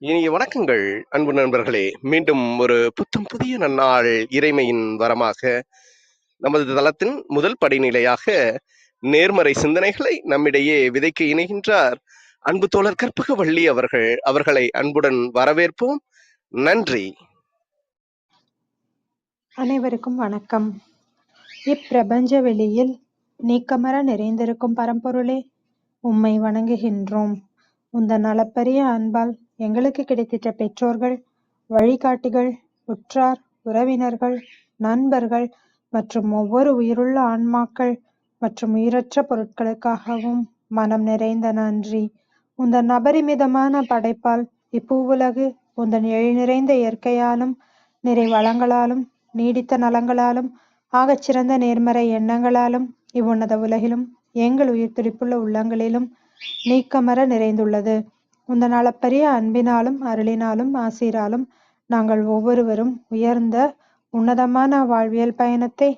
இனிய வணக்கங்கள், அன்பு நண்பர்களே. மீண்டும் ஒரு புத்தம் புதிய நன்னாள் இறைமையின் வரமாக நமது தளத்தின் முதல் படிநிலையாக நேர்மறை சிந்தனைகளை நம்மிடையே விதைக்க இணைகின்றார் அன்பு தோழர் கற்பகவள்ளி அவர்களை அன்புடன் வரவேற்போம். நன்றி. அனைவருக்கும் வணக்கம். இப்பிரபஞ்ச வெளியில் நீக்கமற நிறைந்திருக்கும் பரம்பொருளே, உம்மை வணங்குகின்றோம். உந்தன் அளப்பரிய அன்பால் எங்களுக்கு கிடைத்திட்ட பெற்றோர்கள், வழிகாட்டிகள், உற்றார், உறவினர்கள், நண்பர்கள் மற்றும் ஒவ்வொரு உயிருள்ள ஆன்மாக்கள் மற்றும் உயிரற்ற பொருட்களுக்காகவும் மனம் நிறைந்த நன்றி. உந்தன் அபரிமிதமான படைப்பால் இப்பூவுலகு உந்தன் எழில்நிறைந்த இயற்கையாலும் நிறை வளங்களாலும் நீடித்த நலங்களாலும் ஆகச்சிறந்த நேர்மறை எண்ணங்களாலும் இவ்வுன்னத உலகிலும் எங்கள் உயிர் துடிப்புள்ள உள்ளங்களிலும் நீக்கமற நிறைந்துள்ளது. உந்தன் அளப்பரிய அன்பினாலும் அருளினாலும் ஆசீராலும் நாங்கள் ஒவ்வொருவரும் உயர்ந்த உன்னதமான வாழ்வியல் பயணத்தை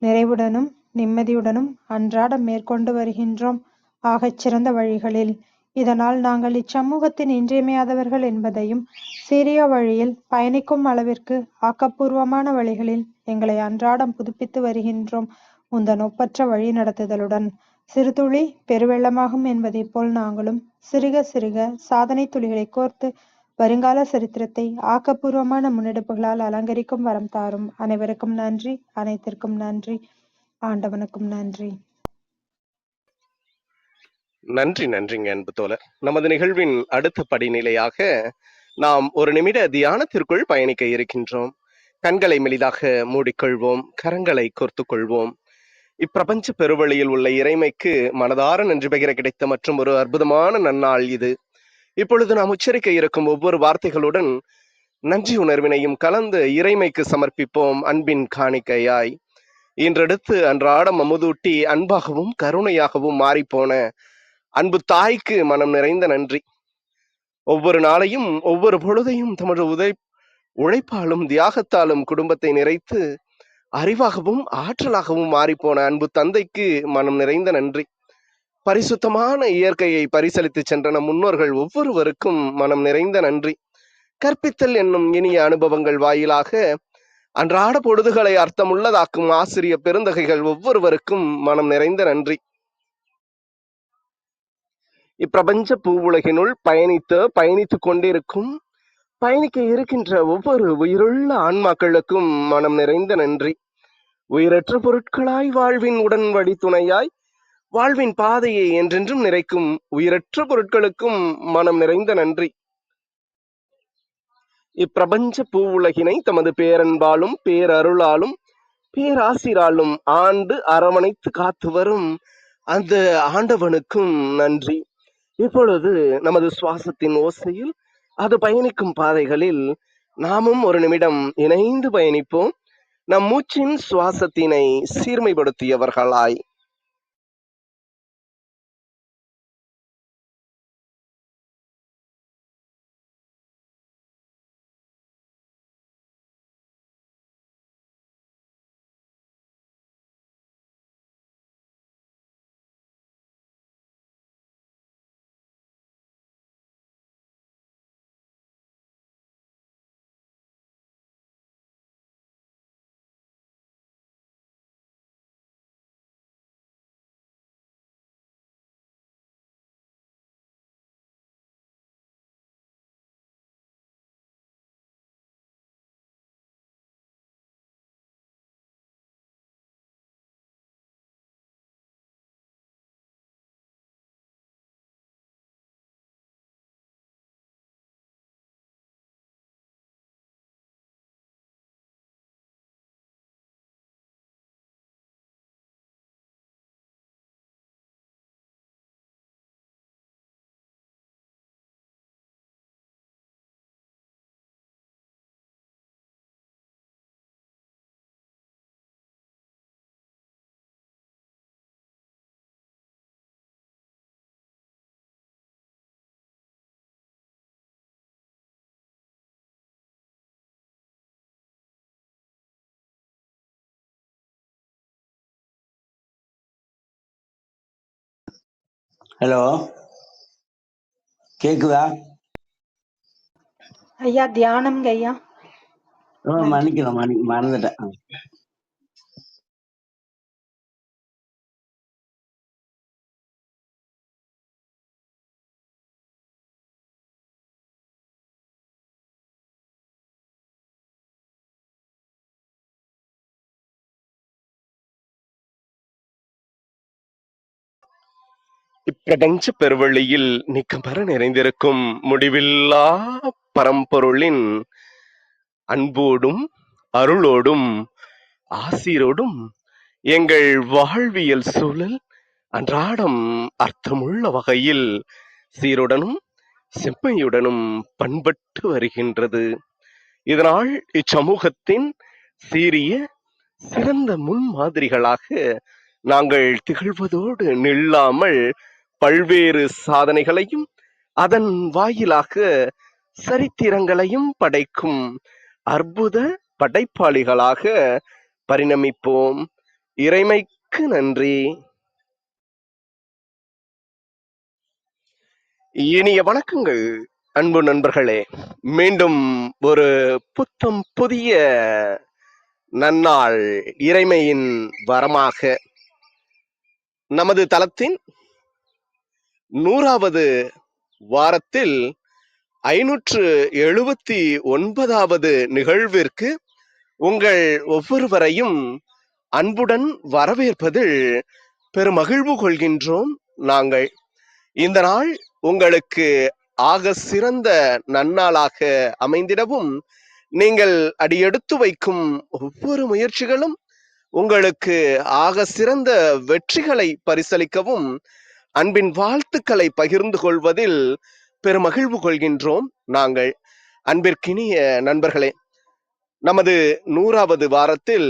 நிறைவுடனும் நிம்மதியுடனும் அன்றாடம் மேற்கொண்டு வருகின்றோம், ஆகச்சிறந்த வழிகளில். இதனால் நாங்கள் இச்சமூகத்தின் இன்றியமையாதவர்கள் என்பதையும், சீரிய வழியில் பயணிக்கும் அளவிற்கு ஆக்கப்பூர்வமான வழிகளில் எங்களை அன்றாடம் புதுப்பித்து வருகின்றோம், உந்தன் ஒப்பற்ற வழி நடத்துதலுடன். சிறுதுளி பெருவெள்ளமாகும் என்பதைப் போல் நாங்களும் சிறுக சிறுக சாதனை துளிகளை கோர்த்து வருங்கால சரித்திரத்தை ஆக்கப்பூர்வமான முன்னெடுப்புகளால் அலங்கரிக்கும் வரம் தாரும். அனைவருக்கும் நன்றி, அனைத்திற்கும் நன்றி, ஆண்டவனுக்கும் நன்றி. நன்றிங்க அன்பு தோழர். நமது நிகழ்வின் அடுத்த படிநிலையாக நாம் ஒரு நிமிட தியானத்திற்குள் பயணிக்க இருக்கின்றோம். கண்களை மெலிதாக மூடிக்கொள்வோம், கரங்களை கோர்த்துக் கொள்வோம். இப்பிரபஞ்ச பெருவழியில் உள்ள இறைமைக்கு மனதார நன்றி பகிர கிடைத்த மற்றும் ஒரு அற்புதமான நன்னாள் இது. இப்பொழுது நாம் உச்சரிக்க இருக்கும் ஒவ்வொரு வார்த்தைகளுடன் நன்றி உணர்வினையும் கலந்து இறைமைக்கு சமர்ப்பிப்போம் அன்பின் காணிக்கையாய். இன்றெடுத்து அன்றாடம் அமுதூட்டி அன்பாகவும் கருணையாகவும் மாறிப்போன அன்பு தாய்க்கு மனம் நிறைந்த நன்றி. ஒவ்வொரு நாளையும் ஒவ்வொரு பொழுதையும் தமது உழைப்பாலும் தியாகத்தாலும் குடும்பத்தை நிறைத்து அறிவாகவும் ஆற்றலாகவும் மாறிப்போன அன்பு தந்தைக்கு மனம் நிறைந்த நன்றி. பரிசுத்தமான இயற்கையை பரிசளித்து சென்ற நம் முன்னோர்கள் ஒவ்வொருவருக்கும் மனம் நிறைந்த நன்றி. கற்பித்தல் என்னும் இனிய அனுபவங்கள் வாயிலாக அன்றாட பொழுதுகளை அர்த்தமுள்ளதாக்கும் ஆசிரிய பெருந்தகைகள் ஒவ்வொருவருக்கும் மனம் நிறைந்த நன்றி. இப்பிரபஞ்ச பூவுலகினுள் பயணித்துக் கொண்டிருக்கும் பயணிக்க இருக்கின்ற ஒவ்வொரு உயிருள்ள ஆன்மாக்களுக்கும் மனம் நிறைந்த நன்றி. உயிரற்ற பொருட்களாய் வாழ்வின் உடன் வழி துணையாய் வாழ்வின் பாதையை என்றென்றும் நிறைக்கும் உயிரற்ற பொருட்களுக்கும் மனம் நிறைந்த நன்றி. இப்பிரபஞ்ச பூவுலகினை தமது பேரன்பாலும் பேரருளாலும் பேராசிராலும் ஆண்டு அரவணைத்து காத்து வரும் அந்த ஆண்டவனுக்கும் நன்றி. இப்பொழுது நமது சுவாசத்தின் ஓசையில் அது பயணிக்கும் பாதைகளில் நாமும் ஒரு நிமிடம் இணைந்து பயணிப்போம், நம் மூச்சின் சுவாசத்தினை சீர்மைப்படுத்தியவர்களாய். ஹலோ, கேக்குதா? ஐயா தியானம்ங்க ஐயா. நன்றி. மன்னிக்கணும், மறந்துட்டேன். இப்பிரபஞ்ச பெருவெளியில் நிக்கமர நிறைந்திருக்கும் முடிவில்லா பரம்பொருளின் அன்போடும் அருளோடும் ஆசீரோடும் எங்கள் வாழ்வியல் சூழல் அன்றாடம் அர்த்தமுள்ள வகையில் சீருடனும் செம்மையுடனும் பண்பட்டு வருகின்றது. இதனால் இச்சமூகத்தின் சீரிய சிறந்த முன்மாதிரிகளாக நாங்கள் திகழ்வதோடு நில்லாமல் பல்வேறு சாதனைகளையும் அதன் வாயிலாக சரித்திரங்களையும் படைக்கும் அற்புத படைப்பாளிகளாக பரிணமிப்போம். இறைமைக்கு நன்றி. இனிய வணக்கங்கள் அன்பு நண்பர்களே. மீண்டும் ஒரு புத்தம் புதிய நன்னாள் இறைமையின் வரமாக நமது தளத்தின் 100வது வாரத்தில் 579வது நிகழ்விற்கு உங்கள் ஒவ்வொருவரையும் அன்புடன் வரவேற்பதில் பெருமகிழ்வு கொள்கின்றோம். நாங்கள் இந்த நாள் உங்களுக்கு ஆக சிறந்த நன்னாளாக அமைந்திடவும், நீங்கள் அடியெடுத்து வைக்கும் ஒவ்வொரு முயற்சிகளும் உங்களுக்கு ஆக சிறந்த வெற்றிகளை பரிசளிக்கவும் அன்பின் வாழ்த்துக்களை பகிர்ந்து கொள்வதில் பெருமகிழ்வு கொள்கின்றோம். நாங்கள் அன்பிற்கினிய நண்பர்களே, நமது 100வது வாரத்தில்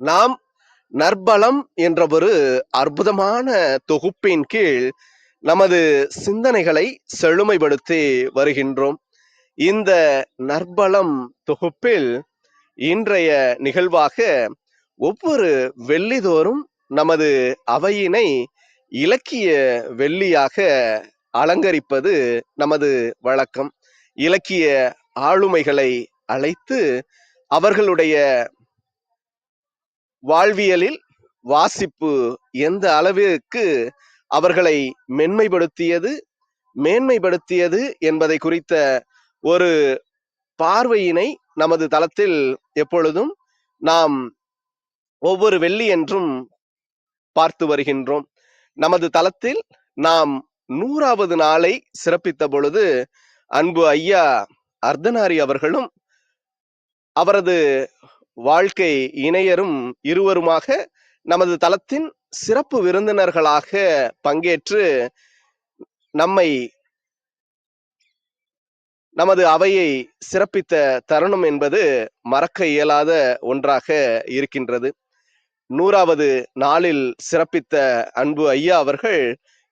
நாம் நற்பலம் என்ற ஒரு அற்புதமான தொகுப்பின் கீழ் நமது சிந்தனைகளை செழுமைப்படுத்தி வருகின்றோம். இந்த நற்பலம் தொகுப்பில் இன்றைய நிகழ்வாக ஒவ்வொரு வெள்ளிதோறும் நமது அவையினை இலக்கிய வெள்ளியாக அலங்கரிப்பது நமது வழக்கம். இலக்கிய ஆளுமைகளை அழைத்து அவர்களுடைய வாழ்வியலில் வாசிப்பு எந்த அளவிற்கு அவர்களை மேன்மைப்படுத்தியது என்பதை குறித்த ஒரு பார்வையினை நமது தளத்தில் எப்பொழுதும் நாம் ஒவ்வொரு வெள்ளி என்றும் பார்த்து வருகின்றோம். நமது தளத்தில் நாம் 100வது நாளை சிறப்பித்த பொழுது அன்பு ஐயா அர்த்தனாரி அவர்களும் அவரது வாழ்க்கை இணையரும் இருவருமாக நமது தளத்தின் சிறப்பு விருந்தினர்களாக பங்கேற்று நமது அவையை சிறப்பித்த தருணம் என்பது மறக்க இயலாத ஒன்றாக இருக்கின்றது. 100வது நாளில் சிறப்பித்த அன்பு ஐயா அவர்கள்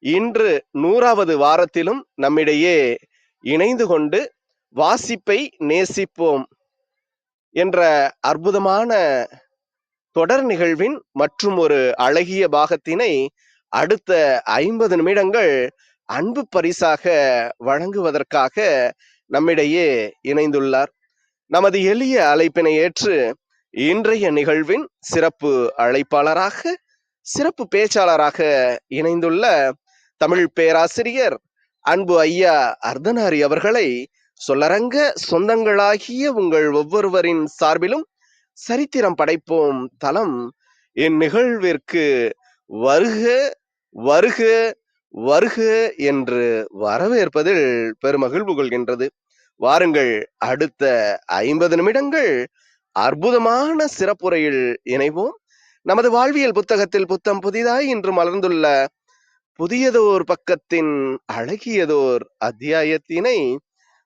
இன்று 100வது வாரத்திலும் நம்மிடையே இணைந்து கொண்டு வாசிப்பை நேசிப்போம் என்ற அற்புதமான தொடர் நிகழ்வின் மற்றும் ஒரு அழகிய பாகத்தினை அடுத்த 50 நிமிடங்கள் அன்பு பரிசாக வழங்குவதற்காக நம்மிடையே இணைந்துள்ளார். நமது எளிய அழைப்பினை ஏற்று இன்றைய நிகழ்வின் சிறப்பு அழைப்பாளராக, சிறப்பு பேச்சாளராக இணைந்துள்ள தமிழ் பேராசிரியர் அன்பு ஐயா அர்த்தனாரி அவர்களை சொல்லரங்க சொந்தங்களாகிய உங்கள் ஒவ்வொருவரின் சார்பிலும் சரித்திரம் படைப்போம் தளம் இந்நிகழ்விற்கு வருக வருக வருக என்று வரவேற்பதில் பெருமகிழ்வு கொள்கின்றது. வாருங்கள், அடுத்த 50 நிமிடங்கள் அற்புதமான சிறப்புரையில் இணைவோம். நமது வாழ்வியல் புத்தகத்தில் புத்தம் புதிதாய் இன்று மலர்ந்துள்ள புதியதோர் பக்கத்தின் அழகியதோர் அத்தியாயத்தினை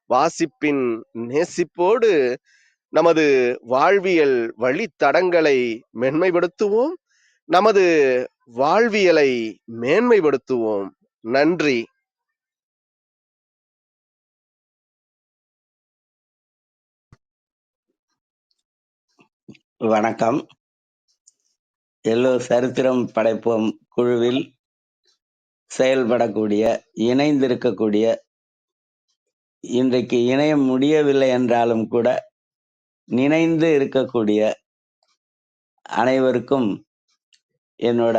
வாசிப்பின் நேசிப்போடு நமது வாழ்வியல் வழித்தடங்களை மென்மைப்படுத்துவோம், நமது வாழ்வியலை மேன்மைப்படுத்துவோம். நன்றி. வணக்கம். சரித்திரம் படைப்போம் குழுவில் செயல்படக்கூடிய, இணைந்திருக்கக்கூடிய இன்றைக்கு இணைய முடியவில்லை என்றாலும் கூட நினைந்து இருக்கக்கூடிய அனைவருக்கும் என்னோட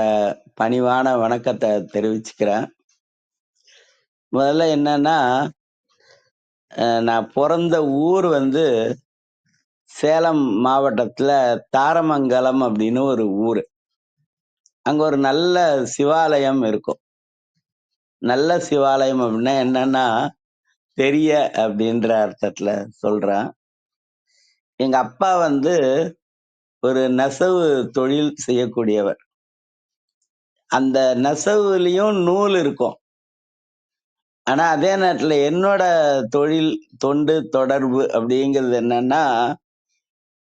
பணிவான வணக்கத்தை தெரிவிச்சுக்கிறேன். முதல்ல என்னன்னா, நான் பிறந்த ஊர் சேலம் மாவட்டத்துல தாரமங்கலம் அப்படின்னு ஒரு ஊர். அங்க ஒரு நல்ல சிவாலயம் இருக்கும். நல்ல சிவாலயம் அப்படின்னா என்னன்னா, பெரிய அப்படின்ற அர்த்தத்துல சொல்றேன். எங்க அப்பா ஒரு நெசவு தொழில் செய்யக்கூடியவர். அந்த நெசவுலயும் நூல் இருக்கும். ஆனா அதே நேரத்துல என்னோட தொழில் தொண்டு தொடர்பு அப்படிங்கிறது என்னன்னா,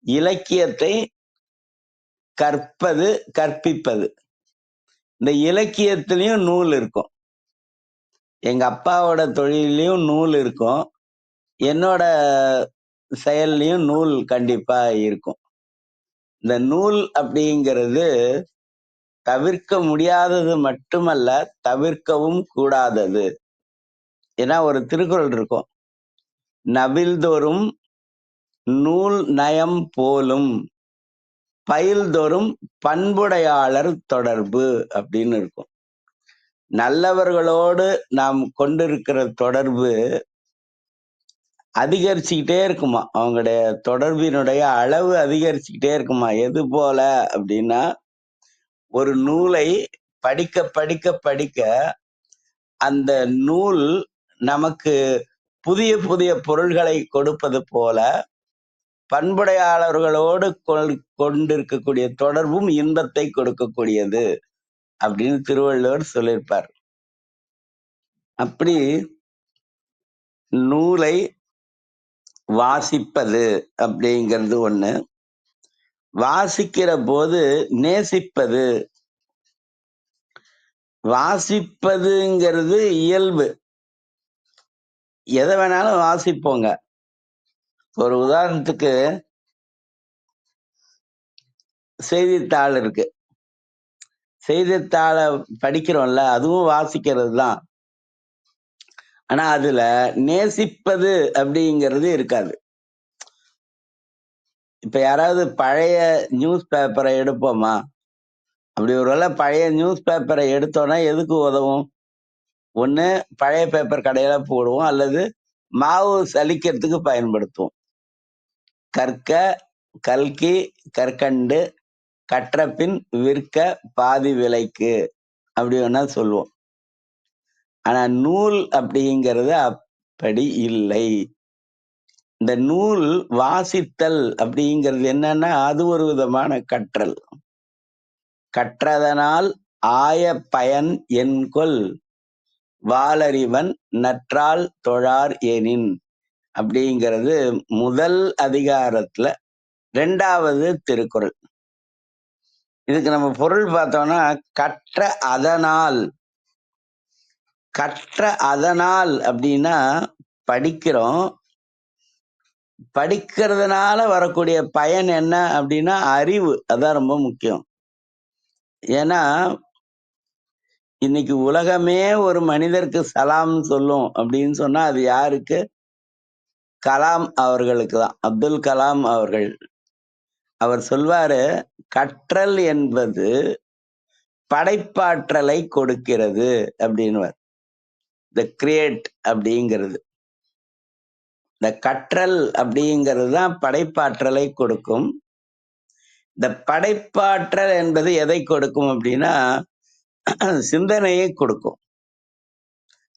இலக்கியத்தை கற்பது, கற்பிப்பது. இந்த இலக்கியத்திலையும் நூல் இருக்கும். எங்க அப்பாவோட தொழிலையும் நூல் இருக்கும். என்னோட செயல்லையும் நூல் கண்டிப்பா இருக்கும். இந்த நூல் அப்படிங்கிறது தவிர்க்க முடியாதது மட்டுமல்ல, தவிர்க்கவும் கூடாதது. ஏன்னா ஒரு திருக்குறள் இருக்கும். நவில்தோறும் நூல் நயம் போலும் பயில்தோறும் பண்புடையாளர் தொடர்பு அப்படின்னு இருக்கும். நல்லவர்களோடு நாம் கொண்டிருக்கிற தொடர்பு அதிகரிச்சுக்கிட்டே இருக்குமா. அவங்களுடைய தொடர்பினுடைய அளவு அதிகரிச்சுக்கிட்டே இருக்குமா. எது போல அப்படின்னா, ஒரு நூலை படிக்க படிக்க படிக்க அந்த நூல் நமக்கு புதிய புதிய பொருள்களை கொடுப்பது போல பண்புடையாளர்களோடு கொண்டிருக்கக்கூடிய தொடர்பும் இன்பத்தை கொடுக்கக்கூடியது அப்படின்னு திருவள்ளுவர் சொல்லியிருப்பார். அப்படி நூலை வாசிப்பது அப்படிங்கிறது ஒண்ணு. வாசிக்கிற போது நேசிப்பது. வாசிப்பதுங்கிறது இயல்பு. எதை வேணாலும் வாசிப்போங்க. ஒரு உதாரணத்துக்கு செய்தித்தாள் இருக்கு. செய்தித்தாளை படிக்கிறோம்ல, அதுவும் வாசிக்கிறது தான். ஆனா அதுல நேசிப்பது அப்படிங்கிறது இருக்காது. இப்ப யாராவது பழைய நியூஸ் பேப்பரை எடுப்போமா? அப்படி ஒருவேளை பழைய நியூஸ் பேப்பரை எடுத்தோம்னா எதுக்கு உதவும்? ஒண்ணு பழைய பேப்பர் கடையில போடுவோம், அல்லது மாவு சலிக்கிறதுக்கு பயன்படுத்துவோம். கற்க கல்கி கற்கண்டு கற்றபின் விற்க பாதி விலைக்கு அப்படி வேணா சொல்லுவோம். ஆனா நூல் அப்படிங்கிறது அப்படி இல்லை. இந்த நூல் வாசித்தல் அப்படிங்கிறது என்னன்னா, அது ஒரு விதமான கற்றல். கற்றதனால் ஆய பயன் என்கொல் வாளறிவன் நற்றால் தொழார் எனின் அப்படிங்கிறது முதல் அதிகாரத்துல 2வது திருக்குறள். இதுக்கு நம்ம பொருள் பார்த்தோம்னா, கற்ற அதனால். கற்ற அதனால் அப்படின்னா படிக்கிறோம். படிக்கிறதுனால வரக்கூடிய பயன் என்ன அப்படின்னா அறிவு. அதான் ரொம்ப முக்கியம். ஏன்னா இன்னைக்கு உலகமே ஒரு மனிதருக்கு சலாம் சொல்லும் அப்படின்னு சொன்னா அது யாருக்கு? கலாம் அவர்களுக்கு தான். அப்துல் கலாம் அவர்கள். அவர் சொல்வாரு, கற்றல் என்பது படைப்பாற்றலை கொடுக்கிறது அப்படின்னுவார். த கிரியேட் அப்படிங்கிறது, இந்த கற்றல் அப்படிங்கிறது தான் படைப்பாற்றலை கொடுக்கும். இந்த படைப்பாற்றல் என்பது எதை கொடுக்கும் அப்படின்னா சிந்தனையை கொடுக்கும்.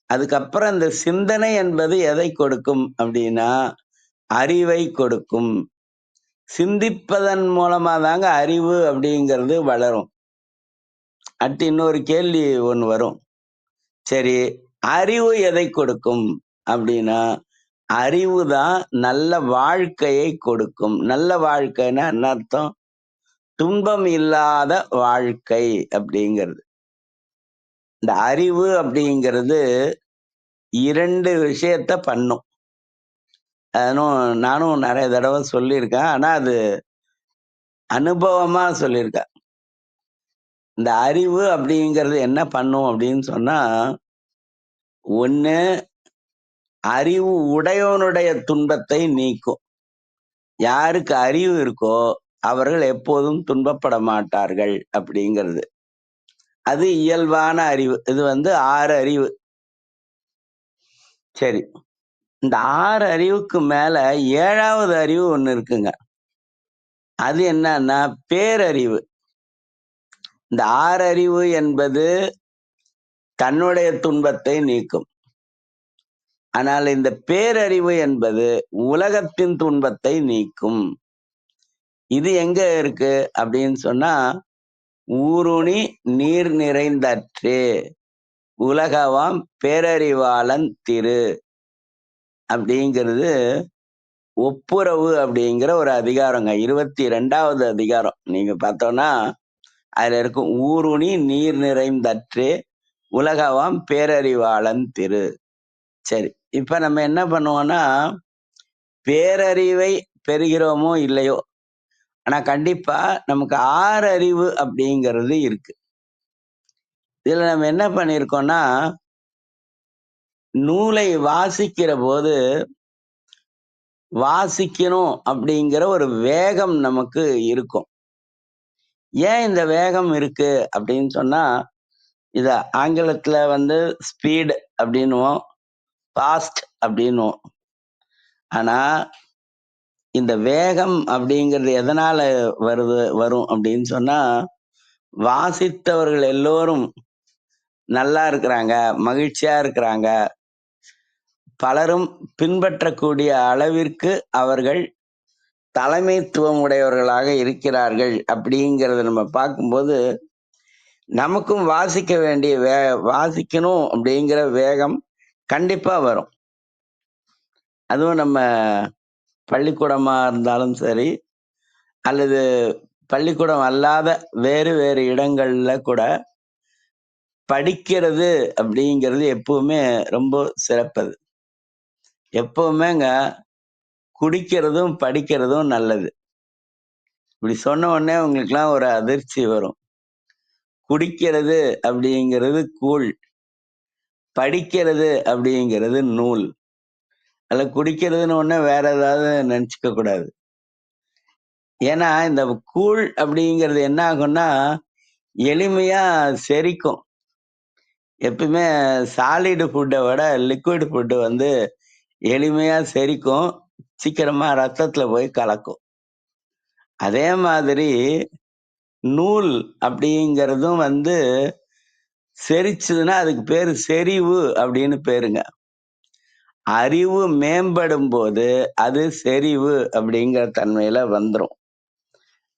அதுக்கப்புறம் இந்த சிந்தனை என்பது எதை கொடுக்கும் அப்படின்னா அறிவை கொடுக்கும். சிந்திப்பதன் மூலமா தாங்க அறிவு அப்படிங்கிறது வளரும். அடுத்து இன்னொரு கேள்வி ஒண்ணு வரும். சரி, அறிவு எதை கொடுக்கும் அப்படின்னா அறிவு தான் நல்ல வாழ்க்கையை கொடுக்கும். நல்ல வாழ்க்கைன்னா என்ன அர்த்தம்? துன்பம் இல்லாத வாழ்க்கை அப்படிங்கிறது. இந்த அறிவு அப்படிங்கிறது 2 விஷயத்த பண்ணும். நானும் நிறைய தடவை சொல்லியிருக்கேன். ஆனா அது அனுபவமா சொல்லியிருக்கேன். இந்த அறிவு அப்படிங்கிறது என்ன பண்ணும் அப்படின்னு சொன்னா, ஒண்ணு அறிவு உடையவனுடைய துன்பத்தை நீக்கும். யாருக்கு அறிவு இருக்கோ அவர்கள் எப்போதும் துன்பப்பட மாட்டார்கள் அப்படிங்கிறது. அது இயல்பான அறிவு. இது 6 அறிவு. சரி, இந்த 6 அறிவுக்கு மேல 7வது அறிவு ஒண்ணு இருக்குங்க. அது என்னன்னா பேரறிவு. இந்த 6 அறிவு என்பது தன்னுடைய துன்பத்தை நீக்கும். ஆனால் இந்த பேரறிவு என்பது உலகத்தின் துன்பத்தை நீக்கும். இது எங்க இருக்கு அப்படின்னு சொன்னா, ஊருணி நீர் நிறைந்தற்றே உலகவாம் பேரறிவாளன் திரு அப்படிங்கிறது ஒப்புரவு அப்படிங்கிற ஒரு அதிகாரங்க. 22வது அதிகாரம் நீங்க பார்த்தோம்னா அதுல இருக்கும். ஊருணி நீர் நிறைந்தற்றே உலகவாம் பேரறிவாளன் திரு. சரி, இப்ப நம்ம என்ன பண்ணுவோம்னா, பேரறிவை பெறுகிறோமோ இல்லையோ, ஆனா கண்டிப்பா நமக்கு 6 அறிவு அப்படிங்கிறது இருக்கு. இதுல நம்ம என்ன பண்ணிருக்கோம்னா, நூலை வாசிக்கிற போது வாசிக்கணும் அப்படிங்கிற ஒரு வேகம் நமக்கு இருக்கும். ஏன் இந்த வேகம் இருக்கு அப்படின்னு சொன்னா, இத ஆங்கிலத்துல ஸ்பீடு அப்படின்னுவோம், ஃபாஸ்ட் அப்படின்னுவோம். ஆனா இந்த வேகம் அப்படிங்கிறது எதனால வரும் அப்படின்னு சொன்னா, வாசித்தவர்கள் எல்லோரும் நல்லா இருக்கிறாங்க, மகிழ்ச்சியா இருக்கிறாங்க, பலரும் பின்பற்றக்கூடிய அளவிற்கு அவர்கள் தலைமைத்துவம் உடையவர்களாக இருக்கிறார்கள் அப்படிங்கிறத நம்ம பார்க்கும்போது, நமக்கும் வாசிக்க வேண்டிய வாசிக்கணும் அப்படிங்கிற வேகம் கண்டிப்பா வரும். அதுவும் நம்ம பள்ளிக்கூடமா இருந்தாலும் சரி, அல்லது பள்ளிக்கூடம் அல்லாத வேறு வேறு இடங்கள்ல கூட படிக்கிறது அப்படிங்கிறது எப்பவுமே ரொம்ப சிறப்பது. எப்பவுமேங்க குடிக்கிறதும் படிக்கிறதும் நல்லது. இப்படி சொன்ன உடனே உங்களுக்குலாம் ஒரு அதிர்ச்சி வரும். குடிக்கிறது அப்படிங்கிறது கூழ், படிக்கிறது அப்படிங்கிறது நூல். அதுல குடிக்கிறதுன்னு ஒண்ணு வேற ஏதாவது நினைச்சுக்க கூடாது. ஏன்னா இந்த கூழ் அப்படிங்கிறது என்ன ஆகும்னா, எளிமையா செரிக்கும். எப்பவுமே சாலிடு ஃபுட்டை விட லிக்விட் ஃபுட்டு எளிமையா செரிக்கும், சீக்கிரமா ரத்தத்துல போய் கலக்கும். அதே மாதிரி நூல் அப்படிங்கிறதும் செரிச்சதுன்னா அதுக்கு பேரு செறிவு அப்படின்னு பேருங்க. அறிவு மேம்படும் போது அது செறிவு அப்படிங்கிற தன்மையில வந்துரும்.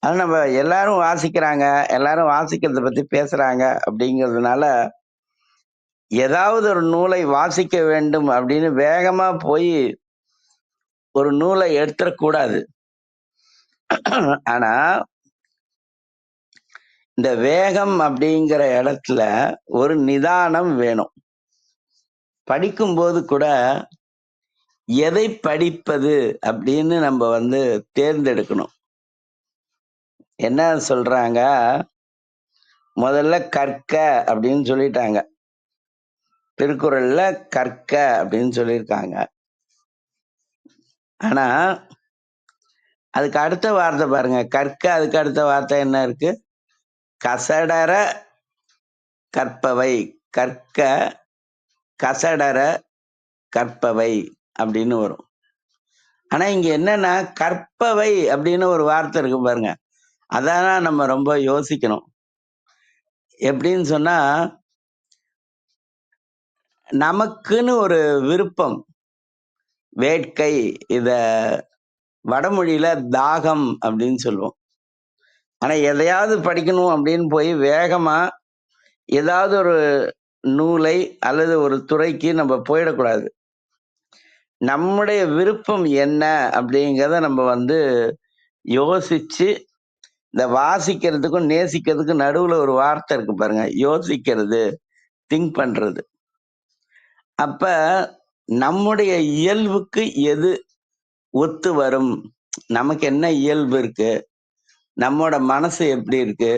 அது நம்ம எல்லாரும் வாசிக்கிறாங்க, எல்லாரும் வாசிக்கிறத பத்தி பேசுறாங்க அப்படிங்கிறதுனால ஏதாவது ஒரு நூலை வாசிக்க வேண்டும் அப்படின்னு வேகமா போய் ஒரு நூலை எடுத்துடக்கூடாது. ஆனா இந்த வேகம் அப்படிங்கிற இடத்துல ஒரு நிதானம் வேணும். படிக்கும்போது கூட எதை படிப்பது அப்படின்னு நம்ம தேர்ந்தெடுக்கணும். என்ன சொல்றாங்க, முதல்ல கற்க அப்படின்னு சொல்லிட்டாங்க. திருக்குறள்ல கற்க அப்படின்னு சொல்லியிருக்காங்க. ஆனா அதுக்கு அடுத்த வார்த்தை பாருங்க, கற்க. அதுக்கு அடுத்த வார்த்தை என்ன இருக்கு? கசடர கற்பவை. கற்க கசடர கற்பவை அப்படின்னு வரும். ஆனா இங்க என்னன்னா, கற்பவை அப்படின்னு ஒரு வார்த்தை இருக்கு பாருங்க. அதான் நம்ம ரொம்ப யோசிக்கணும். எப்படின்னு சொன்னா, நமக்குன்னு ஒரு விருப்பம், வேட்கை, இத வடமொழியில தாகம் அப்படின்னு சொல்லுவோம். ஆனா எதையாவது படிக்கணும் அப்படின்னு போய் வேகமா ஏதாவது ஒரு நூலை அல்லது ஒரு துறைக்கு நம்ம போயிடக்கூடாது. நம்முடைய விருப்பம் என்ன அப்படிங்கிறத நம்ம யோசிச்சு, இந்த வாசிக்கிறதுக்கும் நேசிக்கிறதுக்கும் நடுவுல ஒரு வார்த்தை இருக்கு பாருங்க, யோசிக்கிறது, திங்க் பண்றது. அப்ப நம்முடைய இயல்புக்கு எது ஒத்து வரும், நமக்கு என்ன இயல்பு இருக்கு, நம்மோட மனசு எப்படி இருக்கு,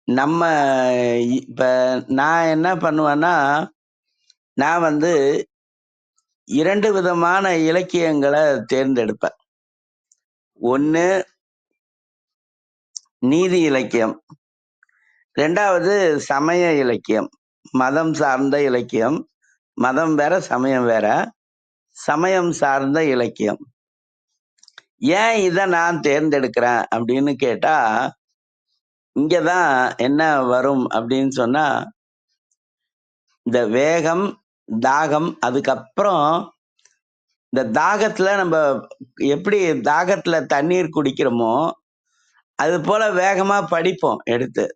நம்ம இப்ப நான் என்ன பண்ணுவேன்னா, நான் 2 விதமான இலக்கியங்களை தேர்ந்தெடுப்பேன். ஒண்ணு நீதி இலக்கியம், 2வது சமய இலக்கியம், மதம் சார்ந்த இலக்கியம். மதம் வேற, சமயம் வேற. சமயம் சார்ந்த இலக்கியம். ஏன் இதை நான் தேர்ந்தெடுக்கிறேன் அப்படின்னு கேட்டா, இங்கதான் என்ன வரும் அப்படின்னு சொன்னா, இந்த வேகம், தாகம், அதுக்கப்புறம் இந்த தாகத்துல நம்ம எப்படி தாகத்துல தண்ணீர் குடிக்கிறோமோ அது போல வேகமா படிப்போம் எடுத்து.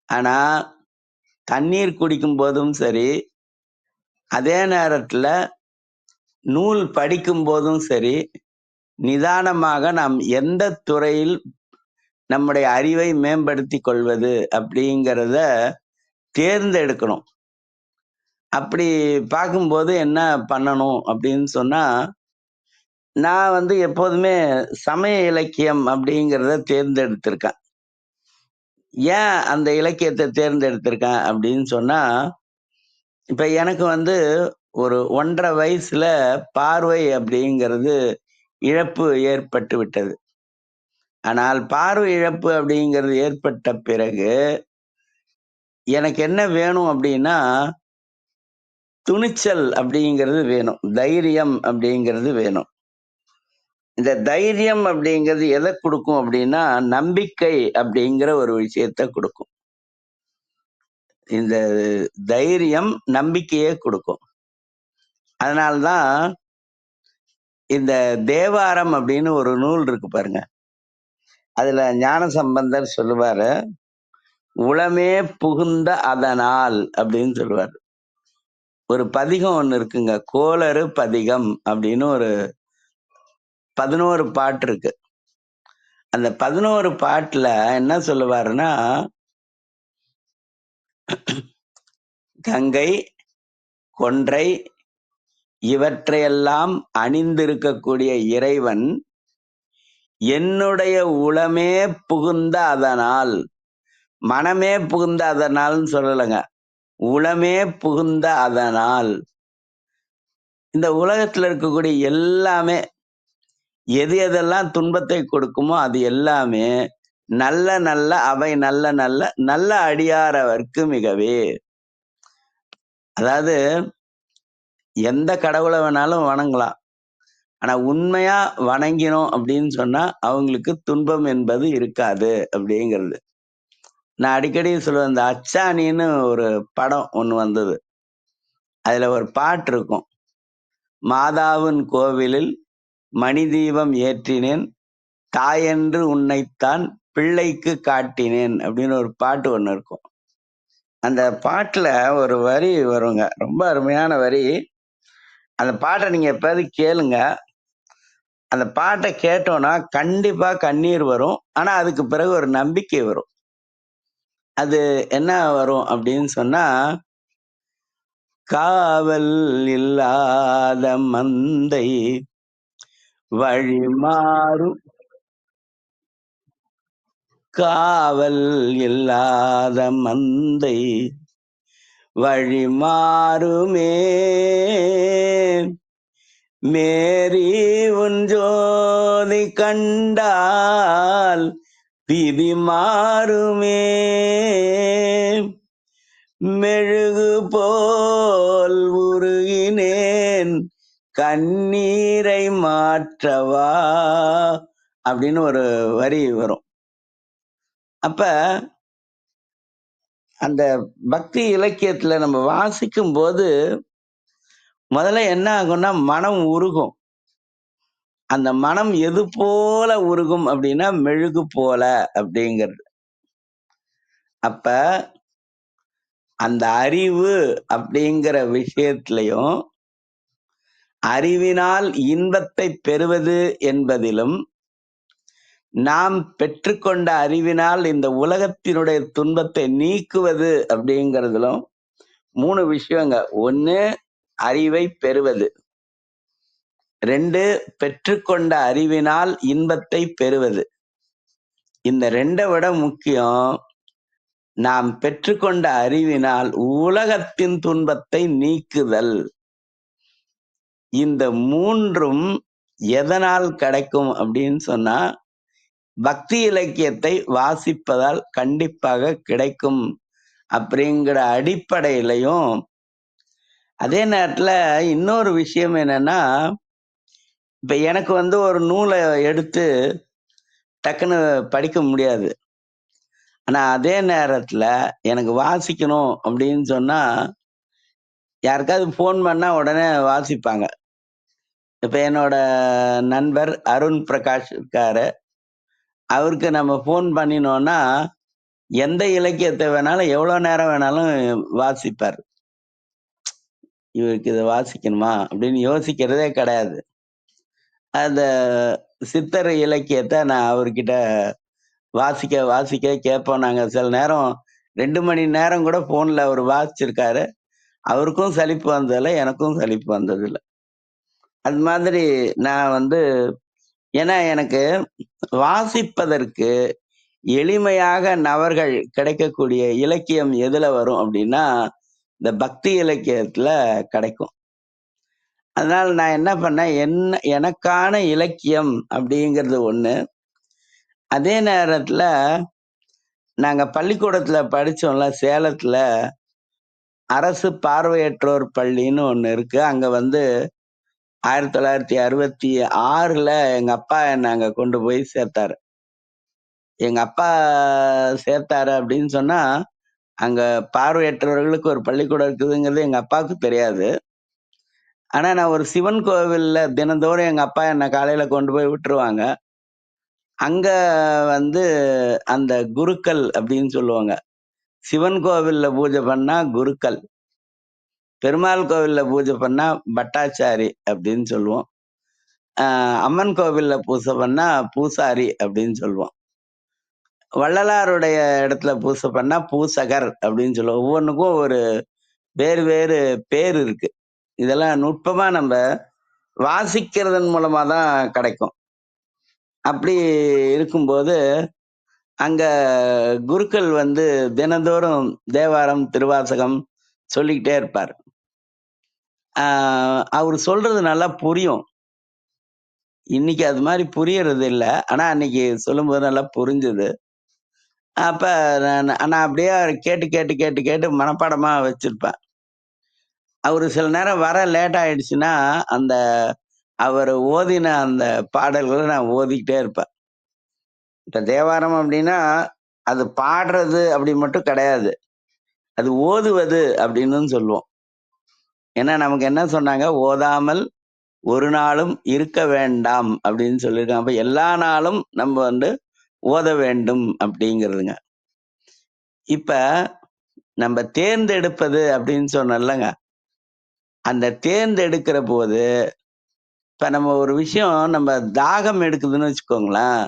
ஆனா தண்ணீர் குடிக்கும் போதும் சரி, அதே நேரத்துல நூல் படிக்கும் போதும் சரி, நிதானமாக நாம் எந்த துறையில் நம்முடைய அறிவை மேம்படுத்தி கொள்வது அப்படிங்கிறத தேர்ந்தெடுக்கணும். அப்படி பார்க்கும்போது என்ன பண்ணணும் அப்படின்னு சொன்னா, நான் எப்போதுமே சமய இலக்கியம் அப்படிங்கிறத தேர்ந்தெடுத்திருக்கேன். ஏன் அந்த இலக்கியத்தை தேர்ந்தெடுத்திருக்கேன் அப்படின்னு சொன்னா, இப்ப எனக்கு ஒரு 1.5 வயசுல பார்வை அப்படிங்கிறது இழப்பு ஏற்பட்டு விட்டது. ஆனால் பார்வை இழப்பு அப்படிங்கிறது ஏற்பட்ட பிறகு எனக்கு என்ன வேணும் அப்படின்னா, துணிச்சல் அப்படிங்கிறது வேணும், தைரியம் அப்படிங்கிறது வேணும். இந்த தைரியம் அப்படிங்கிறது எதை கொடுக்கும் அப்படின்னா, நம்பிக்கை அப்படிங்கிற ஒரு விஷயத்தை கொடுக்கும். இந்த தைரியம் நம்பிக்கையே கொடுக்கும். அதனால்தான் இந்த தேவாரம் அப்படின்னு ஒரு நூல் இருக்கு பாருங்க. அதுல ஞானசம்பந்தர் சொல்லுவாரு, உளமே புகுந்த அதனால் அப்படின்னு சொல்லுவாரு. ஒரு பதிகம் ஒண்ணு இருக்குங்க, கோளறு பதிகம் அப்படின்னு ஒரு 11 பாட்டு இருக்கு. அந்த 11 பாட்டுல என்ன சொல்லுவாருன்னா, கங்கை, கொன்றை இவற்றையெல்லாம் அணிந்திருக்கக்கூடிய இறைவன் என்னுடைய உளமே புகுந்த அதனால், மனமே புகுந்த அதனால்னு சொல்லலைங்க, உளமே புகுந்த அதனால். இந்த உலகத்துல இருக்கக்கூடிய எல்லாமே, எது எதெல்லாம் துன்பத்தை கொடுக்குமோ அது எல்லாமே நல்ல நல்ல அவை நல்ல நல்ல நல்ல அடியாரவர்க்கு மிகவே. அதாவது எந்த கடவுளை வேணாலும் வணங்கலாம், ஆனா உண்மையா வணங்கினோம் அப்படின்னு சொன்னா அவங்களுக்கு துன்பம் என்பது இருக்காது அப்படிங்கிறது. நான் அடிக்கடி சொல்லுவேன், இந்த அச்சாணின்னு ஒரு படம் ஒண்ணு வந்தது. அதுல ஒரு பாட்டு இருக்கும், மாதாவின் கோவிலில் மணி தீபம் ஏற்றினேன், தாயென்று உன்னைத்தான் பிள்ளைக்கு காட்டினேன் அப்படின்னு ஒரு பாட்டு ஒண்ணு இருக்கும். அந்த பாட்டுல ஒரு வரி வருங்க, ரொம்ப அருமையான வரி. அந்த பாட்டை நீங்க எப்பயாவது கேளுங்க. அந்த பாட்டை கேட்டோம்னா கண்டிப்பா கண்ணீர் வரும், ஆனா அதுக்கு பிறகு ஒரு நம்பிக்கை வரும். அது என்ன வரும் அப்படின்னு சொன்னா, காவல் இல்லாத மந்தை வழிமாறும், காவல் இல்லாத மந்தை வழிமாறுமே, மேரி உன் ஜோதி கண்டால் விதி மாறுமே, மெழுகு போல் உருகினேன் கண்ணீரை மாற்றவா அப்படின்னு ஒரு வரி வரும். அப்ப அந்த பக்தி இலக்கியத்துல நம்ம வாசிக்கும் போது முதல்ல என்ன ஆகும்னா, மனம் உருகும். அந்த மனம் எது போல உருகும் அப்படின்னா, மெழுகு போல அப்படிங்கிறது. அப்ப அந்த அறிவு அப்படிங்கிற விஷயத்திலையும், அறிவினால் இன்பத்தை பெறுவது என்பதிலும், நாம் பெற்றுக்கொண்ட அறிவினால் இந்த உலகத்தினுடைய துன்பத்தை நீக்குவது அப்படிங்கிறதுலும் 3 விஷயங்க. 1 அறிவை பெறுவது, 2 பெற்றுக்கொண்ட அறிவினால் இன்பத்தை பெறுவது. இந்த 2 விட முக்கியம், நாம் பெற்றுக்கொண்ட அறிவினால் உலகத்தின் துன்பத்தை நீக்குதல். இந்த மூன்றும் எதனால் கிடைக்கும் அப்படின்னு சொன்னா பக்தி இலக்கியத்தை வாசிப்பதால் கண்டிப்பாக கிடைக்கும் அப்படிங்கிற அடிப்படையிலையும், அதே நேரத்துல இன்னொரு விஷயம் என்னன்னா, இப்ப எனக்கு ஒரு நூலை எடுத்து டக்குன்னு படிக்க முடியாது. ஆனா அதே நேரத்துல எனக்கு வாசிக்கணும் அப்படின்னு சொன்னா யாருக்காவது ஃபோன் பண்ணா உடனே வாசிப்பாங்க. இப்ப என்னோட நண்பர் அருண் பிரகாஷ் இருக்காரு. அவருக்கு நம்ம ஃபோன் பண்ணினோம்னா எந்த இலக்கியத்தை வேணாலும் எவ்வளவு நேரம் வேணாலும் வாசிப்பார். இவருக்கு இதை வாசிக்கணுமா அப்படின்னு யோசிக்கிறதே கிடையாது. அந்த சித்தர் இலக்கியத்தை நான் அவர்கிட்ட வாசிக்க வாசிக்க கேட்போம். நாங்க சில நேரம் 2 மணி நேரம் கூட போன்ல அவர் வாசிச்சிருக்காரு. அவருக்கும் சலிப்பு வந்ததில்லை, எனக்கும் சலிப்பு வந்ததில்லை. அது மாதிரி நான் ஏன்னா எனக்கு வாசிப்பதற்கு எளிமையாக நபர்கள் கிடைக்கக்கூடிய இலக்கியம் எதுல வரும் அப்படின்னா இந்த பக்தி இலக்கியத்துல கிடைக்கும். அதனால நான் என்ன பண்ணேன், எனக்கான இலக்கியம் அப்படிங்கிறது ஒண்ணு. அதே நேரத்துல நாங்க பள்ளிக்கூடத்துல படிச்சோம்ல, சேலத்துல அரசு பார்வையற்றோர் பள்ளின்னு ஒண்ணு இருக்கு. அங்க 1966ல எங்க அப்பா என்ன அங்க கொண்டு போய் சேர்த்தாரு. எங்க அப்பா சேர்த்தாரு அப்படின்னு சொன்னா அங்க பார்வையற்றவர்களுக்கு ஒரு பள்ளிக்கூடம் இருக்குதுங்கிறது எங்க அப்பாவுக்கு தெரியாது. ஆனா நான் ஒரு சிவன் கோவில்ல தினந்தோறும் எங்க அப்பா என்ன காலையில கொண்டு போய் விட்டுருவாங்க. அங்க அந்த குருக்கள் அப்படின்னு சொல்லுவாங்க. சிவன் கோவில்ல பூஜை பண்ணா குருக்கள், பெருமாள் கோவில்ல பூஜை பண்ணா பட்டாச்சாரி அப்படின்னு சொல்லுவோம். அம்மன் கோவில்ல பூஜை பண்ணா பூசாரி அப்படின்னு சொல்லுவோம். வள்ளலாருடைய இடத்துல பூஜை பண்ணா பூசகர் அப்படின்னு சொல்லுவோம். ஒவ்வொன்றுக்கும் ஒரு வேறு வேறு பேர் இருக்கு. இதெல்லாம் நுட்பமா நம்ம வாசிக்கிறதன் மூலமா தான் கிடைக்கும். அப்படி இருக்கும்போது அங்க குருக்கள் தினந்தோறும் தேவாரம் திருவாசகம் சொல்லிக்கிட்டே இருப்பார். அவர் சொல்றது நல்லா புரியும். இன்னைக்கு அது மாதிரி புரியறது இல்ல. ஆனா அன்னைக்கு சொல்லும்போது நல்லா புரிஞ்சுது. அப்ப நான் அப்படியே கேட்டு கேட்டு கேட்டு கேட்டு மனப்பாடமா வச்சிருப்பேன். அவரு சில நேரம் வர லேட் ஆயிடுச்சுன்னா அந்த அவர் ஓதின அந்த பாடல்களை நான் ஓதிக்கிட்டே இருப்பேன். இப்ப தேவாரம் அப்படின்னா அது பாடுறது அப்படி மட்டும் கிடையாது, அது ஓதுவது அப்படின்னு சொல்லுவோம். ஏன்னா நமக்கு என்ன சொன்னாங்க, ஓதாமல் ஒரு நாளும் இருக்க வேண்டாம் அப்படின்னு சொல்லியிருக்காங்க. அப்ப எல்லா நாளும் நம்ம ஓத வேண்டும் அப்படிங்கிறதுங்க. இப்ப நம்ம தேர்ந்தெடுப்பது அப்படின்னு சொன்னோம்லங்க, அந்த தேர்ந்தெடுக்கிற போது இப்ப நம்ம ஒரு விஷயம் நம்ம தாகம் எடுக்குதுன்னு வச்சுக்கோங்களேன்.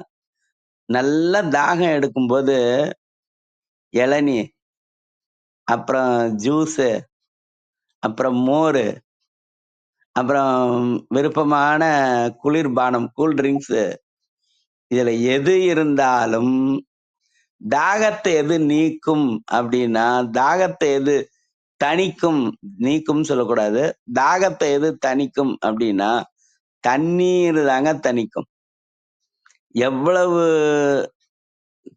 நல்ல தாகம் எடுக்கும்போது இளநீ, அப்புறம் ஜூஸ், அப்புறம் மோர், அப்புறம் விருப்பமான குளிர்பானம் கூல் ட்ரிங்க்ஸ், இதுல எது இருந்தாலும் தாகத்தை எது நீக்கும் அப்படின்னா, தாகத்தை எது தணிக்கும், நீக்கும் சொல்லக்கூடாது, தாகத்தை எது தணிக்கும் அப்படின்னா தண்ணீர் தாங்க தணிக்கும். எவ்வளவு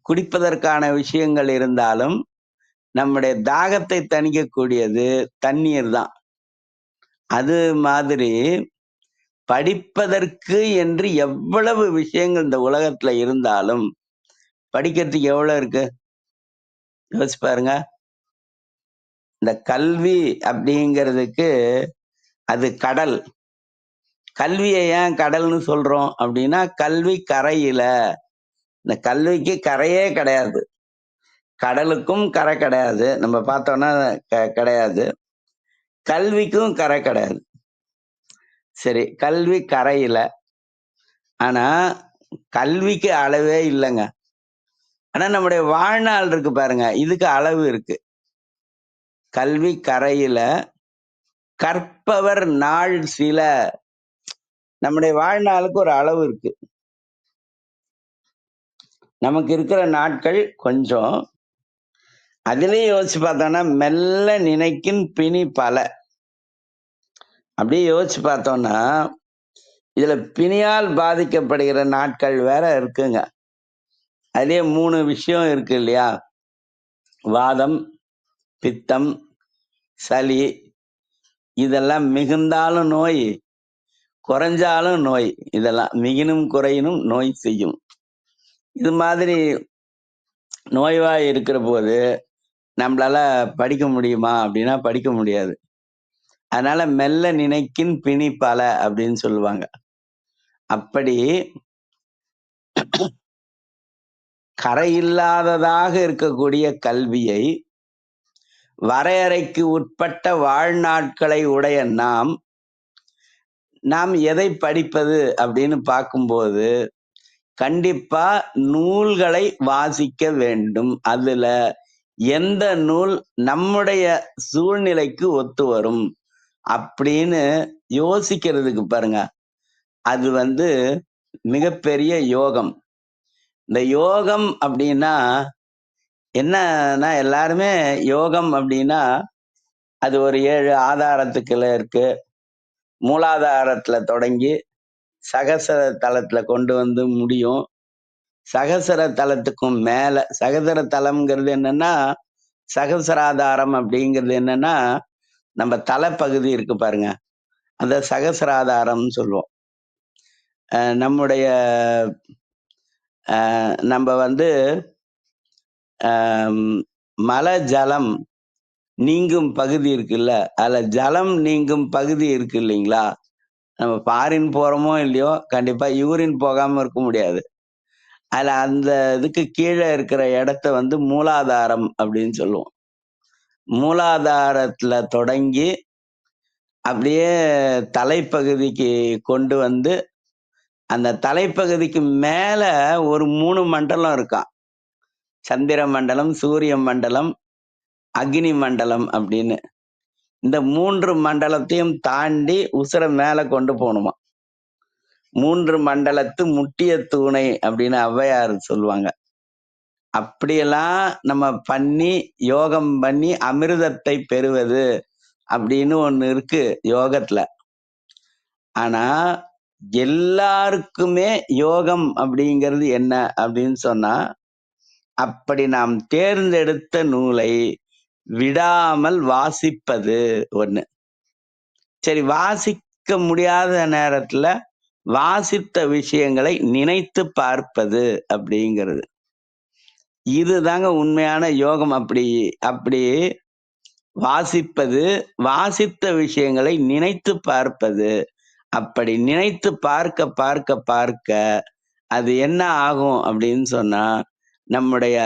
குடிப்பதற்கான விஷயங்கள் இருந்தாலும் நம்முடைய தாகத்தை தணிக்கக்கூடியது தண்ணீர் தான். அது மாதிரி படிப்பதற்கு என்று எவ்வளவு விஷயங்கள் இந்த உலகத்துல இருந்தாலும் படிக்கிறதுக்கு எவ்வளவு இருக்கு யோசிச்சு பாருங்க. இந்த கல்வி அப்படிங்கிறதுக்கு அது கடல். கல்வியை ஏன் கடல்னு சொல்றோம் அப்படின்னா, கல்வி கரையில, இந்த கல்விக்கு கரையே கிடையாது, கடலுக்கும் கரை கிடையாது, நம்ம பார்த்தோம்னா கிடையாது, கல்விக்கும் கரை கிடையாது. சரி, கல்வி கரையில, ஆனா கல்விக்கு அளவே இல்லைங்க. ஆனா நம்முடைய வாழ்நாள் இருக்கு பாருங்க, இதுக்கு அளவு இருக்கு. கல்வி கரையில கற்பவர் நாள் சில. நம்முடைய வாழ்நாளுக்கு ஒரு அளவு இருக்கு. நமக்கு இருக்கிற நாட்கள் கொஞ்சம். அதுலயும் யோசிச்சு பார்த்தோம்னா மெல்ல நினைக்கின் பிணி பல. அப்படியே யோசிச்சு பார்த்தோம்னா இதுல பிணியால் பாதிக்கப்படுகிற நாட்கள் வேற இருக்குங்க. அதுலயே 3 விஷயம் இருக்கு இல்லையா? வாதம், பித்தம், சளி. இதெல்லாம் மிகுந்தாலும் நோய், குறைஞ்சாலும் நோய். இதெல்லாம் மிகினும் குறையினும் நோய் செய்யும். இது மாதிரி நோய்வாய் இருக்கிற போது நம்மளால படிக்க முடியுமா அப்படின்னா படிக்க முடியாது. அதனால மெல்ல நினைக்கின் பிணி பல அப்படின்னு சொல்லுவாங்க. அப்படி கரையில்லாததாக இருக்கக்கூடிய கல்வியை வரையறைக்கு உட்பட்ட வாழ்நாட்களை உடைய நாம் எதை படிப்பது அப்படின்னு பார்க்கும்போது கண்டிப்பா நூல்களை வாசிக்க வேண்டும். அதுல எந்த நூல் நம்முடைய சூழ்நிலைக்கு ஒத்து வரும் அப்படின்னு யோசிக்கிறதுக்கு பாருங்க, அது மிகப்பெரிய யோகம். இந்த யோகம் அப்படின்னா என்னன்னா, எல்லாருமே யோகம் அப்படின்னா அது ஒரு 7 ஆதாரத்துக்குள்ள இருக்கு. மூலாதாரத்துல தொடங்கி சகசர தலத்துல கொண்டு வந்து முடியும். சகசர தலத்துக்கும் மேல சகசர தலம்ங்கிறது என்னன்னா, சகசராதாரம் அப்படிங்கிறது என்னன்னா, நம்ம தலைப்பகுதி இருக்கு பாருங்க, அந்த சகசராதாரம்னு சொல்லுவோம். நம்முடைய நம்ம மல ஜலம் நீங்கும் பகுதி இருக்குல்ல, அதுல ஜலம் நீங்கும் பகுதி இருக்கு இல்லைங்களா? நம்ம ஃபாரின் போறோமோ இல்லையோ கண்டிப்பா யூரின் போகாம இருக்க முடியாது. அதுல அந்த இதுக்கு கீழே இருக்கிற இடத்த மூலாதாரம் அப்படின்னு சொல்லுவோம். மூலாதாரத்துல தொடங்கி அப்படியே தலைப்பகுதிக்கு கொண்டு வந்து அந்த தலைப்பகுதிக்கு மேல ஒரு 3 மண்டலம் இருக்காம். சந்திர மண்டலம், சூரிய மண்டலம், அக்னி மண்டலம் அப்படின்னு. இந்த 3 மண்டலத்தையும் தாண்டி உசுர மேல கொண்டு போகணுமா. 3 மண்டலத்து முட்டிய தூணை அப்படின்னு ஔவையார் சொல்லுவாங்க. அப்படியெல்லாம் நம்ம பண்ணி யோகம் பண்ணி அமிர்தத்தை பெறுவது அப்படின்னு ஒண்ணு இருக்கு யோகத்துல. ஆனா எல்லாருக்குமே யோகம் அப்படிங்கிறது என்ன அப்படின்னு சொன்னா, அப்படி நாம் தேர்ந்தெடுத்த நூலை விடாமல் வாசிப்பது ஒண்ணு. சரி, வாசிக்க முடியாத நேரத்துல வாசித்த விஷயங்களை நினைத்து பார்ப்பது அப்படிங்கிறது. இதுதாங்க உண்மையான யோகம். அப்படி வாசிப்பது, வாசித்த விஷயங்களை நினைத்து பார்ப்பது. அப்படி நினைத்து பார்க்க பார்க்க பார்க்க அது என்ன ஆகும் அப்படின்னு சொன்னா, நம்முடைய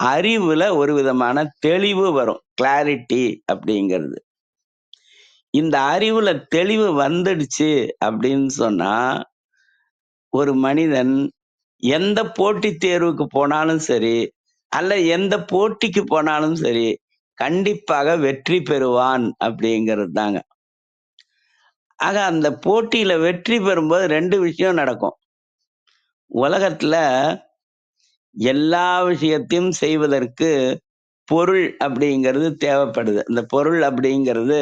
அறிவுல ஒரு விதமான தெளிவு வரும். கிளாரிட்டி அப்படிங்கிறது. இந்த அறிவுல தெளிவு வந்துடுச்சு அப்படின்னு சொன்னா, ஒரு மனிதன் எந்த போட்டித் தேர்வுக்கு போனாலும் சரி, அல்ல எந்த போட்டிக்கு போனாலும் சரி, கண்டிப்பாக வெற்றி பெறுவான் அப்படிங்கிறது தாங்க. ஆக அந்த போட்டியில வெற்றி பெறும்போது 2 விஷயம் நடக்கும். உலகத்துல எல்லா விஷயத்தையும் செய்வதற்கு பொருள் அப்படிங்கிறது தேவைப்படுது. இந்த பொருள் அப்படிங்கிறது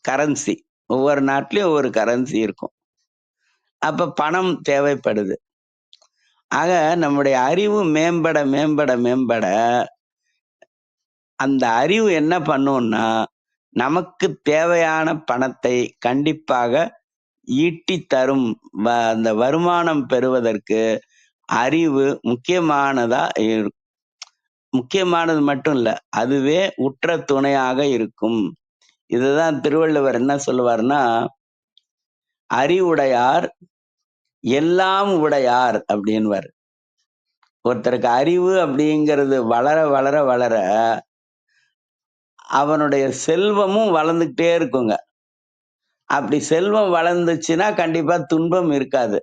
கரன்சி. ஒவ்வொரு நாட்டிலயும் ஒவ்வொரு கரன்சி இருக்கும். அப்ப பணம் தேவைப்படுது. ஆக நம்முடைய அறிவு மேம்பட மேம்பட மேம்பட அந்த அறிவு என்ன பண்ணும்னா, நமக்கு தேவையான பணத்தை கண்டிப்பாக ஈட்டி தரும். அந்த வருமானம் பெறுவதற்கு அறிவு முக்கியமானதா இருக்கும். முக்கியமானது மட்டும் இல்ல, அதுவே உற்ற துணையாக இருக்கும். இதுதான் திருவள்ளுவர் என்ன சொல்லுவார்னா, அறிவுடையார் எல்லாம் உடையார் அப்படின்வார். ஒருத்தருக்கு அறிவு அப்படிங்கிறது வளர வளர வளர அவனுடைய செல்வமும் வளர்ந்துகிட்டே இருக்குங்க. அப்படி செல்வம் வளர்ந்துச்சுன்னா கண்டிப்பா துன்பம் இருக்காது.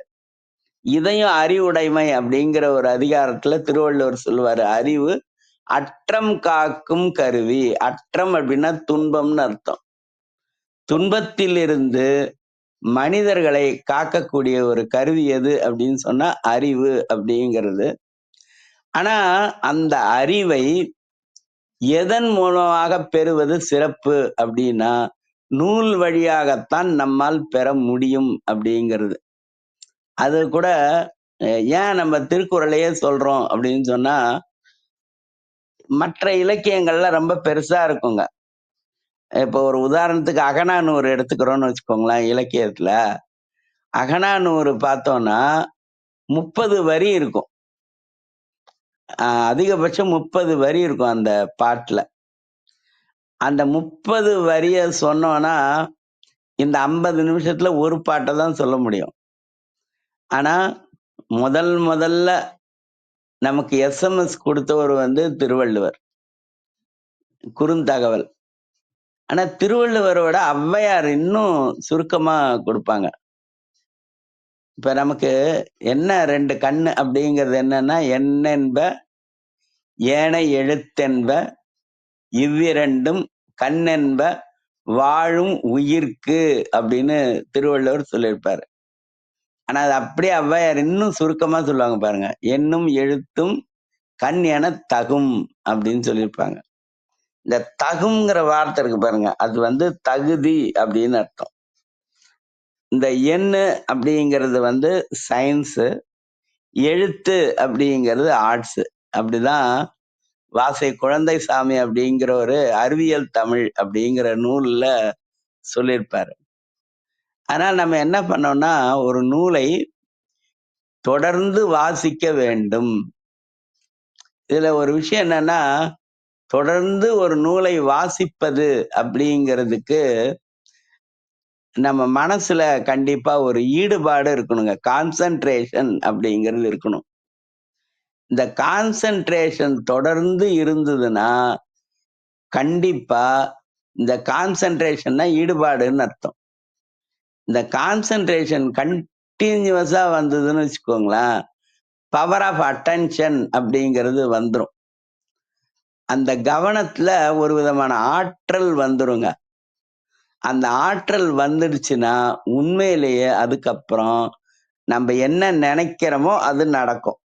இதையும் அறிவுடைமை அப்படிங்கிற ஒரு அதிகாரத்துல திருவள்ளுவர் சொல்லுவாரு. அறிவு அற்றம் காக்கும் கருவி. அற்றம் அப்படின்னா துன்பம்னு அர்த்தம். துன்பத்திலிருந்து மனிதர்களை காக்கக்கூடிய ஒரு கருவி எது அப்படின்னு சொன்னா அறிவு அப்படிங்கிறது. ஆனா அந்த அறிவை எதன் மூலமாக பெறுவது சிறப்பு அப்படின்னா, நூல் வழியாகத்தான் நம்மால் பெற முடியும் அப்படிங்கிறது. அது கூட ஏன் நம்ம திருக்குறளையே சொல்றோம் அப்படின்னு சொன்னா, மற்ற இலக்கியங்கள்ல ரொம்ப பெருசா இருக்குங்க. இப்போ ஒரு உதாரணத்துக்கு அகநானூறு எடுத்துக்கிறோம்னு வச்சுக்கோங்களேன். இலக்கியத்துல அகநானூறு பார்த்தோம்னா 30 வரி இருக்கும். அதிகபட்சம் 30 வரி இருக்கும் அந்த பாட்டுல. அந்த 30 வரிய சொன்னோம்னா இந்த 50 நிமிஷத்துல ஒரு பாட்டை தான் சொல்ல முடியும். ஆனா முதல்ல நமக்கு SMS கொடுத்தவர் திருவள்ளுவர், குறுந்தகவல். ஆனா திருவள்ளுவரோட ஔவையார் இன்னும் சுருக்கமா கொடுப்பாங்க. இப்ப நமக்கு என்ன 2 கண்ணு அப்படிங்கிறது என்னன்னா, எண்ணென்ப ஏனை எழுத்தென்ப இவ்விரண்டும் கண்ணென்ப வாழும் உயிர்க்கு அப்படின்னு திருவள்ளுவர் சொல்லியிருப்பாரு. ஆனா அது அப்படியே ஔவையார் இன்னும் சுருக்கமா சொல்லுவாங்க பாருங்க. எண்ணும் எழுத்தும் கண் என தகும் அப்படின்னு சொல்லியிருப்பாங்க. இந்த தகுங்கிற வார்த்தை இருக்கு பாருங்க, அது தகுதி அப்படின்னு அர்த்தம். இந்த எண்ணு அப்படிங்கிறது சயின்ஸ், எழுத்து அப்படிங்கிறது ஆர்ட்ஸ். அப்படிதான் வாசை குழந்தைசாமி அப்படிங்கிற ஒரு அறிவியல் தமிழ் அப்படிங்கிற நூல்ல சொல்லியிருப்பாரு. ஆனால் நம்ம என்ன பண்ணோம்னா, ஒரு நூலை தொடர்ந்து வாசிக்க வேண்டும். இதுல ஒரு விஷயம் என்னன்னா, தொடர்ந்து ஒரு நூலை வாசிப்பது அப்படிங்கிறதுக்கு நம்ம மனசுல கண்டிப்பா ஒரு ஈடுபாடு இருக்கணுங்க. கான்சன்ட்ரேஷன் அப்படிங்கிறது இருக்கணும். இந்த கான்சன்ட்ரேஷன் தொடர்ந்து இருந்ததுன்னா கண்டிப்பா இந்த கான்சன்ட்ரேஷன்னா ஈடுபாடுன்னு அர்த்தம். இந்த கான்சன்ட்ரேஷன் கண்டினியூஸா வந்ததுன்னு வச்சுக்கோங்களேன், பவர் ஆஃப் அட்டென்ஷன் அப்படிங்கிறது வந்துரும். அந்த கவனத்துல ஒரு விதமான ஆற்றல் வந்துருங்க. அந்த ஆற்றல் வந்துடுச்சுன்னா உண்மையிலேயே அதுக்கப்புறம் நம்ம என்ன நினைக்கிறோமோ அது நடக்கும்,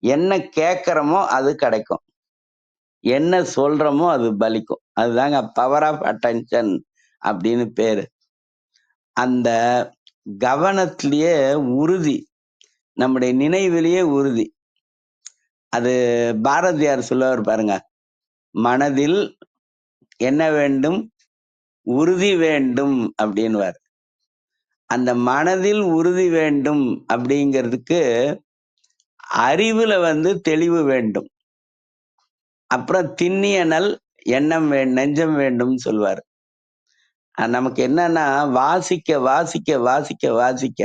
என்ன கேட்கிறோமோ அது கிடைக்கும், என்ன சொல்றோமோ அது பலிக்கும். அதுதாங்க பவர் ஆஃப் அட்டென்ஷன் அப்படின்னு பேரு. அந்த கவனத்திலேயே உறுதி, நம்முடைய நினைவிலேயே உறுதி. அது பாரதியார் சொல்லுவார் பாருங்க, மனதில் என்ன வேண்டும், உறுதி வேண்டும் அப்படின்னுவார். அந்த மனதில் உறுதி வேண்டும் அப்படிங்கிறதுக்கு அறிவுல தெளிவு வேண்டும். அப்புறம் திண்ணியனல் எண்ணம் நெஞ்சம் வேண்டும் சொல்வார். நமக்கு என்னன்னா, வாசிக்க வாசிக்க வாசிக்க வாசிக்க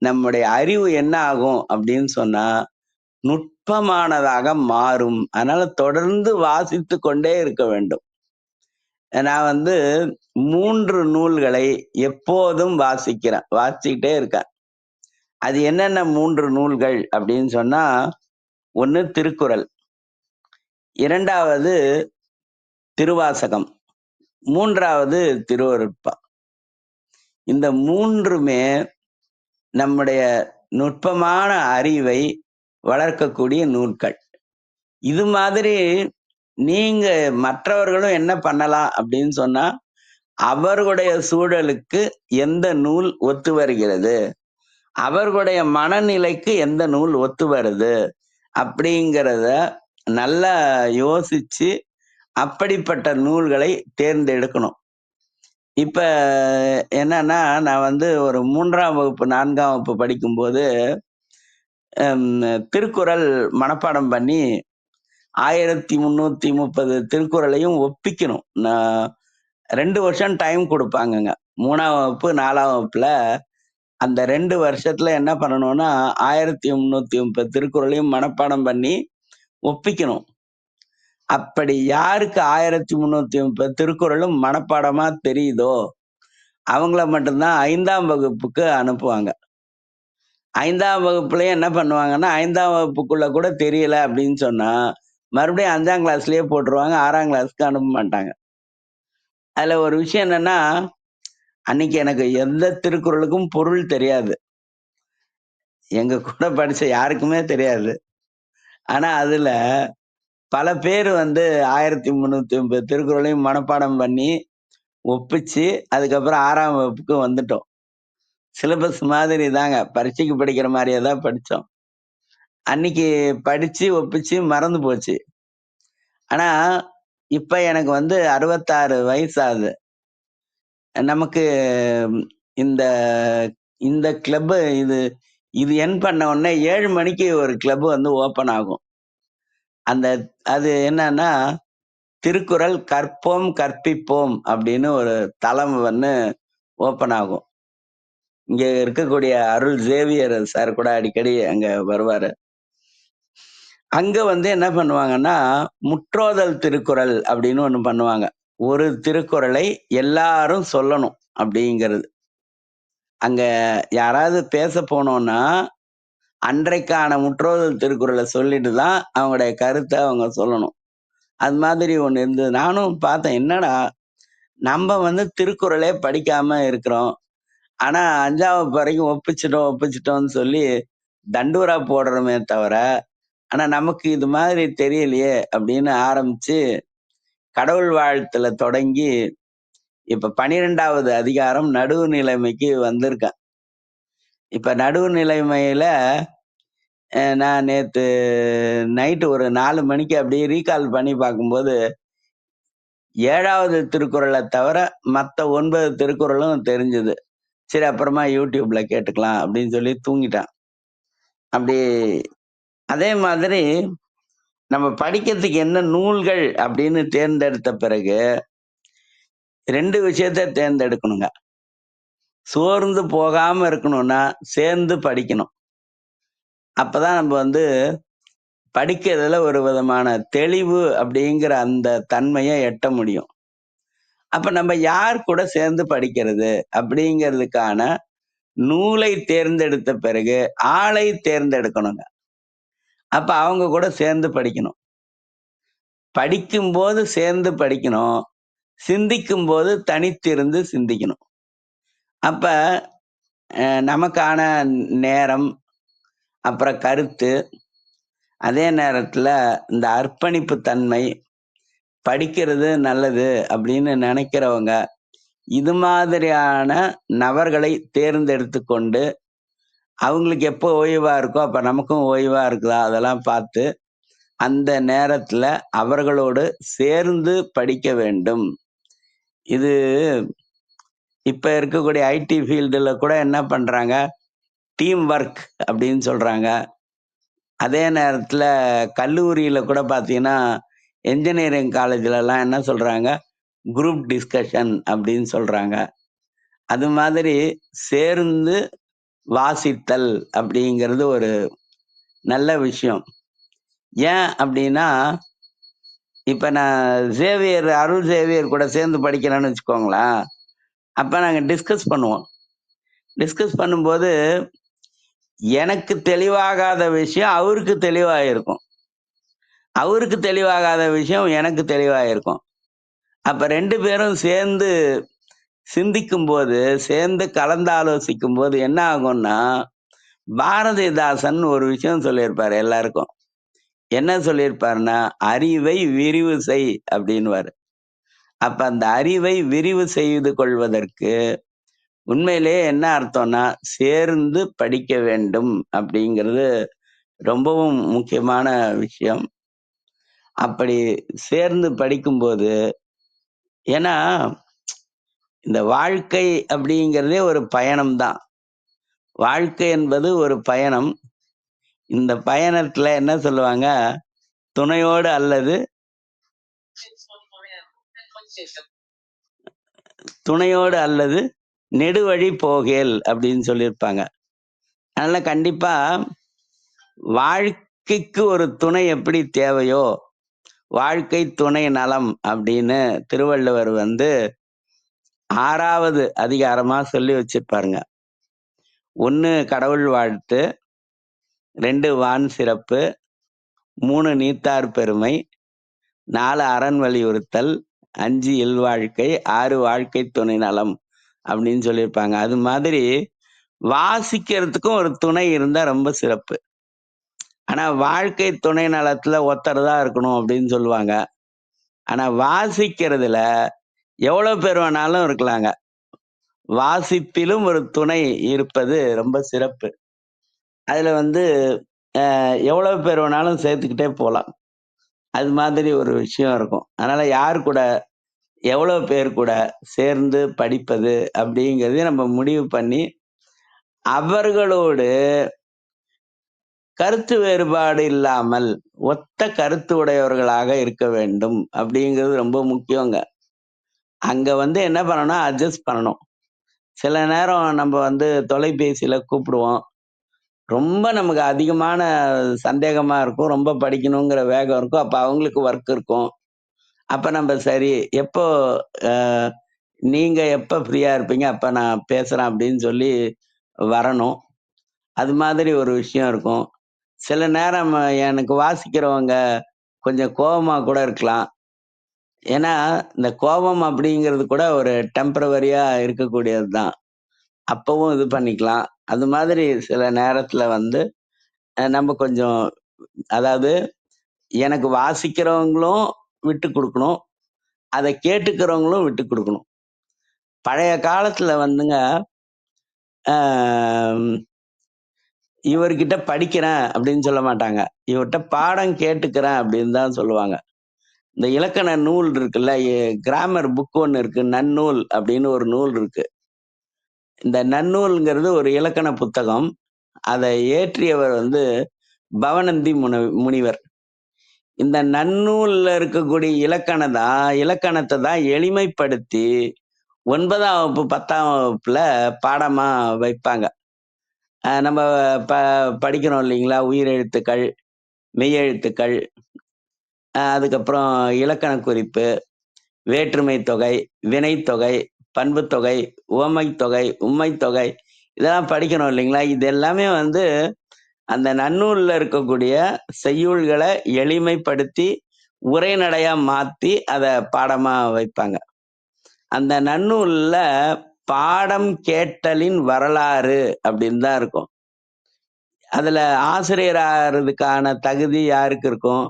நம்முடைய அறிவு என்ன ஆகும் அப்படின்னு சொன்னா நுட்பமானதாக மாறும். அதனால தொடர்ந்து வாசித்து கொண்டே இருக்க வேண்டும். நான் 3 நூல்களை எப்போதும் வாசிக்கிட்டே இருக்கேன். அது என்னென்ன 3 நூல்கள் அப்படின்னு சொன்னா, 1 திருக்குறள், 2வது திருவாசகம், 3வது திருவருட்பா. இந்த 3மே நம்முடைய நுட்பமான அறிவை வளர்க்கக்கூடிய நூல்கள். இது மாதிரி நீங்க மற்றவர்களும் என்ன பண்ணலாம் அப்படின்னு சொன்னா, அவர்களுடைய சூழலுக்கு எந்த நூல் ஒத்து வருகிறது, அவர்களுடைய மனநிலைக்கு எந்த நூல் ஒத்து வருது அப்படிங்கிறத நல்லா யோசிச்சு அப்படிப்பட்ட நூல்களை தேர்ந்தெடுக்கணும். இப்ப என்னன்னா, நான் ஒரு 3ஆம் வகுப்பு 4ஆம் வகுப்பு படிக்கும்போது திருக்குறள் மனப்பாடம் பண்ணி 1330 திருக்குறளையும் ஒப்பிக்கணும். நான் 2 வருஷம் டைம் கொடுப்பாங்கங்க. 3ஆம் வகுப்பு 4ஆம் வகுப்புல அந்த 2 வருஷத்துல என்ன பண்ணணும்னா 1330 திருக்குறளையும் மனப்பாடம் பண்ணி ஒப்பிக்கணும். அப்படி யாருக்கு 1330 திருக்குறளும் மனப்பாடமா தெரியுதோ அவங்கள மட்டும்தான் 5ஆம் வகுப்புக்கு அனுப்புவாங்க. 5ஆம் வகுப்புலயே என்ன பண்ணுவாங்கன்னா, 5ஆம் வகுப்புக்குள்ள கூட தெரியல அப்படின்னு சொன்னா மறுபடியும் 5ஆம் கிளாஸ்லயே போட்டுருவாங்க. 6ஆம் கிளாஸ்க்கு அனுப்ப மாட்டாங்க. அதுல ஒரு விஷயம் என்னன்னா, அன்னைக்கு எனக்கு எந்த திருக்குறளுக்கும் பொருள் தெரியாது. எங்க கூட படிச்ச யாருக்குமே தெரியாது. ஆனா அதுல பல பேர் 1330 திருக்குறளையும் மனப்பாடம் பண்ணி ஒப்பிச்சு அதுக்கப்புறம் 6ஆம் வகுப்புக்கு வந்துட்டோம். சிலபஸ் மாதிரி தாங்க, பரீட்சைக்கு படிக்கிற மாதிரியே தான் படித்தோம். அன்னைக்கு படிச்சு ஒப்பிச்சு மறந்து போச்சு. ஆனா இப்ப எனக்கு 66 வயசு ஆகுது. நமக்கு இந்த இந்த கிளப் இது என் பண்ண உடனே 7 மணிக்கு ஒரு கிளப் ஓபன் ஆகும். அது என்னன்னா திருக்குறள் கற்போம் கற்பிப்போம் அப்படின்னு ஒரு தளம் ஓபன் ஆகும். இங்க இருக்கக்கூடிய அருள் சேவியர் சார் கூட அடிக்கடி அங்க வருவாரு. அங்க என்ன பண்ணுவாங்கன்னா முற்றோதல் திருக்குறள் அப்படின்னு ஒண்ணு பண்ணுவாங்க. ஒரு திருக்குறளை எல்லாரும் சொல்லணும் அப்படிங்கிறது. அங்க யாராவது பேச போனோம்னா அன்றைக்கான முற்றோதல் திருக்குறளை சொல்லிட்டு தான் அவங்களுடைய கருத்தை அவங்க சொல்லணும். அது மாதிரி ஒண்ணு இருந்தது. நானும் பார்த்தேன், என்னடா நம்ம திருக்குறளே படிக்காம இருக்கிறோம். ஆனா 5ஆம் வகுப்பு வரைக்கும் ஒப்பிச்சிட்டோம்னு சொல்லி தண்டூரா போடுறோமே தவிர, ஆனா நமக்கு இது மாதிரி தெரியலையே அப்படின்னு ஆரம்பிச்சு கடவுள் வாழ்த்துல தொடங்கி இப்ப 12வது அதிகாரம் நடுவு நிலைமைக்கு வந்திருக்கேன். இப்ப நடுவு நிலைமையில நான் நேத்து நைட்டு ஒரு 4 மணிக்கு அப்படியே ரீகால் பண்ணி பார்க்கும்போது 7வது திருக்குறளை தவிர மத்த 9 திருக்குறளும் தெரிஞ்சது. சரி அப்புறமா யூடியூப்ல கேட்டுக்கலாம் அப்படின்னு சொல்லி தூங்கிட்டான். அப்படி அதே மாதிரி நம்ம படிக்கிறதுக்கு என்ன நூல்கள் அப்படின்னு தேர்ந்தெடுத்த பிறகு 2 விஷயத்த தேர்ந்தெடுக்கணுங்க. சோர்ந்து போகாம இருக்கணும்னா சேர்ந்து படிக்கணும். அப்பதான் நம்ம படிக்கிறதுல ஒரு விதமான தெளிவு அப்படிங்கிற அந்த தன்மையை எட்ட முடியும். அப்ப நம்ம யார் கூட சேர்ந்து படிக்கிறது அப்படிங்கிறதுக்கான நூலை தேர்ந்தெடுத்த பிறகு ஆளை தேர்ந்தெடுக்கணுங்க. அப்ப அவங்க கூட சேர்ந்து படிக்கணும். படிக்கும்போது சேர்ந்து படிக்கணும், சிந்திக்கும் போது தனித்திருந்து சிந்திக்கணும். அப்ப நமக்கான நேரம், அப்புறம் கருத்து, அதே நேரத்துல இந்த அர்ப்பணிப்பு தன்மை, படிக்கிறது நல்லது அப்படின்னு நினைக்கிறவங்க இது மாதிரியான நபர்களை தேர்ந்தெடுத்து கொண்டு அவங்களுக்கு எப்போ ஓய்வா இருக்கோ அப்ப நமக்கும் ஓய்வா இருக்குதா அதெல்லாம் பார்த்து அந்த நேரத்துல அவர்களோடு சேர்ந்து படிக்க வேண்டும். இது இப்ப இருக்கக்கூடிய ஐடி ஃபீல்டுல கூட என்ன பண்றாங்க, டீம் ஒர்க் அப்படின்னு சொல்றாங்க. அதே நேரத்துல கல்லூரியில கூட பார்த்தீங்கன்னா என்ஜினியரிங் காலேஜ்ல எல்லாம் என்ன சொல்றாங்க, குரூப் டிஸ்கஷன் அப்படின்னு சொல்றாங்க. அது மாதிரி சேர்ந்து வாசித்தல் அப்படிங்கிறது ஒரு நல்ல விஷயம். ஏன் அப்படின்னா இப்ப நான் அருள் சேவியர் கூட சேர்ந்து படிக்கிறேன்னு வச்சுக்கோங்களேன். அப்ப நாங்க டிஸ்கஸ் பண்ணுவோம். டிஸ்கஸ் பண்ணும்போது எனக்கு தெளிவாகாத விஷயம் அவருக்கு தெளிவாயிருக்கும், அவருக்கு தெளிவாகாத விஷயம் எனக்கு தெளிவாயிருக்கும். அப்ப 2 பேரும் சேர்ந்து சிந்திக்கும் போது, சேர்ந்து கலந்தாலோசிக்கும் போது என்ன ஆகும்னா, பாரதிதாசன் ஒரு விஷயம் சொல்லியிருப்பாரு எல்லாருக்கும். என்ன சொல்லியிருப்பாருன்னா, அறிவை விரிவு செய் அப்படின்னுவாரு. அப்ப அந்த அறிவை விரிவு செய்து கொள்வதற்கு உண்மையிலேயே என்ன அர்த்தம்னா சேர்ந்து படிக்க வேண்டும் அப்படிங்கிறது ரொம்பவும் முக்கியமான விஷயம். அப்படி சேர்ந்து படிக்கும்போது, ஏன்னா இந்த வாழ்க்கை அப்படிங்கிறதே ஒரு பயணம் தான். வாழ்க்கை என்பது ஒரு பயணம். இந்த பயணத்துல என்ன சொல்லுவாங்க, துணையோடு அல்லது நெடுவழி போகேல் அப்படின்னு சொல்லியிருப்பாங்க. அதனால கண்டிப்பா வாழ்க்கைக்கு ஒரு துணை எப்படி தேவையோ, வாழ்க்கை துணை நலம் அப்படின்னு திருவள்ளுவர் 6வது அதிகாரமா சொல்லி வச்சிருப்பாருங்க. 1 கடவுள் வாழ்த்து, 2 வான் சிறப்பு, 3 நீத்தார் பெருமை, 4 அரண் வலியுறுத்தல், 5 இல்வாழ்க்கை, 6 வாழ்க்கை துணை நலம் அப்படின்னு சொல்லியிருப்பாங்க. அது மாதிரி வாசிக்கிறதுக்கும் ஒரு துணை இருந்தா ரொம்ப சிறப்பு. ஆனா வாழ்க்கை துணை நலத்துல ஒருத்தர் தான் இருக்கணும் அப்படின்னு சொல்லுவாங்க. ஆனா வாசிக்கிறதுல எவ்வளவு பேர் வேணாலும் இருக்கலாங்க. வாசிப்பிலும் ஒரு துணை இருப்பது ரொம்ப சிறப்பு. அதுல வந்து எவ்வளவு பேர் வேணாலும் சேர்த்துக்கிட்டே போலாம். அது மாதிரி ஒரு விஷயம் இருக்கும். அதனால யார் கூட, எவ்வளவு பேர் கூட சேர்ந்து படிப்பது அப்படிங்கிறதையும் நம்ம முடிவு பண்ணி, அவர்களோடு கருத்து வேறுபாடு இல்லாமல் ஒத்த கருத்து உடையவர்களாக இருக்க வேண்டும் அப்படிங்கிறது ரொம்ப முக்கியங்க. அங்க வந்து என்ன பண்ணணும்னா அட்ஜஸ்ட் பண்ணணும். சில நேரம் நம்ம வந்து தொலைபேசியில கூப்பிடுவோம். ரொம்ப நமக்கு அதிகமான சந்தேகமா இருக்கும். ரொம்ப படிக்கணுங்கிற வேகம் இருக்கும். அப்ப அவங்களுக்கு ஒர்க் இருக்கும். அப்ப நம்ம சரி எப்போ அ நீங்க எப்ப ஃப்ரீயா இருப்பீங்க, அப்ப நான் பேசுறேன் அப்படின்னு சொல்லி வரணும். அது மாதிரி ஒரு விஷயம் இருக்கும். சில நேரம் எனக்கு வாசிக்கிறவங்க கொஞ்சம் கோவமா கூட இருக்கலாம். ஏன்னா, இந்த கோபம் அப்படிங்கிறது கூட ஒரு டெம்பரவரியா இருக்கக்கூடியது தான். அப்பவும் இது பண்ணிக்கலாம். அது மாதிரி சில நேரத்துல வந்து நம்ம கொஞ்சம் அதாவது எனக்கு வாசிக்கிறவங்களும் விட்டு குடுக்கணும். அத கேட்டுக்கிறவங்களும் விட்டு குடுக்கணும். பழைய காலத்துல வந்துங்க, அ இவர்கிட்ட படிக்கிறேன் அப்படின்னு சொல்ல மாட்டாங்க. இவர்ட்ட பாடம் கேட்டுக்கிறேன் அப்படின்னு தான் சொல்லுவாங்க. இந்த இலக்கண நூல் இருக்குல்ல, கிராமர் புக் ஒண்ணு இருக்கு. நன்னூல் அப்படின்னு ஒரு நூல் இருக்கு. இந்த நன்னூல்ங்கிறது ஒரு இலக்கண புத்தகம். அதை இயற்றியவர் வந்து பவணந்தி முனிவர். இந்த நன்னூல்ல இருக்கக்கூடிய இலக்கணத்தை தான் எளிமைப்படுத்தி 9ஆம் வகுப்பு 10ஆம் வகுப்புல பாடமா வைப்பாங்க. நம்ம ப படிக்கிறோம் இல்லைங்களா? உயிரெழுத்துக்கள், மெய்யெழுத்துக்கள், அதுக்கப்புறம் இலக்கண குறிப்பு, வேற்றுமை தொகை, வினைத்தொகை, பண்புத்தொகை, உவமைத்தொகை, உம்மைத்தொகை இதெல்லாம் படிக்கிறோம் இல்லைங்களா? இது எல்லாமே வந்து அந்த நன்னூல்ல இருக்கக்கூடிய செய்யுள்கள எளிமைப்படுத்தி, உரைநடையா மாத்தி அத பாடமா வைப்பாங்க. அந்த நன்னூல்ல பாடம் கேட்டலின் வரலாறு அப்படின்னு தான் இருக்கும். அதுல ஆசிரியர் ஆகுறதுக்கான தகுதி யாருக்கு இருக்கும்?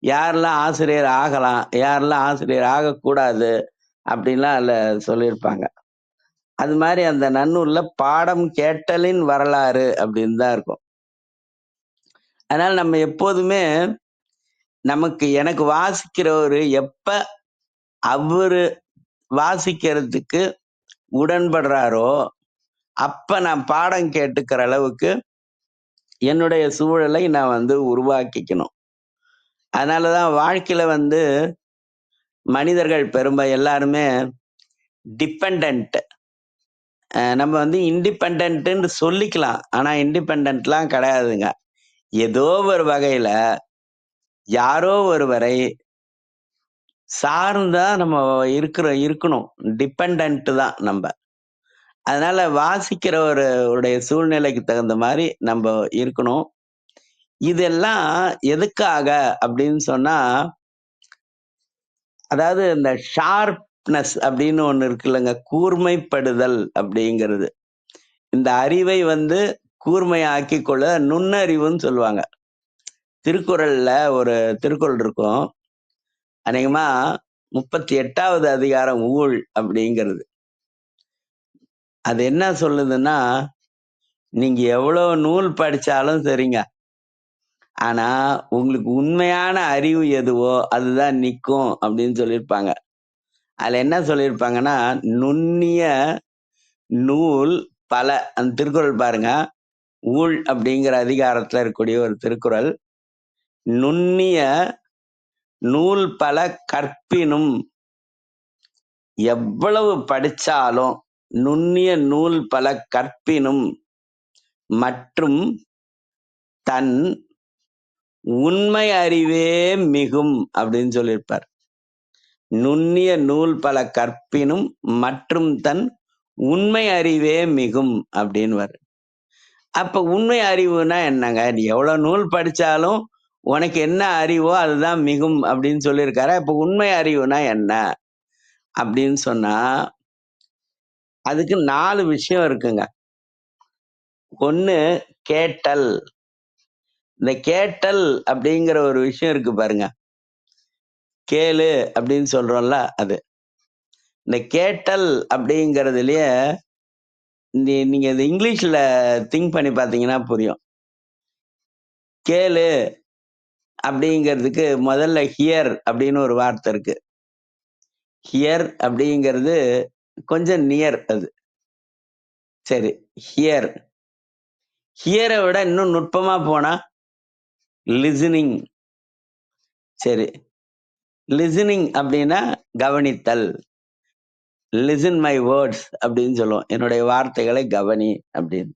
யாரெல்லாம் ஆசிரியர் ஆகலாம்? யாரெல்லாம் ஆசிரியர் ஆகக்கூடாது? அப்படின்லாம் அதுல சொல்லியிருப்பாங்க. அது மாரி அந்த நன்னூல்ல பாடம் கேட்டலின் வரலாறு அப்படின்னு தான் இருக்கும். அதனால நம்ம எப்போதுமே எனக்கு வாசிக்கிறவரு எப்ப அவரு வாசிக்கிறதுக்கு உடன்படுறாரோ, அப்ப நான் பாடம் கேட்டுக்கிற அளவுக்கு என்னுடைய சூழலை நான் வந்து உருவாக்கிக்கணும். அதனால தான் வாழ்க்கையில வந்து மனிதர்கள் எல்லாருமே டிபெண்டன்ட். நம்ம வந்து இண்டிபெண்டன்ட்ன்னு சொல்லிக்கலாம். ஆனா இண்டிபெண்டன்ட்லாம் கிடையாதுங்க. ஏதோ ஒரு வகையில யாரோ ஒருவரை சார்ந்தா நம்ம இருக்கணும். டிபெண்டன்ட் தான் நம்ப. அதனால வாசிக்கிறவருடைய சூழ்நிலைக்கு தகுந்த மாரி நம்ப இருக்கணும். இதெல்லாம் எதுக்காக அப்படின்னு சொன்னா, அதாவது இந்த ஷார்ப்னஸ் அப்படின்னு ஒண்ணு இருக்குல்லங்க. கூர்மைப்படுதல் அப்படிங்கிறது. இந்த அறிவை வந்து கூர்மையாக்கிக் கொள்ள நுண்ணறிவுன்னு சொல்லுவாங்க. திருக்குறள்ல ஒரு திருக்குறள் இருக்கும். அநேகமா 38வது அதிகாரம் ஊழ் அப்படிங்கிறது. அது என்ன சொல்லுதுன்னா, நீங்க எவ்வளவு நூல் படிச்சாலும் சரிங்க. ஆனா, உங்களுக்கு உண்மையான அறிவு எதுவோ அதுதான் நிக்கும் அப்படின்னு சொல்லியிருப்பாங்க. அதுல என்ன சொல்லியிருப்பாங்கன்னா, நுண்ணிய நூல் பல. அந்த திருக்குறள் பாருங்க. ஊழ் அப்படிங்கிற அதிகாரத்துல இருக்கக்கூடிய ஒரு திருக்குறள். நுண்ணிய நூல் பல கற்பினும், எவ்வளவு படிச்சாலும் நுண்ணிய நூல் பல கற்பினும் மற்றும் தன் உண்மை அறிவே மிகும் அப்படின்னு சொல்லியிருப்பார். நுண்ணிய நூல் பல கற்பினும் மற்றும் தன் உண்மை அறிவே மிகும் அப்படின்னுவாரு. அப்ப உண்மை அறிவுனா என்னங்க? நீ எவ்வளவு நூல் படிச்சாலும் உனக்கு என்ன அறிவோ அதுதான் மிகும் அப்படின்னு சொல்லியிருக்காரு. அப்ப உண்மை அறிவுனா என்ன அப்படின்னு சொன்னா, அதுக்கு 4 விஷயம் இருக்குங்க. 1 கேட்டல். இந்த கேட்டல் அப்படிங்கிற ஒரு விஷயம் இருக்கு பாருங்க. கேளு அப்படின்னு சொல்றோம்ல அது. இந்த கேட்டல் அப்படிங்கிறதுலயே நீங்க இது இங்கிலீஷ்ல திங்க் பண்ணி பார்த்தீங்கன்னா புரியும். கேளு அப்படிங்கிறதுக்கு முதல்ல ஹியர் அப்படின்னு ஒரு வார்த்தை இருக்கு. ஹியர் அப்படிங்கிறது கொஞ்சம் நியர் அது. சரி, ஹியர். ஹியரை விட இன்னும் நுட்பமா போனா லிசனிங். சரி, லிசனிங் அப்படின்னா கவனித்தல். லிசன் மை வேர்ட்ஸ் அப்படின்னு சொல்லுவோம். என்னுடைய வார்த்தைகளை கவனி அப்படின்னு.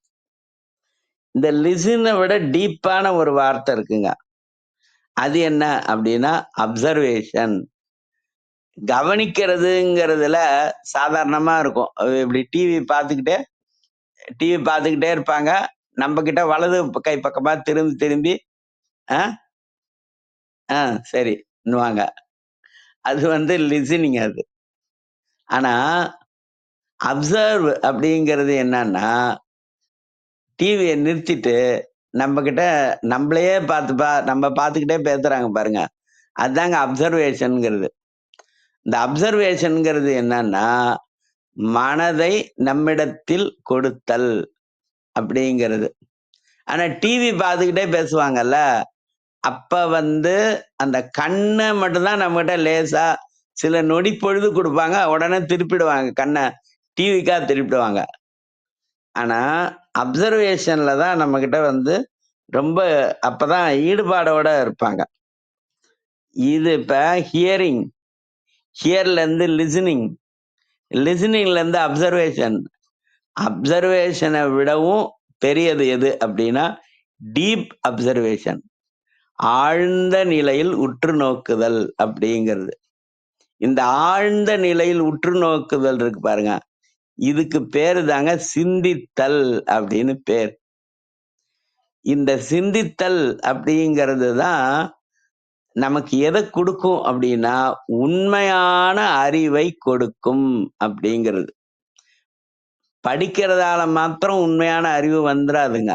இந்த லிசனை விட டீப்பான ஒரு வார்த்தை இருக்குங்க. அது என்ன அப்படின்னா அப்சர்வேஷன். கவனிக்கிறதுங்கிறதுல சாதாரணமா இருக்கும். இப்படி டிவி பார்த்துக்கிட்டே இருப்பாங்க. நம்ம கிட்ட வலது கை பக்கமா திரும்பி திரும்பி சரின்னுவாங்க. அது லிசனிங் அது. ஆனா அப்சர்வ் அப்படிங்கிறது என்னன்னா டிவியை நிறுத்திட்டு நம்ம கிட்ட நம்மளையே நம்ம பார்த்துக்கிட்டே பேசுறாங்க பாருங்க, அதுதாங்க அப்சர்வேஷன்ங்கிறது. இந்த அப்சர்வேஷன்ங்கிறது என்னன்னா மனதை நம்மிடத்தில் கொடுத்தல் அப்படிங்கிறது. ஆனா டிவி பார்த்துக்கிட்டே பேசுவாங்கல்ல, அப்ப அந்த கண்ணை மட்டும்தான் நம்ம கிட்ட லேசா சில நொடி பொழுது கொடுப்பாங்க, உடனே திருப்பிடுவாங்க, கண்ணை டிவிக்கா திருப்பிடுவாங்க. ஆனா அப்சர்வேஷன்ல தான் நம்ம கிட்ட ரொம்ப அப்பதான் ஈடுபாடோட இருப்பாங்க. இது இப்ப ஹியரிங், ஹியர்ல இருந்து லிசனிங், லிசனிங்ல இருந்து அப்சர்வேஷன். அப்சர்வேஷனை விடவும் பெரியது எது அப்படின்னா டீப் அப்சர்வேஷன், ஆழ்ந்த நிலையில் உற்று நோக்குதல் அப்படிங்கிறது. இந்த ஆழ்ந்த நிலையில் உற்று நோக்குதல் இருக்கு பாருங்க, இதுக்கு பேரு தாங்க சிந்தித்தல் அப்படின்னு பேர். இந்த சிந்தித்தல் அப்படிங்கிறது தான் நமக்கு எதை கொடுக்கும் அப்படின்னா உண்மையான அறிவை கொடுக்கும் அப்படிங்கிறது. படிக்கிறதால மாத்திரம் உண்மையான அறிவு வந்துடாதுங்க.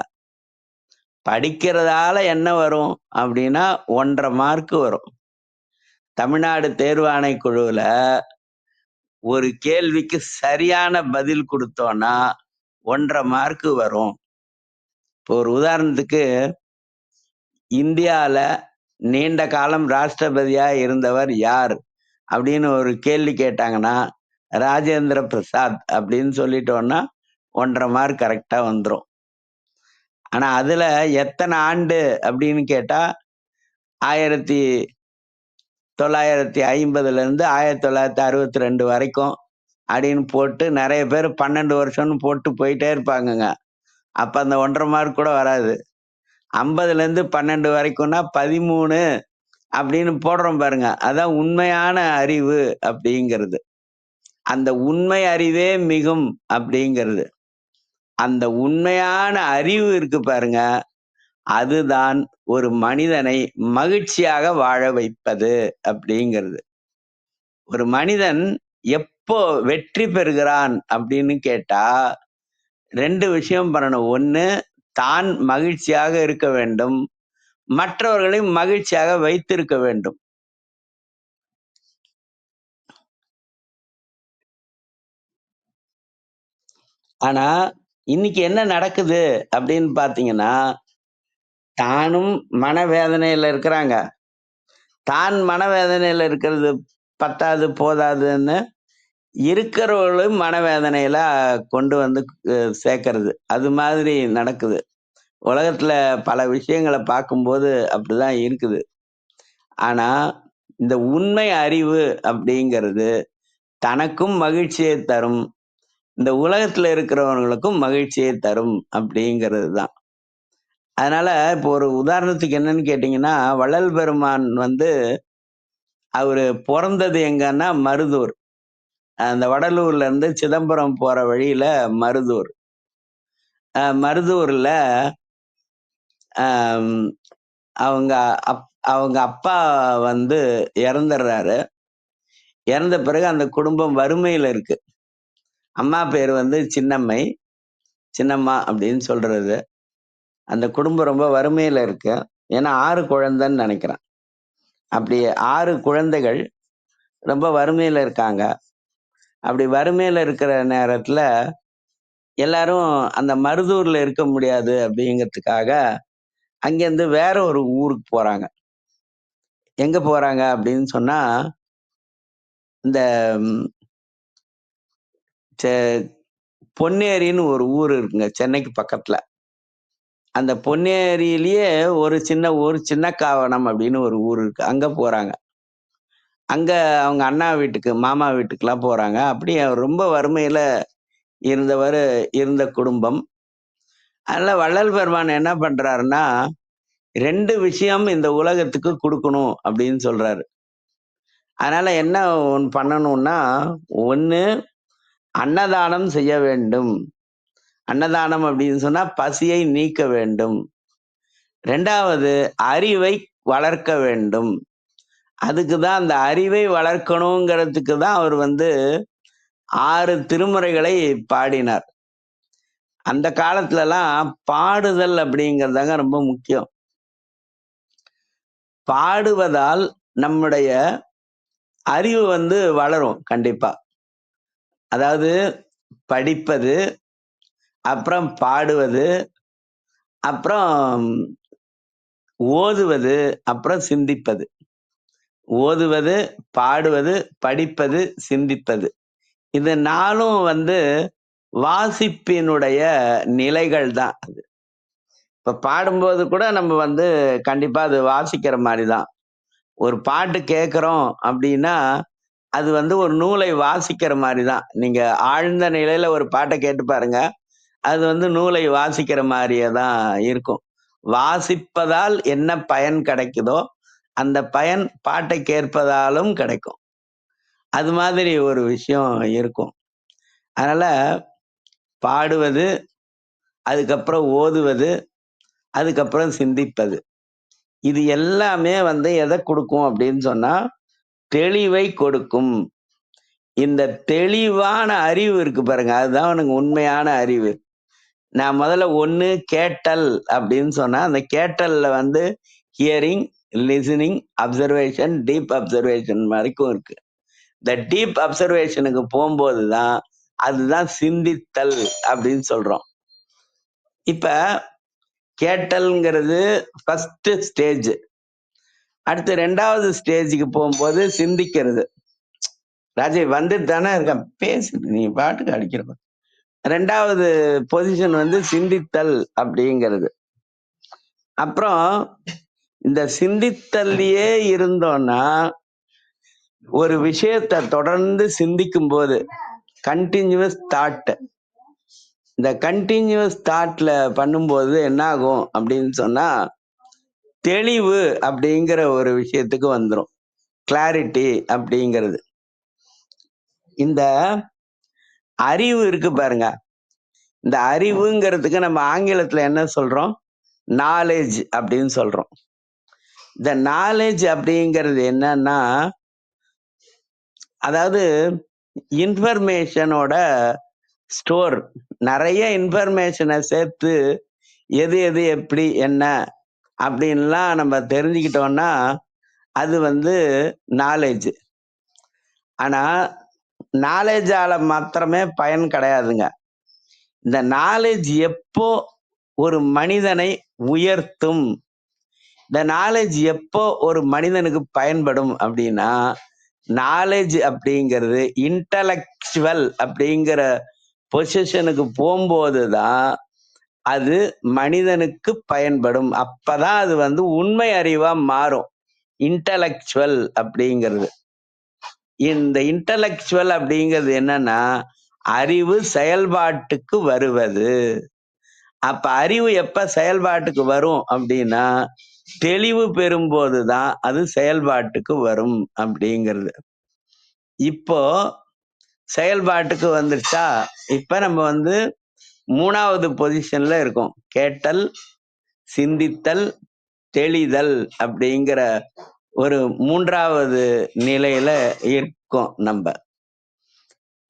படிக்கிறதால என்ன வரும் அப்படின்னா 1.5 மார்க் வரும். தமிழ்நாடு தேர்வாணை குழுவுல ஒரு கேள்விக்கு சரியான பதில் கொடுத்தோம்னா 1.5 மார்க் வரும். இப்போ ஒரு உதாரணத்துக்கு, இந்தியால நீண்ட காலம் ராஷ்டிரபதியா இருந்தவர் யார் அப்படின்னு ஒரு கேள்வி கேட்டாங்கன்னா ராஜேந்திர பிரசாத் அப்படின்னு சொல்லிட்டோம்னா 1.5 மார்க் கரெக்டா வந்துடும். ஆனா அதுல எத்தனை ஆண்டு அப்படின்னு கேட்டா 1950 இருந்து 1962 வரைக்கும் அப்படின்னு போட்டு நிறைய பேர் 12 வருஷம்னு போட்டு போயிட்டே இருப்பாங்கங்க. அப்ப அந்த 1.5 மார்க் கூட வராது. 50ல இருந்து 12 வரைக்கும்னா 13 அப்படின்னு போடுறோம் பாருங்க, அதான் உண்மையான அறிவு அப்படிங்கிறது. அந்த உண்மை அறிவே மிகும் அப்படிங்கிறது. அந்த உண்மையான அறிவு இருக்கு பாருங்க, அதுதான் ஒரு மனிதனை மகிழ்ச்சியாக வாழ வைப்பது அப்படிங்கிறது. ஒரு மனிதன் எப்போ வெற்றி பெறுகிறான் அப்படின்னு கேட்டா 2 விஷயம் பண்ணணும். ஒண்ணு, தான் மகிழ்ச்சியாக இருக்க வேண்டும், மற்றவர்களையும் மகிழ்ச்சியாக வைத்திருக்க வேண்டும். ஆனா இன்னைக்கு என்ன நடக்குது அப்படின்னு பாத்தீங்கன்னா, தானும் மனவேதனையில இருக்கிறாங்க. தான் மனவேதனையில இருக்கிறது பத்தாது போதாதுன்னு இருக்கிறவர்களும் மனவேதனையில கொண்டு சேர்க்கறது. அது மாதிரி நடக்குது. உலகத்துல பல விஷயங்களை பார்க்கும்போது அப்படிதான் இருக்குது. ஆனா இந்த உண்மை அறிவு அப்படிங்கிறது தனக்கும் மகிழ்ச்சியை தரும், இந்த உலகத்துல இருக்கிறவங்களுக்கும் மகிழ்ச்சியை தரும் அப்படிங்கிறது தான். அதனால இப்போ ஒரு உதாரணத்துக்கு என்னன்னு கேட்டீங்கன்னா, வள்ளல் பெருமான் அவரு பிறந்தது எங்கன்னா மருதூர். அந்த வடலூர்ல இருந்து சிதம்பரம் போற வழியில மருதூர். மருதூர்ல அவங்க அவங்க அப்பா இறந்துடுறாரு. இறந்த பிறகு அந்த குடும்பம் வறுமையில இருக்கு. அம்மா பேர் சின்னம்மை, சின்னம்மா அப்படின்னு சொல்றது. அந்த குடும்பம் ரொம்ப வறுமையில இருக்கு. ஏன்னா 6 குழந்தைன்னு நினைக்கிறேன். அப்படி 6 குழந்தைகள் ரொம்ப வறுமையில இருக்காங்க. அப்படி வறுமையில இருக்கிற நேரத்துல எல்லாரும் அந்த மருதூர்ல இருக்க முடியாது அப்படிங்கிறதுக்காக அங்கிருந்து வேற ஒரு ஊருக்கு போறாங்க. எங்க போறாங்க அப்படின்னு சொன்னா, இந்த ம், செ- பொன்னேரின்னு ஒரு ஊர் இருக்குங்க சென்னைக்கு பக்கத்துல. அந்த பொன்னேரியிலேயே ஒரு சின்ன ஊர் சின்னக்காவனம் அப்படின்னு ஒரு ஊர் இருக்கு. அங்க போறாங்க. அங்க அவங்க அண்ணா வீட்டுக்கு மாமா வீட்டுக்குலாம் போறாங்க. அப்படி அவர் ரொம்ப வறுமையில இருந்த குடும்பம். அதனால வள்ளல் பெருமான் என்ன பண்றாருன்னா 2 விஷயம் இந்த உலகத்துக்கு கொடுக்கணும் அப்படின்னு சொல்றாரு. அதனால என்ன ஒண்ணு பண்ணணும்னா, ஒண்ணு அன்னதானம் செய்ய வேண்டும். அன்னதானம் அப்படின்னு சொன்னா பசியை நீக்க வேண்டும். 2வது அறிவை வளர்க்க வேண்டும். அதுக்கு தான் அந்த அறிவை வளர்க்கணுங்கிறதுக்கு தான் அவர் 6 திருமுறைகளை பாடினார். அந்த காலத்துலலாம் பாடுதல் அப்படிங்கிறதாங்க ரொம்ப முக்கியம். பாடுவதால் நம்முடைய அறிவு வளரும் கண்டிப்பா. அதாவது படிப்பது, அப்புறம் பாடுவது, அப்புறம் ஓதுவது, அப்புறம் சிந்திப்பது. ஓதுவது, பாடுவது, படிப்பது, சிந்திப்பது. இது 4ம் வாசிப்பினுடைய நிலைகள் தான் அது. இப்ப பாடும்போது கூட நம்ம கண்டிப்பா அது வாசிக்கிற மாதிரி தான். ஒரு பாட்டு கேட்கிறோம் அப்படின்னா, அது ஒரு நூலை வாசிக்கிற மாதிரி தான். நீங்க ஆழ்ந்த நிலையில ஒரு பாட்டை கேட்டு பாருங்க. அது நூலை வாசிக்கிற மாதிரியே தான் இருக்கும். வாசிப்பதால் என்ன பயன் கிடைக்குதோ, அந்த பயன் பாட்டை கேட்பதாலும் கிடைக்கும். அது மாதிரி ஒரு விஷயம் இருக்கும். அதனால பாடுவது, அதுக்கப்புறம் ஓதுவது, அதுக்கப்புறம் சிந்திப்பது. இது எல்லாமே எதை கொடுக்கும் அப்படின்னு சொன்னா, தெளிவை கொடுக்கும். இந்த தெளிவான அறிவு இருக்கு பாருங்க, அதுதான் உனக்கு உண்மையான அறிவு. நான் முதல்ல ஒண்ணு கேட்டல் அப்படின்னு சொன்னா, அந்த கேட்டல்ல hearing, listening, observation, deep observation வரைக்கும் இருக்கு. இந்த டீப் அப்சர்வேஷனுக்கு போகும்போது தான் அதுதான் சிந்தித்தல் அப்படின்னு சொல்றோம். இப்ப கேட்டல்ங்கிறது ஃபர்ஸ்ட் ஸ்டேஜ். அடுத்து 2வது ஸ்டேஜுக்கு போகும்போது சிந்திக்கிறது. ராஜீவ் வந்துட்டு தானே இருக்கேன், பேசு, நீ பாட்டுக்கு அடிக்கிற. 2வது பொசிஷன் சிந்தித்தல் அப்படிங்கிறது. அப்புறம் இந்த சிந்தித்தல்லையே இருந்தோம்னா, ஒரு விஷயத்தை தொடர்ந்து சிந்திக்கும் போது கண்டினியூஸ் தாட், இந்த கண்டினியூஸ் தாட்ல பண்ணும்போது என்ன ஆகும் அப்படின்னு சொன்னா, தெளிவு அப்படிங்கிற ஒரு விஷயத்துக்கு வந்துரும். கிளாரிட்டி அப்படிங்கிறது. இந்த அறிவு இருக்கு பாருங்க, இந்த அறிவுங்கிறதுக்கு நம்ம ஆங்கிலத்துல என்ன சொல்றோம்? நாலேஜ் அப்படின்னு சொல்றோம். இந்த நாலேஜ் அப்படிங்கிறது என்னன்னா, அதாவது இன்ஃபர்மேஷனோட ஸ்டோர். நிறைய இன்ஃபர்மேஷனை சேர்த்து எது எது எப்படி என்ன அப்படின்லாம் நம்ம தெரிஞ்சுக்கிட்டோம்னா அது நாலேஜ். ஆனா நாலேஜால மாத்திரமே பயன் கிடையாதுங்க. இந்த நாலேஜ் எப்போ ஒரு மனிதனை உயர்த்தும், இந்த நாலேஜ் எப்போ ஒரு மனிதனுக்கு பயன்படும் அப்படின்னா, நாலேஜ் அப்படிங்கிறது இன்டலெக்சுவல் அப்படிங்கிற பொசிஷனுக்கு போகும்போது தான் அது மனிதனுக்கு பயன்படும். அப்பதான் அது உண்மை அறிவா மாறும். இன்டலெக்சுவல் அப்படிங்கிறது. இந்த இன்டலெக்சுவல் அப்படிங்கிறது என்னன்னா, அறிவு செயல்பாட்டுக்கு வருவது. அப்ப அறிவு எப்ப செயல்பாட்டுக்கு வரும் அப்படின்னா, தெளிவு பெறும்போது தான் அது செயல்பாட்டுக்கு வரும் அப்படிங்கிறது. இப்போ செயல்பாட்டுக்கு வந்துருச்சா? இப்ப நம்ம 3வது பொசிஷன்ல இருக்கோம். கேட்டல், சிந்தித்தல், தெளிதல் அப்படிங்கிற ஒரு 3வது நிலையில இருக்கோம் நம்ம.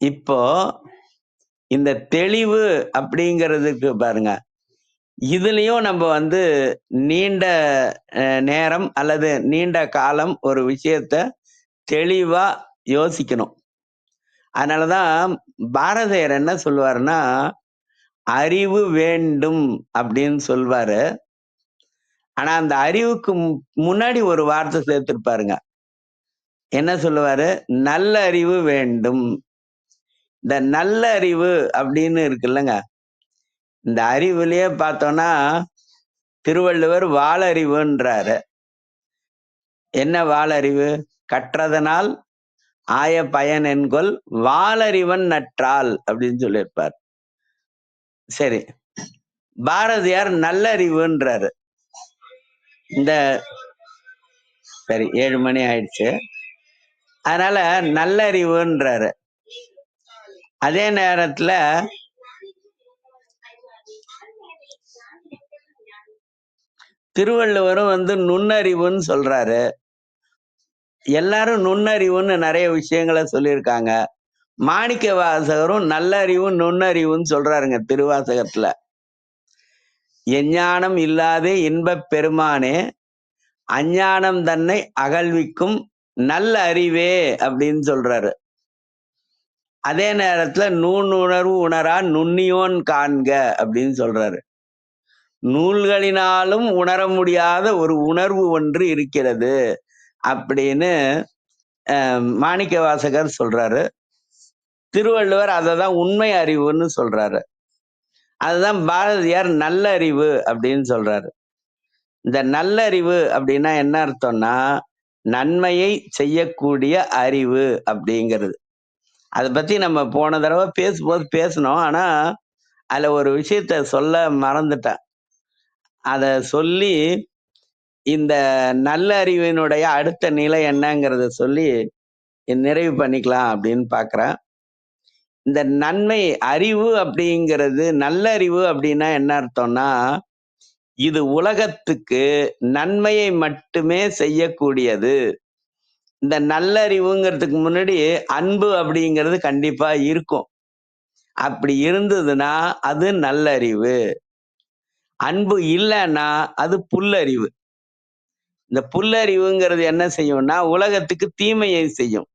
இப்போ இந்த தெளிவு அப்படிங்கிறதுக்கு பாருங்க, இதுலயும் நம்ம நீண்ட நேரம் அல்லது நீண்ட காலம் ஒரு விஷயத்த தெளிவா யோசிக்கணும். அதனாலதான் பாரதியார் என்ன சொல்லுவாருன்னா, அறிவு வேண்டும் அப்படின்னு சொல்வாரு. ஆனா அந்த அறிவுக்கு முன்னாடி ஒரு வார்த்தை சேர்த்திருப்பாருங்க. என்ன சொல்லுவாரு? நல்ல அறிவு வேண்டும். இந்த நல்ல அறிவு அப்படின்னு இருக்குல்லங்க, இந்த அறிவுலயே பார்த்தோம்னா திருவள்ளுவர் வாளறிவுன்றாரு. என்ன வாளறிவு? கற்றதனால் ஆய பயன் என்கொல் வாளறிவன் நற்றால் அப்படின்னு சொல்லியிருப்பார். சரி, பாரதியார் நல்லறிவுன்றாரு. இந்த சரி 7 மணி ஆயிடுச்சு. அதனால நல்லறிவுன்றாரு. அதே நேரத்துல திருவள்ளுவரும் நுண்ணறிவுன்னு சொல்றாரு. எல்லாரும் நுண்ணறிவுன்னு நிறைய விஷயங்களை சொல்லியிருக்காங்க. மாணிக்க வாசகரும் நல்லறிவு நுண்ணறிவுன்னு சொல்றாருங்க திருவாசகத்துல. எஞ்ஞானம் இல்லாதே இன்பப் பெருமானே அஞ்ஞானம் தன்னை அகழ்விக்கும் நல்ல அறிவே அப்படின்னு சொல்றாரு. அதே நேரத்துல நூனுணர்வு உணரா நுண்ணியோன் காண்க அப்படின்னு சொல்றாரு. நூல்களினாலும் உணர முடியாத ஒரு உணர்வு ஒன்று இருக்கிறது அப்படின்னு மாணிக்க வாசகர் சொல்றாரு. திருவள்ளுவர் அததான் உண்மை அறிவுன்னு சொல்றாரு. அதுதான் பாரதியார் நல்லறிவு அப்படின்னு சொல்றாரு. இந்த நல்லறிவு அப்படின்னா என்ன அர்த்தம்னா, நன்மையை செய்யக்கூடிய அறிவு அப்படிங்கிறது. அதை பத்தி நம்ம போன தடவை பேசும்போது பேசணும். ஆனா அதுல ஒரு விஷயத்த சொல்ல மறந்துட்டேன். அத சொல்லி இந்த நல்ல அறிவினுடைய அடுத்த நிலை என்னங்கிறத சொல்லி நிறைவு பண்ணிக்கலாம் அப்படின்னு பாக்குறேன். இந்த நன்மை அறிவு அப்படிங்கிறது, நல்ல அறிவு அப்படின்னா என்ன அர்த்தம்னா, இது உலகத்துக்கு நன்மையை மட்டுமே செய்யக்கூடியது. இந்த நல்லறிவுங்கிறதுக்கு முன்னாடி அன்பு அப்படிங்கிறது கண்டிப்பா இருக்கும். அப்படி இருந்ததுன்னா அது நல்லறிவு. அன்பு இல்லைன்னா அது புல்லறிவு. இந்த புல்லறிவுங்கிறது என்ன செய்யும்னா உலகத்துக்கு தீமையை செய்யும்.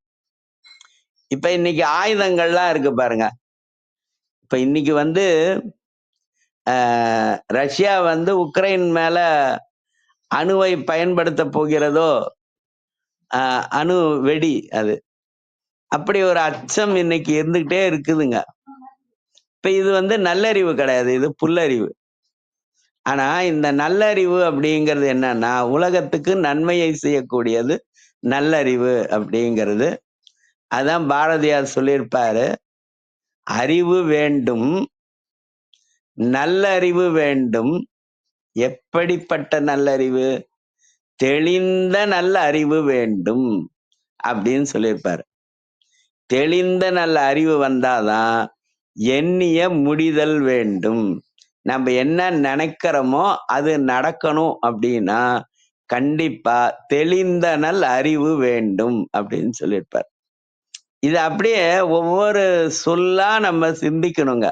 இப்ப இன்னைக்கு ஆயுதங்கள்லாம் இருக்கு பாருங்க. இப்ப இன்னைக்கு ரஷ்யா உக்ரைன் மேல அணுவை பயன்படுத்த போகிறதோ, அணு வெடி அது. அப்படி ஒரு அச்சம் இன்னைக்கு இருந்துகிட்டே இருக்குதுங்க. இப்ப இது நல்லறிவு கிடையாது, இது புல்லறிவு. ஆனா இந்த நல்லறிவு அப்படிங்கிறது என்னன்னா உலகத்துக்கு நன்மையை செய்யக்கூடியது நல்லறிவு அப்படிங்கிறது. அதான் பாரதியார் சொல்லியிருப்பாரு, அறிவு வேண்டும், நல்லறிவு வேண்டும். எப்படிப்பட்ட நல்லறிவு? தெளிந்த நல்ல அறிவு வேண்டும் அப்படின்னு சொல்லியிருப்பாரு. தெளிந்த நல்ல அறிவு வந்தாதான் எண்ணிய முடிதல் வேண்டும். நம்ம என்ன நினைக்கிறோமோ அது நடக்கணும் அப்படின்னா கண்டிப்பா தெளிந்த நல் அறிவு வேண்டும் அப்படின்னு சொல்லியிருப்பார். இது அப்படியே ஒவ்வொரு சொல்லா நம்ம சிந்திக்கணுங்க.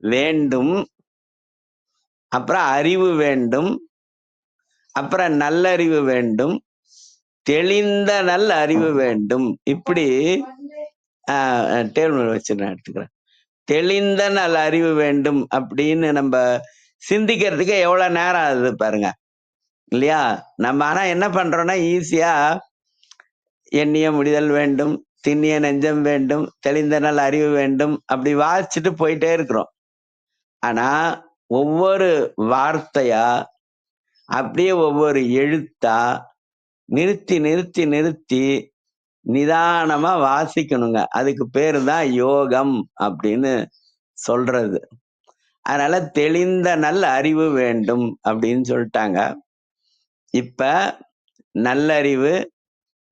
வேண்டும், அப்புறம் அறிவு வேண்டும், அப்புறம் நல்லறிவு வேண்டும், தெளிந்த நல்ல அறிவு வேண்டும். இப்படி டேபிள் வச்சு நான் எடுத்துக்கிறேன். தெளிந்த நல்ல அறிவு வேண்டும் அப்படின்னு நம்ம சிந்திக்கிறதுக்கு எவ்வளவு நேரம் ஆகுது பாருங்க, இல்லையா? நம்ம ஆனா என்ன பண்றோம்னா ஈஸியா எண்ணிய முடிதல் வேண்டும், திண்ணிய நெஞ்சம் வேண்டும், தெளிந்த நல்ல அறிவு வேண்டும் அப்படி வாசிச்சுட்டு போயிட்டே இருக்கிறோம். ஆனா ஒவ்வொரு வார்த்தையா அப்படியே ஒவ்வொரு எழுத்தா நிறுத்தி நிறுத்தி நிறுத்தி நிதானமா வாசிக்கணுங்க. அதுக்கு பேரு தான் யோகம் அப்படின்னு சொல்றது. அதனால தெளிந்த நல்ல அறிவு வேண்டும் அப்படின்னு சொல்லிட்டாங்க. இப்ப நல்லறிவு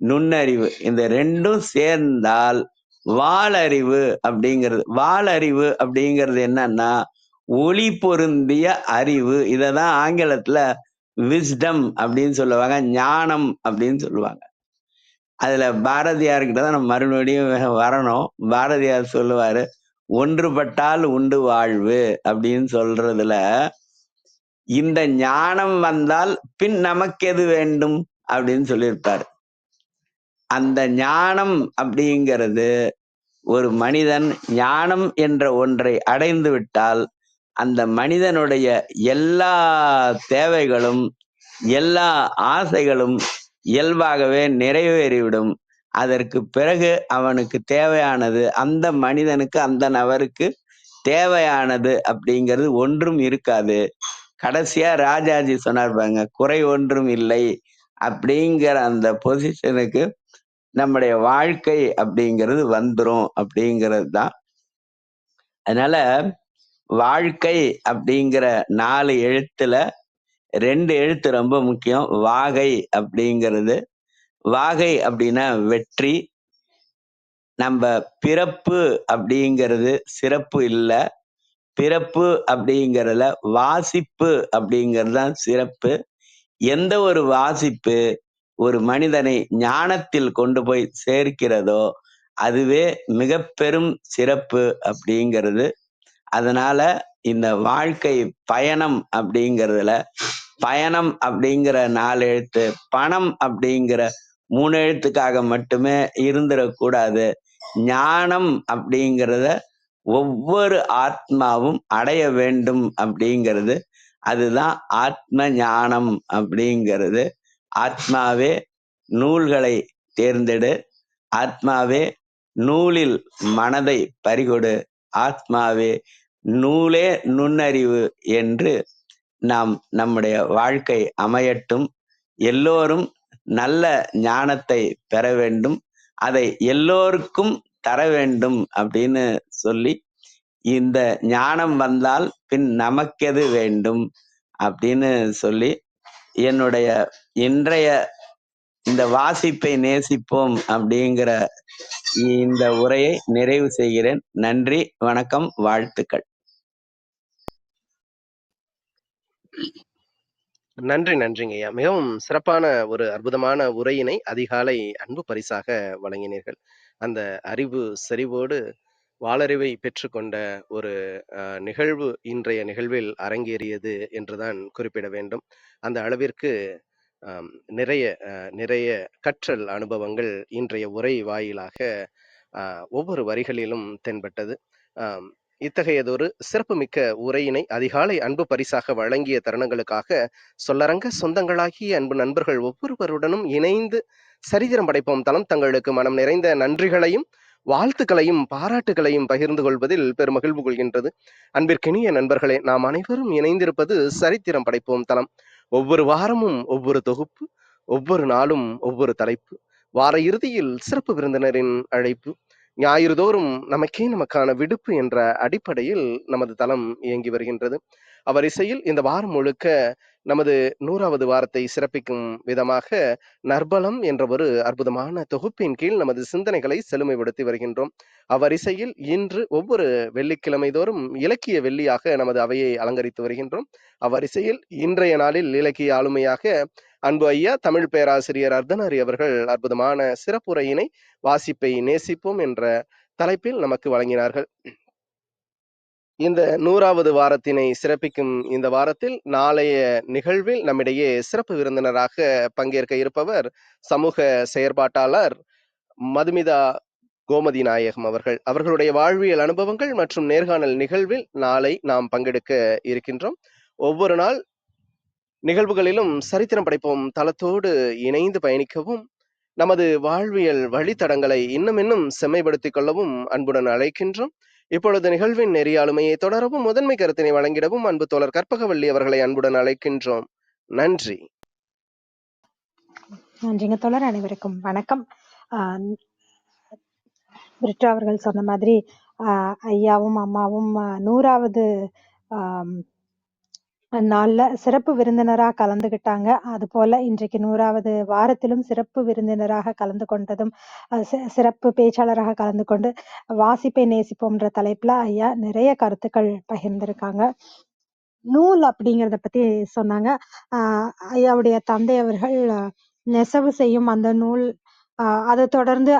நுண்ணறிவு இந்த ரெண்டும் சேர்ந்தால் வாளறிவு அப்படிங்கிறது. வாளறிவு அப்படிங்கிறது என்னன்னா ஒளி பொருந்திய அறிவு. இததான் ஆங்கிலத்துல விஸ்டம் அப்படின்னு சொல்லுவாங்க, ஞானம் அப்படின்னு சொல்லுவாங்க. அதுல பாரதியார்கிட்ட தான் நம்ம மறுபடியும் வரணும். பாரதியார் சொல்லுவாரு, ஒன்றுபட்டால் உண்டு வாழ்வு அப்படின்னு சொல்றதுல இந்த ஞானம் வந்தால் பின் நமக்கு எது வேண்டும் அப்படின்னு சொல்லியிருப்பாரு. அந்த ஞானம் அப்படிங்கிறது ஒரு மனிதன் ஞானம் என்ற ஒன்றை அடைந்து விட்டால் அந்த மனிதனுடைய எல்லா தேவைகளும் எல்லா ஆசைகளும் இயல்பாகவே நிறைவேறிவிடும். அதற்கு பிறகு அவனுக்கு தேவையானது, அந்த மனிதனுக்கு அந்த நபருக்கு தேவையானது அப்படிங்கிறது ஒன்றும் இருக்காது. கடைசியா ராஜாஜி சொன்னார் பாருங்க, குறை ஒன்றும் இல்லை அப்படிங்கிற அந்த பொசிஷனுக்கு நம்முடைய வாழ்க்கை அப்படிங்கிறது வந்துரும் அப்படிங்கிறது தான். அதனால வாழ்க்கை அப்படிங்கிற 4 எழுத்துல 2 எழுத்து ரொம்ப முக்கியம். வாகை அப்படிங்கிறது, வாகை அப்படின்னா வெற்றி. நம்ம பிறப்பு அப்படிங்கிறது சிறப்பு இல்ல, பிறப்பு அப்படிங்கிறதுல வாசிப்பு அப்படிங்கிறது தான் சிறப்பு. எந்த ஒரு வாசிப்பு ஒரு மனிதனை ஞானத்தில் கொண்டு போய் சேர்க்கிறதோ அதுவே மிக பெரும் சிறப்பு அப்படிங்கிறது. அதனால இந்த வாழ்க்கை பயணம் அப்படிங்கிறதுல பயணம் அப்படிங்கிற 4 எழுத்து, பணம் அப்படிங்கிற 3 எழுத்துக்காக மட்டுமே இருந்துடக்கூடாது. ஞானம் அப்படிங்கிறத ஒவ்வொரு ஆத்மாவும் அடைய வேண்டும் அப்படிங்கிறது, அதுதான் ஆத்ம ஞானம் அப்படிங்கிறது. ஆத்மாவே நூல்களை தேர்ந்தெடு, ஆத்மாவே நூலில் மனதை பறிகொடு, ஆத்மாவே நூலே நுண்ணறிவு என்று நாம் நம்முடைய வாழ்க்கை அமையட்டும். எல்லோரும் நல்ல ஞானத்தை பெற வேண்டும், அதை எல்லோருக்கும் தர வேண்டும் அப்படின்னு சொல்லி, இந்த ஞானம் வந்தால் பின் நமக்கெது வேண்டும் அப்படின்னு சொல்லி என்னுடைய இன்றைய இந்த வாசிப்பை நேசிப்போம் அப்படிங்கிற இந்த உரையை நிறைவு செய்கிறேன். நன்றி, வணக்கம், வாழ்த்துக்கள். நன்றிங்க ஐயா. மிகவும் சிறப்பான ஒரு அற்புதமான உரையினை அதிகாலை அன்பு பரிசாக வழங்கினீர்கள். அந்த அறிவு செறிவோடு வாளறிவை பெற்றுக்கொண்ட ஒரு நிகழ்வு இன்றைய நிகழ்வில் அரங்கேறியது என்றுதான் குறிப்பிட வேண்டும். அந்த அளவிற்கு நிறைய நிறைய கற்றல் அனுபவங்கள் இன்றைய உரை வாயிலாக ஒவ்வொரு வரிகளிலும் தென்பட்டது. இத்தகையதொரு சிறப்புமிக்க உரையினை அதிகாலை அன்பு பரிசாக வழங்கிய தருணங்களுக்காக சொல்லரங்க சொந்தங்களாகிய அன்பு நண்பர்கள் ஒவ்வொருவருடனும் இணைந்து சரித்திரம் படைப்போம் தளம் தங்களுக்கு மனம் நிறைந்த நன்றிகளையும் வாழ்த்துக்களையும் பாராட்டுகளையும் பகிர்ந்து கொள்வதில் பெருமகிழ்வு கொள்கின்றது. அன்பிற்கினிய நண்பர்களே, நாம் அனைவரும் இணைந்திருப்பது சரித்திரம் படைப்போம் தளம். ஒவ்வொரு வாரமும் ஒவ்வொரு தொகுப்பு, ஒவ்வொரு நாளும் ஒவ்வொரு தலைப்பு, வார இறுதியில் சிறப்பு விருந்தினரின் அழைப்பு, ஞாயிறு தோறும் நமக்கான விடுப்பு என்ற அடிப்படையில் நமது தளம் இயங்கி வருகின்றது. அவரிசையில் இந்த வாரம் முழுக்க நமது 100வது வாரத்தை சிறப்பிக்கும் விதமாக நற்பலம் என்ற ஒரு அற்புதமான தொகுப்பின் கீழ் நமது சிந்தனைகளை செழுமைப்படுத்தி வருகின்றோம். அவரிசையில் இன்று ஒவ்வொரு வெள்ளிக்கிழமை தோறும் இலக்கிய வெள்ளியாக நமது அவையை அலங்கரித்து வருகின்றோம். அவரிசையில் இன்றைய நாளில் இலக்கிய ஆளுமையாக அன்பு ஐயா தமிழ் பேராசிரியர் அர்த்தனாரி அவர்கள் அற்புதமான சிறப்புரையினை வாசிப்பை நேசிப்போம் என்ற தலைப்பில் நமக்கு வழங்கினார்கள். இந்த 100வது வாரத்தினை சிறப்பிக்கும் இந்த வாரத்தில் நாளைய நிகழ்வில் நம்மிடையே சிறப்பு விருந்தினராக பங்கேற்க இருப்பவர் சமூக செயற்பாட்டாளர் மதுமிதா கோமதி நாயகம் அவர்கள். அவர்களுடைய வாழ்வியல் அனுபவங்கள் மற்றும் நேர்காணல் நிகழ்வில் நாளை நாம் பங்கெடுக்க இருக்கின்றோம். ஒவ்வொரு நாள் நிகழ்வுகளிலும் சரித்திரம் படைப்போம் தளத்தோடு இணைந்து பயணிக்கவும், நமது வாழ்வியல் வழித்தடங்களை இன்னும் செம்மைப்படுத்திக் கொள்ளவும் அன்புடன் அழைக்கின்றோம். இப்பொழுது நிகழ்வின் நெறியாளுமையை தொடரவும் முதன்மை கருத்தினை வழங்கிடவும் அன்பு தோழர் கற்பகவள்ளி அவர்களை அன்புடன் அழைக்கின்றோம். நன்றி. நன்றிங்க தோழர். அனைவருக்கும் வணக்கம். பிரிட்டோ அவர்கள் சொன்ன மாதிரி ஐயாவும் அம்மாவும் 100வது நாள்ல சிறப்பு விருந்தினரா கலந்துகிட்டாங்க. அது போல இன்றைக்கு 100வது வாரத்திலும் சிறப்பு விருந்தினராக கலந்து கொண்டதும் சிறப்பு பேச்சாளராக கலந்து கொண்டு வாசிப்பை நேசிப்போம்ன்ற தலைப்புல ஐயா நிறைய கருத்துக்கள் பகிர்ந்திருக்காங்க. நூல் அப்படிங்கிறத பத்தி சொன்னாங்க. ஐயாவுடைய தந்தை அவர்கள் நெசவு செய்யும் அந்த நூல், அதை தொடர்ந்து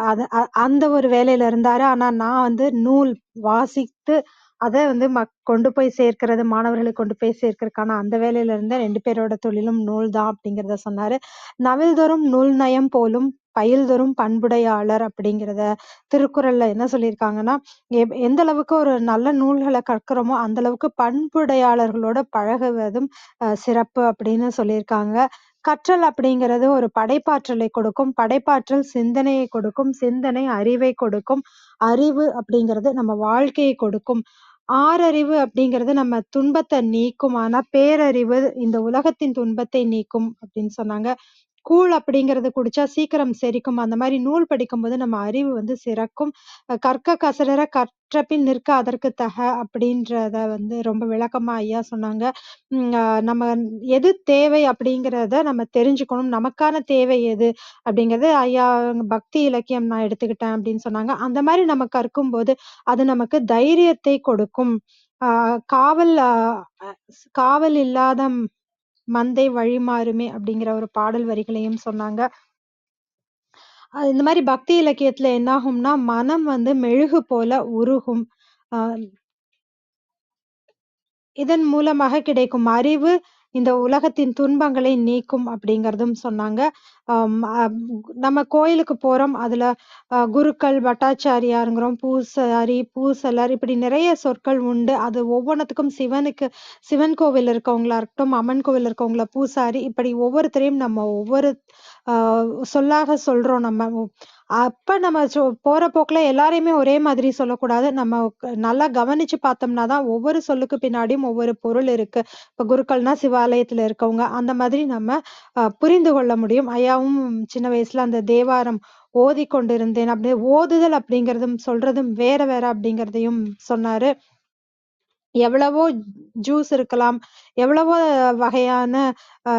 அந்த ஒரு வேலையில இருந்தாரு. ஆனா நான் நூல் வாசித்து அதை கொண்டு போய் சேர்க்கிறது, மாணவர்களுக்கு கொண்டு போய் சேர்க்கிறதுக்கான அந்த வேலையில இருந்த 2 பேரோட தொழிலும் நூல் தான் அப்படிங்கிறத சொன்னாரு. நவில்தோறும் நூல் நயம் போலும் பயில்தரும் பண்புடையாளர் அப்படிங்கிறத திருக்குறள்ல என்ன சொல்லியிருக்காங்கன்னா, எந்த அளவுக்கு ஒரு நல்ல நூல்கள கற்கிறோமோ, அந்த அளவுக்கு பண்புடையாளர்களோட பழகுவதும் சிறப்பு அப்படின்னு சொல்லியிருக்காங்க. கற்றல் அப்படிங்கிறது ஒரு படைப்பாற்றலை கொடுக்கும். படைப்பாற்றல் சிந்தனையை கொடுக்கும். சிந்தனை அறிவை கொடுக்கும். அறிவு அப்படிங்கிறது நம்ம வாழ்க்கையை கொடுக்கும். ஆறறிவு அப்படிங்கிறது நம்ம துன்பத்தை நீக்கும். ஆனா பேரறிவு இந்த உலகத்தின் துன்பத்தை நீக்கும் அப்படின்னு சொன்னாங்க. கூழ் அப்படிங்கிறது குடிச்சா சீக்கிரம் செரிக்கும். அந்த மாதிரி நூல் படிக்கும்போது நம்ம அறிவு வந்து சிறக்கும். கற்க கசடற கற்றபின் நிற்க அதற்கு தக அப்படின்றத வந்து ரொம்ப விளக்கமா ஐயா சொன்னாங்க. நம்ம எது தேவை அப்படிங்கிறத நம்ம தெரிஞ்சுக்கணும். நமக்கான தேவை எது அப்படிங்கிறது ஐயா பக்தி இலக்கியம் நான் எடுத்துக்கிட்டேன் அப்படின்னு சொன்னாங்க. அந்த மாதிரி நம்ம கற்கும்போது அது நமக்கு தைரியத்தை கொடுக்கும். காவல் காவல் இல்லாத மந்தை வழிமாறுமே அப்படிங்கிற ஒரு பாடல் வரிகளையும் சொன்னாங்க. இந்த மாதிரி பக்தி இலக்கியத்துல என்ன ஆகும்னா, மனம் வந்து மெழுகு போல உருகும். ஆஹ் இதன் மூலமாக கிடைக்கும் அறிவு இந்த உலகத்தின் துன்பங்களை நீக்கும் அப்படிங்கிறதும் சொன்னாங்க. நம்ம கோயிலுக்கு போறோம். அதுல குருக்கள், பட்டாச்சாரியாருங்கிறோம், பூசாரி, பூசலர் இப்படி நிறைய சொற்கள் உண்டு. அது ஒவ்வொன்னத்துக்கும் சிவன் கோவில் இருக்கவங்களா இருக்கட்டும், அம்மன் கோவில் இருக்கவங்கள பூசாரி, இப்படி ஒவ்வொருத்தரையும் நம்ம ஒவ்வொரு சொல்லாக சொல்றோம் நம்ம. அப்ப நம்ம போற போக்குல எல்லாரையுமே ஒரே மாதிரி சொல்லக்கூடாது. நம்ம நல்லா கவனிச்சு பார்த்தோம்னா தான் ஒவ்வொரு சொல்லுக்கு பின்னாடியும் ஒவ்வொரு பொருள் இருக்கு. இப்ப குருக்கள்னா சிவாலயத்துல இருக்கவங்க. அந்த மாதிரி நம்ம புரிந்து கொள்ள முடியும். ஐயாவும் சின்ன வயசுல அந்த தேவாரம் ஓதிக்கொண்டிருந்தேன். அப்படியே ஓதுதல் அப்படிங்கிறதும் சொல்றதும் வேற வேற அப்படிங்கிறதையும் சொன்னாரு. எவ்வளவோ ஜூஸ் இருக்கலாம். எவ்வளவோ வகையான அ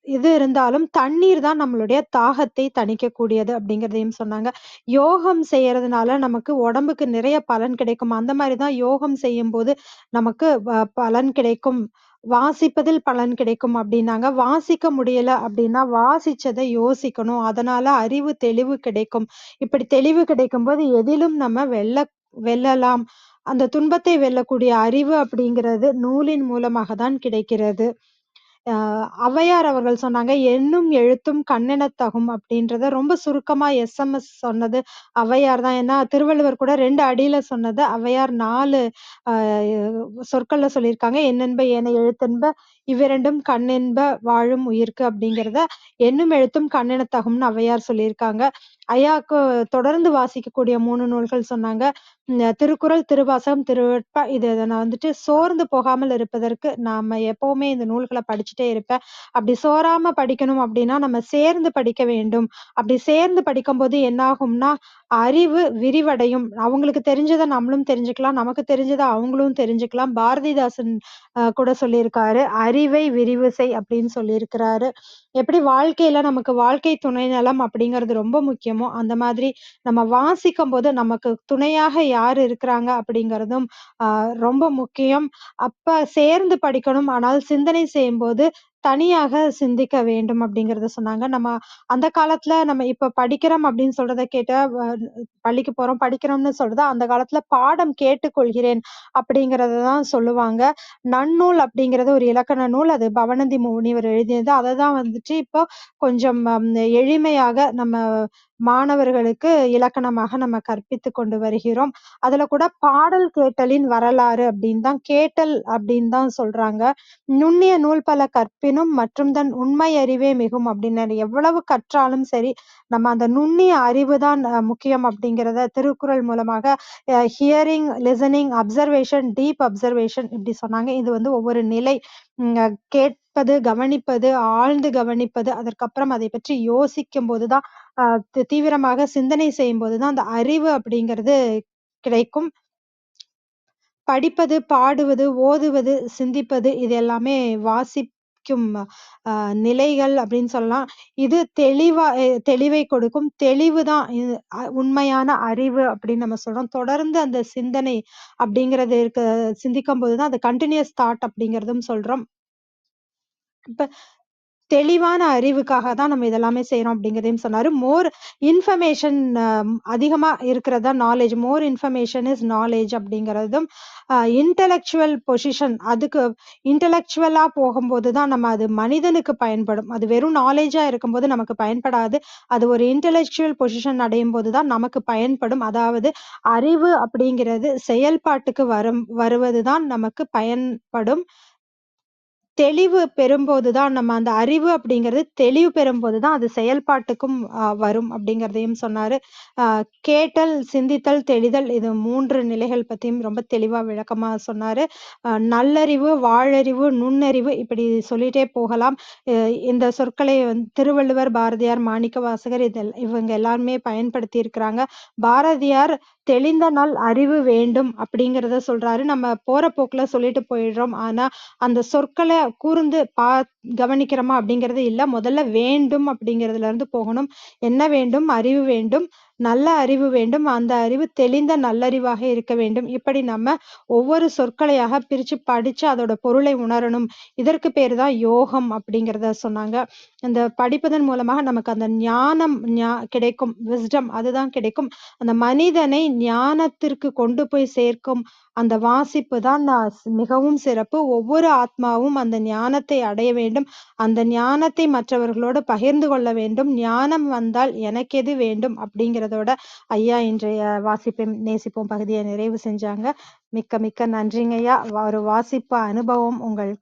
இது இருந்தாலும் தண்ணீர் தான் நம்மளுடைய தாகத்தை தணிக்கக்கூடியது அப்படிங்கிறதையும் சொன்னாங்க. யோகம் செய்யறதுனால நமக்கு உடம்புக்கு நிறைய பலன் கிடைக்கும். அந்த மாரி தான் யோகம் செய்யும்போது நமக்கு பலன் கிடைக்கும். வாசிப்பதில் பலன் கிடைக்கும் அப்படின்னாங்க. வாசிக்க முடியல அப்படின்னா வாசிச்சதை யோசிக்கணும். அதனால அறிவு தெளிவு கிடைக்கும். இப்படி தெளிவு கிடைக்கும்போது எதிலும் நம்ம வெல்லலாம். அந்த துன்பத்தை வெல்லக்கூடிய அறிவு அப்படிங்கிறது நூலின் மூலமாக தான் கிடைக்கிறது. ஔவையார் அவர்கள் சொன்னாங்க, "எண்ணும் எழுத்தும் கண்ணெனத் தகும்" அப்படின்றத ரொம்ப சுருக்கமா எஸ்எம்எஸ் சொன்னது ஔவையார் தான். ஏன்னா, திருவள்ளுவர் கூட 2 அடியில சொன்னது ஔவையார் 4 அ சொற்கள்ல சொல்லியிருக்காங்க. "எண்ணென்ப ஏனை எழுத்தென்ப இவ்விரண்டும் கண்ணென்ப வாழும் உயிர்க்கு" அப்படிங்கிறத எண்ணும் எழுத்தும் கண்ணெனத் தகும்னு ஔவையார் சொல்லியிருக்காங்க. ஐயாக்கு தொடர்ந்து வாசிக்கக்கூடிய 3 நூல்கள் சொன்னாங்க. திருக்குறள், திருவாசகம், திருவெட்பா. இது நான் வந்துட்டு சோர்ந்து போகாமல் இருப்பதற்கு நாம எப்பவுமே இந்த நூல்கள படிச்சுட்டே இருப்பேன். அப்படி சோராம படிக்கணும் அப்படின்னா, நம்ம சேர்ந்து படிக்க வேண்டும். அப்படி சேர்ந்து படிக்கும்போது என்ன ஆகும்னா, அறிவு விரிவடையும். அவங்களுக்கு தெரிஞ்சத நம்மளும் தெரிஞ்சுக்கலாம். நமக்கு தெரிஞ்சத அவங்களும் தெரிஞ்சுக்கலாம். பாரதிதாசன் கூட சொல்லியிருக்காரு. "அறிவை விரிவு செய்" அப்படின்னு சொல்லியிருக்கிறாரு. எப்படி வாழ்க்கையில நமக்கு வாழ்க்கை துணை நலம் அப்படிங்கிறது ரொம்ப முக்கியமோ, அந்த மாதிரி நம்ம வாசிக்கும்போது நமக்கு துணையாக யார் இருக்கிறாங்க அப்படிங்கிறதும் ரொம்ப முக்கியம். அப்ப சேர்ந்து படிக்கணும். ஆனால் சிந்தனை செய்யும்போது தனியாக சிந்திக்க வேண்டும் அப்படிங்கிறத சொன்னாங்க. நம்ம அந்த காலத்துல நம்ம இப்ப படிக்கிறோம் அப்படின்னு சொல்றத கேட்டா, பள்ளிக்கு போறோம், படிக்கிறோம்னு சொல்றத அந்த காலத்துல பாடம் கேட்டுக்கொள்கிறேன் அப்படிங்கிறத தான் சொல்லுவாங்க. நன்னூல் அப்படிங்கிறது ஒரு இலக்கண நூல். அது பவணந்தி முனிவர் எழுதியது. அததான் வந்துட்டு இப்போ கொஞ்சம் எளிமையாக நம்ம மாணவர்களுக்கு இலக்கணமாக நம்ம கற்பித்துக் கொண்டு வருகிறோம். அதுல கூட பாடல் கேட்டலின் வரலாறு அப்படின்னு தான் கேட்டல் அப்படின்னு தான் சொல்றாங்க. நுண்ணிய நூல் பல கற்பினும் மற்றும் தன் உண்மை அறிவே மிகும் அப்படின்னு எவ்வளவு கற்றாலும் சரி, நம்ம அந்த நுண்ணிய அறிவு தான் முக்கியம் அப்படிங்கிறத திருக்குறள் மூலமாக hearing, listening, observation, deep observation இப்படி சொன்னாங்க. இது வந்து ஒவ்வொரு நிலை. கேட்பது, கவனிப்பது, ஆழ்ந்து கவனிப்பது, அதற்கப்புறம் அதை பற்றி யோசிக்கும்போது தான் தீவிரமாக சிந்தனை செய்யும்போது தான் அந்த அறிவு அப்படிங்கிறது கிடைக்கும். படிப்பது, பாடுவது, ஓதுவது, சிந்திப்பது இது எல்லாமே வாசிக்கும் நிலைகள் அப்படின்னு சொல்லலாம். இது தெளிவை கொடுக்கும். தெளிவு தான் உண்மையான அறிவு அப்படின்னு நம்ம சொல்றோம். தொடர்ந்து அந்த சிந்தனை அப்படிங்கிறது சிந்திக்கும்போது தான் அது கன்டினியூஸ் தாட் அப்படிங்கிறதும் சொல்றோம். இப்ப தெளிவான அறிவுக்காக தான் நம்ம இதெல்லாமே செய்றோம் அப்படிங்கிறதையும் சொன்னாரு. மோர் இன்ஃபர்மேஷன் அதிகமா இருக்கிறது தான் knowledge. More information is knowledge அப்படிங்கிறதும், இன்டலெக்சுவல் பொசிஷன் அதுக்கு இன்டலெக்சுவலா போகும்போது தான் நம்ம அது மனிதனுக்கு பயன்படும். அது வெறும் நாலேட்ஜா இருக்கும்போது நமக்கு பயன்படாது. அது ஒரு இன்டலெக்சுவல் பொசிஷன் அடையும்போது தான் நமக்கு பயன்படும். அதாவது அறிவு அப்படிங்கிறது செயல்பாட்டுக்கு வருவது தான் நமக்கு பயன்படும். தெளிவு பெறும்போது தான் நம்ம அந்த அறிவு அப்படிங்கிறது தெளிவு பெறும்போது தான் அது செயல்பாட்டுக்கும் வரும் அப்படிங்கிறதையும் சொன்னாரு. கேட்டல், சிந்தித்தல், தெளிதல் இது 3 நிலைகள் பத்தியும் ரொம்ப தெளிவா விளக்கமா சொன்னாரு. நல்லறிவு, வாழறிவு, நுண்ணறிவு இப்படி சொல்லிட்டே போகலாம். இந்த சொற்களை திருவள்ளுவர், பாரதியார், மாணிக்கவாசகர் இவங்க எல்லாருமே பயன்படுத்தி இருக்கிறாங்க. பாரதியார் தெளிந்த நல் அறிவு வேண்டும் அப்படிங்கிறத சொல்றாரு. நம்ம போற போக்குல சொல்லிட்டு போயிடுறோம். ஆனா அந்த சொற்கள கூர்ந்து கவனிக்கிறோமா அப்படிங்கிறது இல்ல. முதல்ல வேண்டும் அப்படிங்கிறதுல இருந்து போகணும். என்ன வேண்டும்? அறிவு வேண்டும். நல்ல அறிவு வேண்டும். அந்த அறிவு தெளிந்த நல்லறிவாக இருக்க வேண்டும். இப்படி நம்ம ஒவ்வொரு சொற்களையாக பிரிச்சு படிச்சு அதோட பொருளை உணரணும். இதற்கு பேரு தான் யோகம் அப்படிங்கிறத சொன்னாங்க. இந்த படிப்பதன் மூலமாக நமக்கு அந்த ஞானம் கிடைக்கும். விஸ்டம் அதுதான் கிடைக்கும். அந்த மனிதனை ஞானத்திற்கு கொண்டு போய் சேர்க்கும் அந்த வாசிப்பு தான் மிகவும் சிறப்பு. ஒவ்வொரு ஆத்மாவும் அந்த ஞானத்தை அடைய வேண்டும். அந்த ஞானத்தை மற்றவர்களோடு பகிர்ந்து கொள்ள வேண்டும். ஞானம் வந்தால் எனக்கெது வேண்டும் அப்படிங்கிறதோட ஐயா இன்றைய வாசிப்பை நேசிப்போம் பகுதியை நிறைவு செஞ்சாங்க. மிக்க மிக்க நன்றிங்கய்யா. ஒரு வாசிப்பு அனுபவம் உங்கள்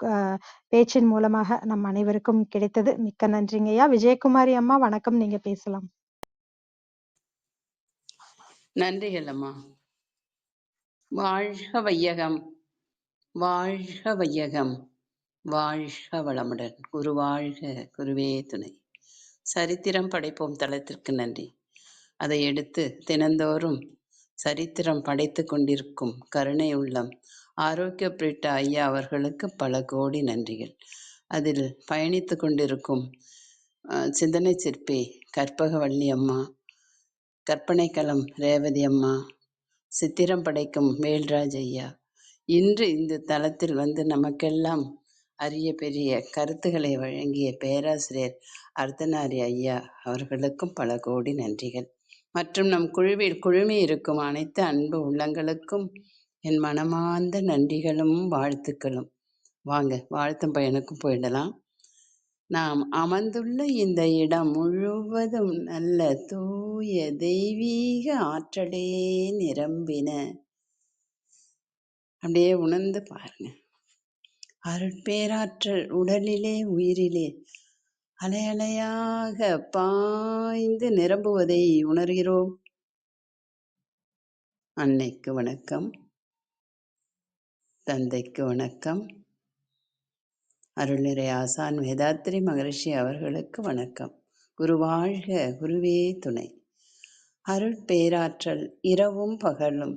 பேச்சின் மூலமாக நம் அனைவருக்கும் கிடைத்தது. மிக்க நன்றிங்கய்யா. விஜயகுமாரி அம்மா வணக்கம், நீங்க பேசலாம். நன்றிகள் அம்மா. வாழ்க வையகம், வாழ்க வையகம், வாழ்க வளமுடன். குரு வாழ்க, குருவே துணை. சரித்திரம் படைப்போம் தளத்திற்கு நன்றி. அதை எடுத்து தினந்தோறும் சரித்திரம் படைத்து கொண்டிருக்கும் கருணை உள்ளம் ஆரோக்கிய பிரிட்ட ஐயா அவர்களுக்கு பல கோடி நன்றிகள். அதில் பயணித்து கொண்டிருக்கும் சிந்தனை சிற்பி கற்பகவள்ளி அம்மா, கற்பனைக்களம் ரேவதி அம்மா, சித்திரம் படைக்கும் வேல்ராஜ் ஐயா, இன்று இந்த தளத்தில் வந்து நமக்கெல்லாம் அரிய பெரிய கருத்துக்களை வழங்கிய பேராசிரியர் அர்த்தநாரி ஐயா அவர்களுக்கும் பல கோடி நன்றிகள். மற்றும் நம் குழுவில் குழுமி இருக்கும் அனைத்து அன்பு உள்ளங்களுக்கும் என் மனமார்ந்த நன்றிகளும் வாழ்த்துக்களும். வாங்க வாழ்த்தும் பயனுக்கும் போயிடலாம். நாம் அமர்ந்துள்ள இந்த இடம் முழுவதும் நல்ல தூய தெய்வீக ஆற்றலே நிரம்பின. அப்படியே உணர்ந்து பாருங்க. அருட்பேராற்றல் உடலிலே உயிரிலே அலை அலையாக பாய்ந்து நிரம்புவதை உணர்கிறோம். அன்னைக்கு வணக்கம், தந்தைக்கு வணக்கம், அருள்நிறை ஆசான் வேதாத்திரி மகரிஷி அவர்களுக்கு வணக்கம். குரு வாழ்க, குருவே துணை. அருட்பேராற்றல் இரவும் பகலும்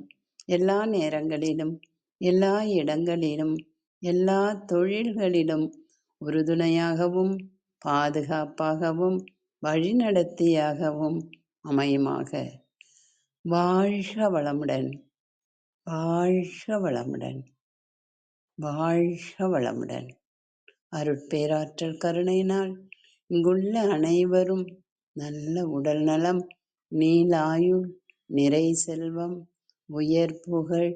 எல்லா நேரங்களிலும் எல்லா இடங்களிலும் எல்லா தொழில்களிலும் உறுதுணையாகவும் பாதுகாப்பாகவும் வழிநடத்தியாகவும் அமையுமாக. வாழ்க வளமுடன், வாழ்க வளமுடன், வாழ்க வளமுடன். அருட்பேராற்றல் கருணையினால் இங்குள்ள அனைவரும் நல்ல உடல் நலம், நீலாயுள், நிறை செல்வம், உயர் புகழ்,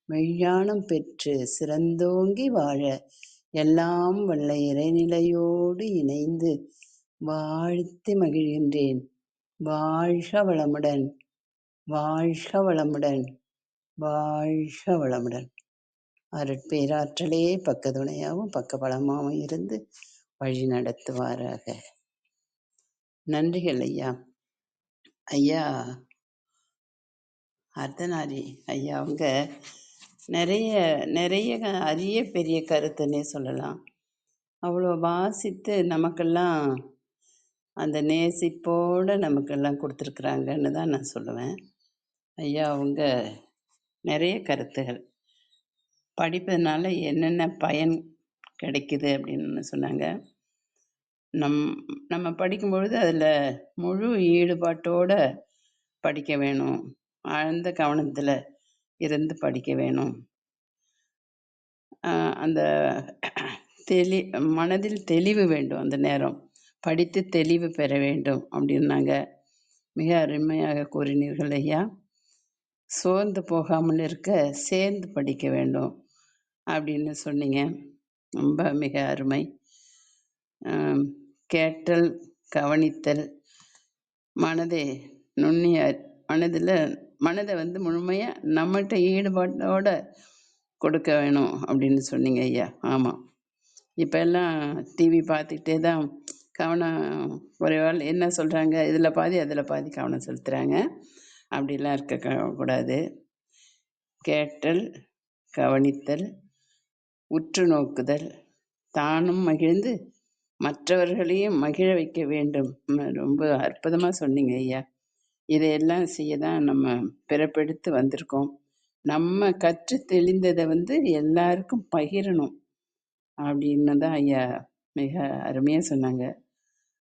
மெய்ஞானம் பெற்று சிறந்தோங்கி வாழ எல்லாம் வல்ல இறைநிலையோடு இணைந்து வாழ்த்தி மகிழ்கின்றேன். வாழ்க வளமுடன், வாழ்க வளமுடன், வாழ்க வளமுடன். அருட்பேராற்றலே பக்கத்துணையாகவும் பக்கபலமாகவும் இருந்து வழி நடத்துவாராக. நன்றிகள் ஐயா. ஐயா அர்த்தநாரி ஐயா அவங்க நிறைய நிறைய அரிய பெரிய கருத்துன்னே சொல்லலாம். அவ்வளோ வாசித்து நமக்கெல்லாம் அந்த நேசிப்போடு நமக்கெல்லாம் கொடுத்துருக்குறாங்கன்னு தான் நான் சொல்லுவேன். ஐயா அவங்க நிறைய கருத்துகள் படிப்பதனால என்னென்ன பயன் கிடைக்குது அப்படின்னு சொன்னாங்க. நம்ம படிக்கும்பொழுது அதில் முழு ஈடுபாட்டோடு படிக்க வேணும், ஆழ்ந்த கவனத்தில் இருந்து படிக்க வேணும். அந்த மனதில் தெளிவு வேண்டும். அந்த நேரம் படித்து தெளிவு பெற வேண்டும் அப்படின்னாங்க. மிக அருமையாக கூறினீர்கள் ஐயா. சோர்ந்து போகாமல் இருக்க சேர்ந்து படிக்க வேண்டும் அப்படின்னு சொன்னீங்க. ரொம்ப மிக அருமை. கேட்டல், கவனித்தல், மனதை நுண்ணிய மனதை முழுமையாக நம்மகிட்ட ஈடுபாட்டோட கொடுக்க வேணும் அப்படின்னு சொன்னீங்க ஐயா. ஆமாம், இப்போ எல்லாம் டிவி பார்த்துக்கிட்டே தான் கவனம் குறைவால் என்ன சொல்கிறாங்க, இதில் பாதி அதில் பாதி கவனம் செலுத்துகிறாங்க. அப்படிலாம் இருக்கக்கூடாது. கேட்டல், கவனித்தல், உற்று நோக்குதல், தானும் மகிழ்ந்து மற்றவர்களையும் மகிழ வைக்க வேண்டும். ரொம்ப அற்புதமாக சொன்னீங்க ஐயா. இதையெல்லாம் செய்ய தான் நம்ம பிறப்பெடுத்து வந்திருக்கோம். நம்ம கற்று தெளிந்ததை எல்லாருக்கும் பகிரணும் அப்படின்னு தான் ஐயா மிக அருமையாக சொன்னாங்க.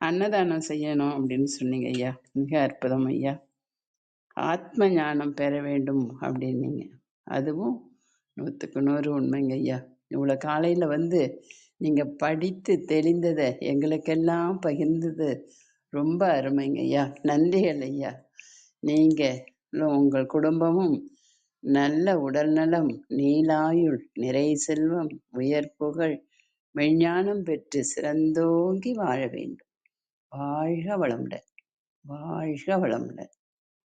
அன்னதானம் செய்யணும் அப்படின்னு சொன்னீங்க ஐயா. மிக அற்புதம் ஐயா. ஆத்ம ஞானம் பெற வேண்டும் அப்படின்னீங்க. அதுவும் 100க்கு 100 உண்மைங்க ஐயா. இவ்வளோ காலையில் நீங்கள் படித்து தெளிந்ததை எங்களுக்கெல்லாம் பகிர்ந்தது ரொம்ப அருமைங்க ஐயா. நன்றிகள் ஐயா. நீங்கள் உங்கள் குடும்பமும் நல்ல உடல்நலம், நீலாயுள், நிறை செல்வம், உயர் புகழ், மெஞ்ஞானம் பெற்று சிறந்தோங்கி வாழ வேண்டும். வாழ்க வளமுடன், வாழ்க வளமுடன்,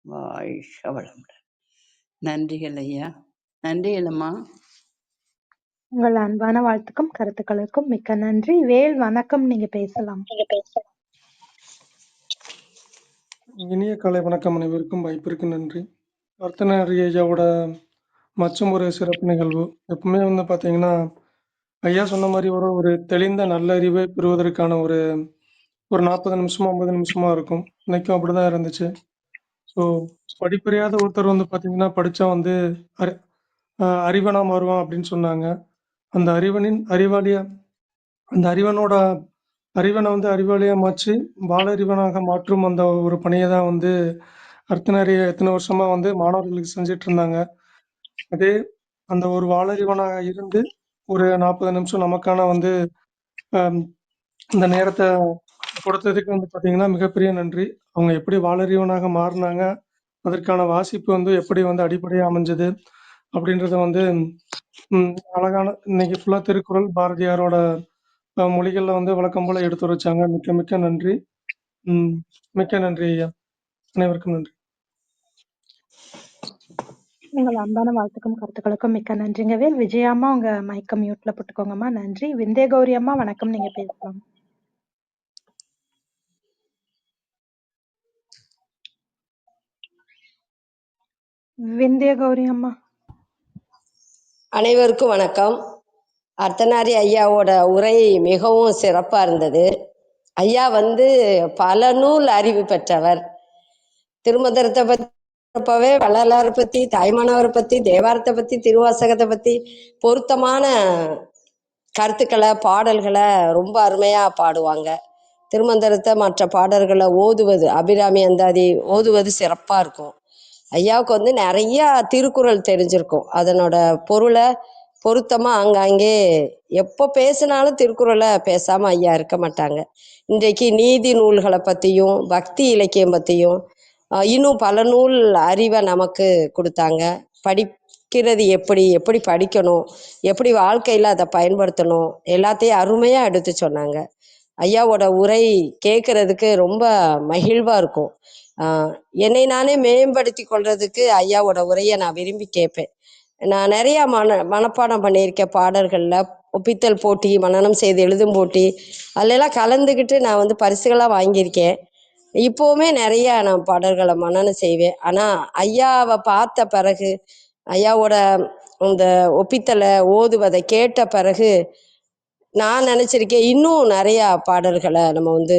வாழ்க வளமுடன். நன்றிகள் ஐயா. நன்றிகள் அம்மா. உங்கள் அன்பான வாழ்த்துக்கும் கருத்துக்களுக்கும் மிக்க நன்றி. வேல் வணக்கம், நீங்க பேசலாம். இனிய காலை வணக்கம் அனைவருக்கும். வாய்ப்பிற்கு நன்றி. அர்த்தநாரி ஐயாவோட மற்றும் ஒரு சிறப்பு நிகழ்வு. எப்பவுமே பார்த்தீங்கன்னா, ஐயா சொன்ன மாதிரி ஒரு தெளிந்த நல்ல அறிவை பெறுவதற்கான ஒரு 40 நிமிஷமோ 50 நிமிஷமா இருக்கும். இன்னைக்கும் அப்படிதான் இருந்துச்சு. ஸோ படிப்பறியாத ஒருத்தர் பார்த்தீங்கன்னா படிச்சா அறிவனா மாறுவான் அப்படின்னு சொன்னாங்க. அந்த அறிவனோட அறிவனை அறிவாளியா மாற்றி வாழறிவனாக மாற்றும் அந்த ஒரு பணியை தான் அர்த்தநாரி எத்தனை வருஷமா மாணவர்களுக்கு செஞ்சுட்டு இருந்தாங்க. அதே அந்த ஒரு வாழறிவனாக இருந்து ஒரு 40 நிமிஷம் நமக்கான இந்த நேரத்தை கொடுத்ததுக்கு பார்த்தீங்கன்னா மிகப்பெரிய நன்றி. அவங்க எப்படி வாழறிவனாக மாறினாங்க, அதற்கான வாசிப்பு எப்படி அடிப்படையா அமைஞ்சது அப்படின்றத அழகான இன்னைக்கு ஃபுல்லா திருக்குறள், பாரதியாரோட மொழிகள்ல வழக்கம் போல எடுத்து வச்சாங்க. மிக்க மிக்க நன்றி. மிக்க நன்றி ஐயா. அனைவருக்கும் நன்றி. உங்கள் அன்பான வாழ்த்துக்கும் கருத்துக்களுக்கும் மிக்க நன்றிங்க வேல். விஜயாம்மா, உங்க மைக்க மியூட்ல போட்டுக்கோங்கம்மா. நன்றி. விந்திய கௌரி அம்மா வணக்கம், நீங்க பேசலாம். விந்திய கௌரி அம்மா. அனைவருக்கும் வணக்கம். அர்த்தநாரி ஐயாவோட உரை மிகவும் சிறப்பாக இருந்தது. ஐயா பல நூல் அறிவு பெற்றவர். திருமந்திரத்தை பற்றிப்பவே, வள்ளலாரை பற்றி, தாய்மானவரை பற்றி, தேவாரத்தை பற்றி, திருவாசகத்தை பற்றி பொருத்தமான கருத்துக்களை, பாடல்களை ரொம்ப அருமையாக பாடுவாங்க. திருமந்திரத்தை மற்ற பாடல்களை ஓதுவது, அபிராமி அந்தாதி ஓதுவது சிறப்பாக இருக்கும். ஐயாவுக்கு நிறையா திருக்குறள் தெரிஞ்சிருக்கும். அதனோட பொருளை பொருத்தமாக ஆங்காங்கே எப்போ பேசினாலும் திருக்குறளை பேசாமல் ஐயா இருக்க மாட்டாங்க. இன்றைக்கு நீதி நூல்களை பற்றியும் பக்தி இலக்கியம் பற்றியும் இன்னும் பல நூல் அறிவை நமக்கு கொடுத்தாங்க. படிக்கிறது எப்படி படிக்கணும், எப்படி வாழ்க்கையில் அதை பயன்படுத்தணும், எல்லாத்தையும் அருமையாக எடுத்து சொன்னாங்க. ஐயாவோட உரை கேட்குறதுக்கு ரொம்ப மகிழ்வாக இருக்கும். என்னை நானே மேம்படுத்தி கொள்றதுக்கு ஐயாவோட உரையை நான் விரும்பி கேட்பேன். நான் நிறையா மனப்பாடம் பண்ணியிருக்கேன். பாடல்களில் ஒப்பித்தல் போட்டி, மனனம் செய்து எழுதும் போட்டி, அதிலெல்லாம் கலந்துக்கிட்டு நான் பரிசுகளாக வாங்கியிருக்கேன். இப்போவுமே நிறையா நான் பாடல்களை மனனம் செய்வேன். ஆனால் ஐயாவை பார்த்த பிறகு, ஐயாவோட இந்த ஒப்பித்தலை ஓதுவதை கேட்ட பிறகு நான் நினச்சிருக்கேன், இன்னும் நிறையா பாடல்களை நம்ம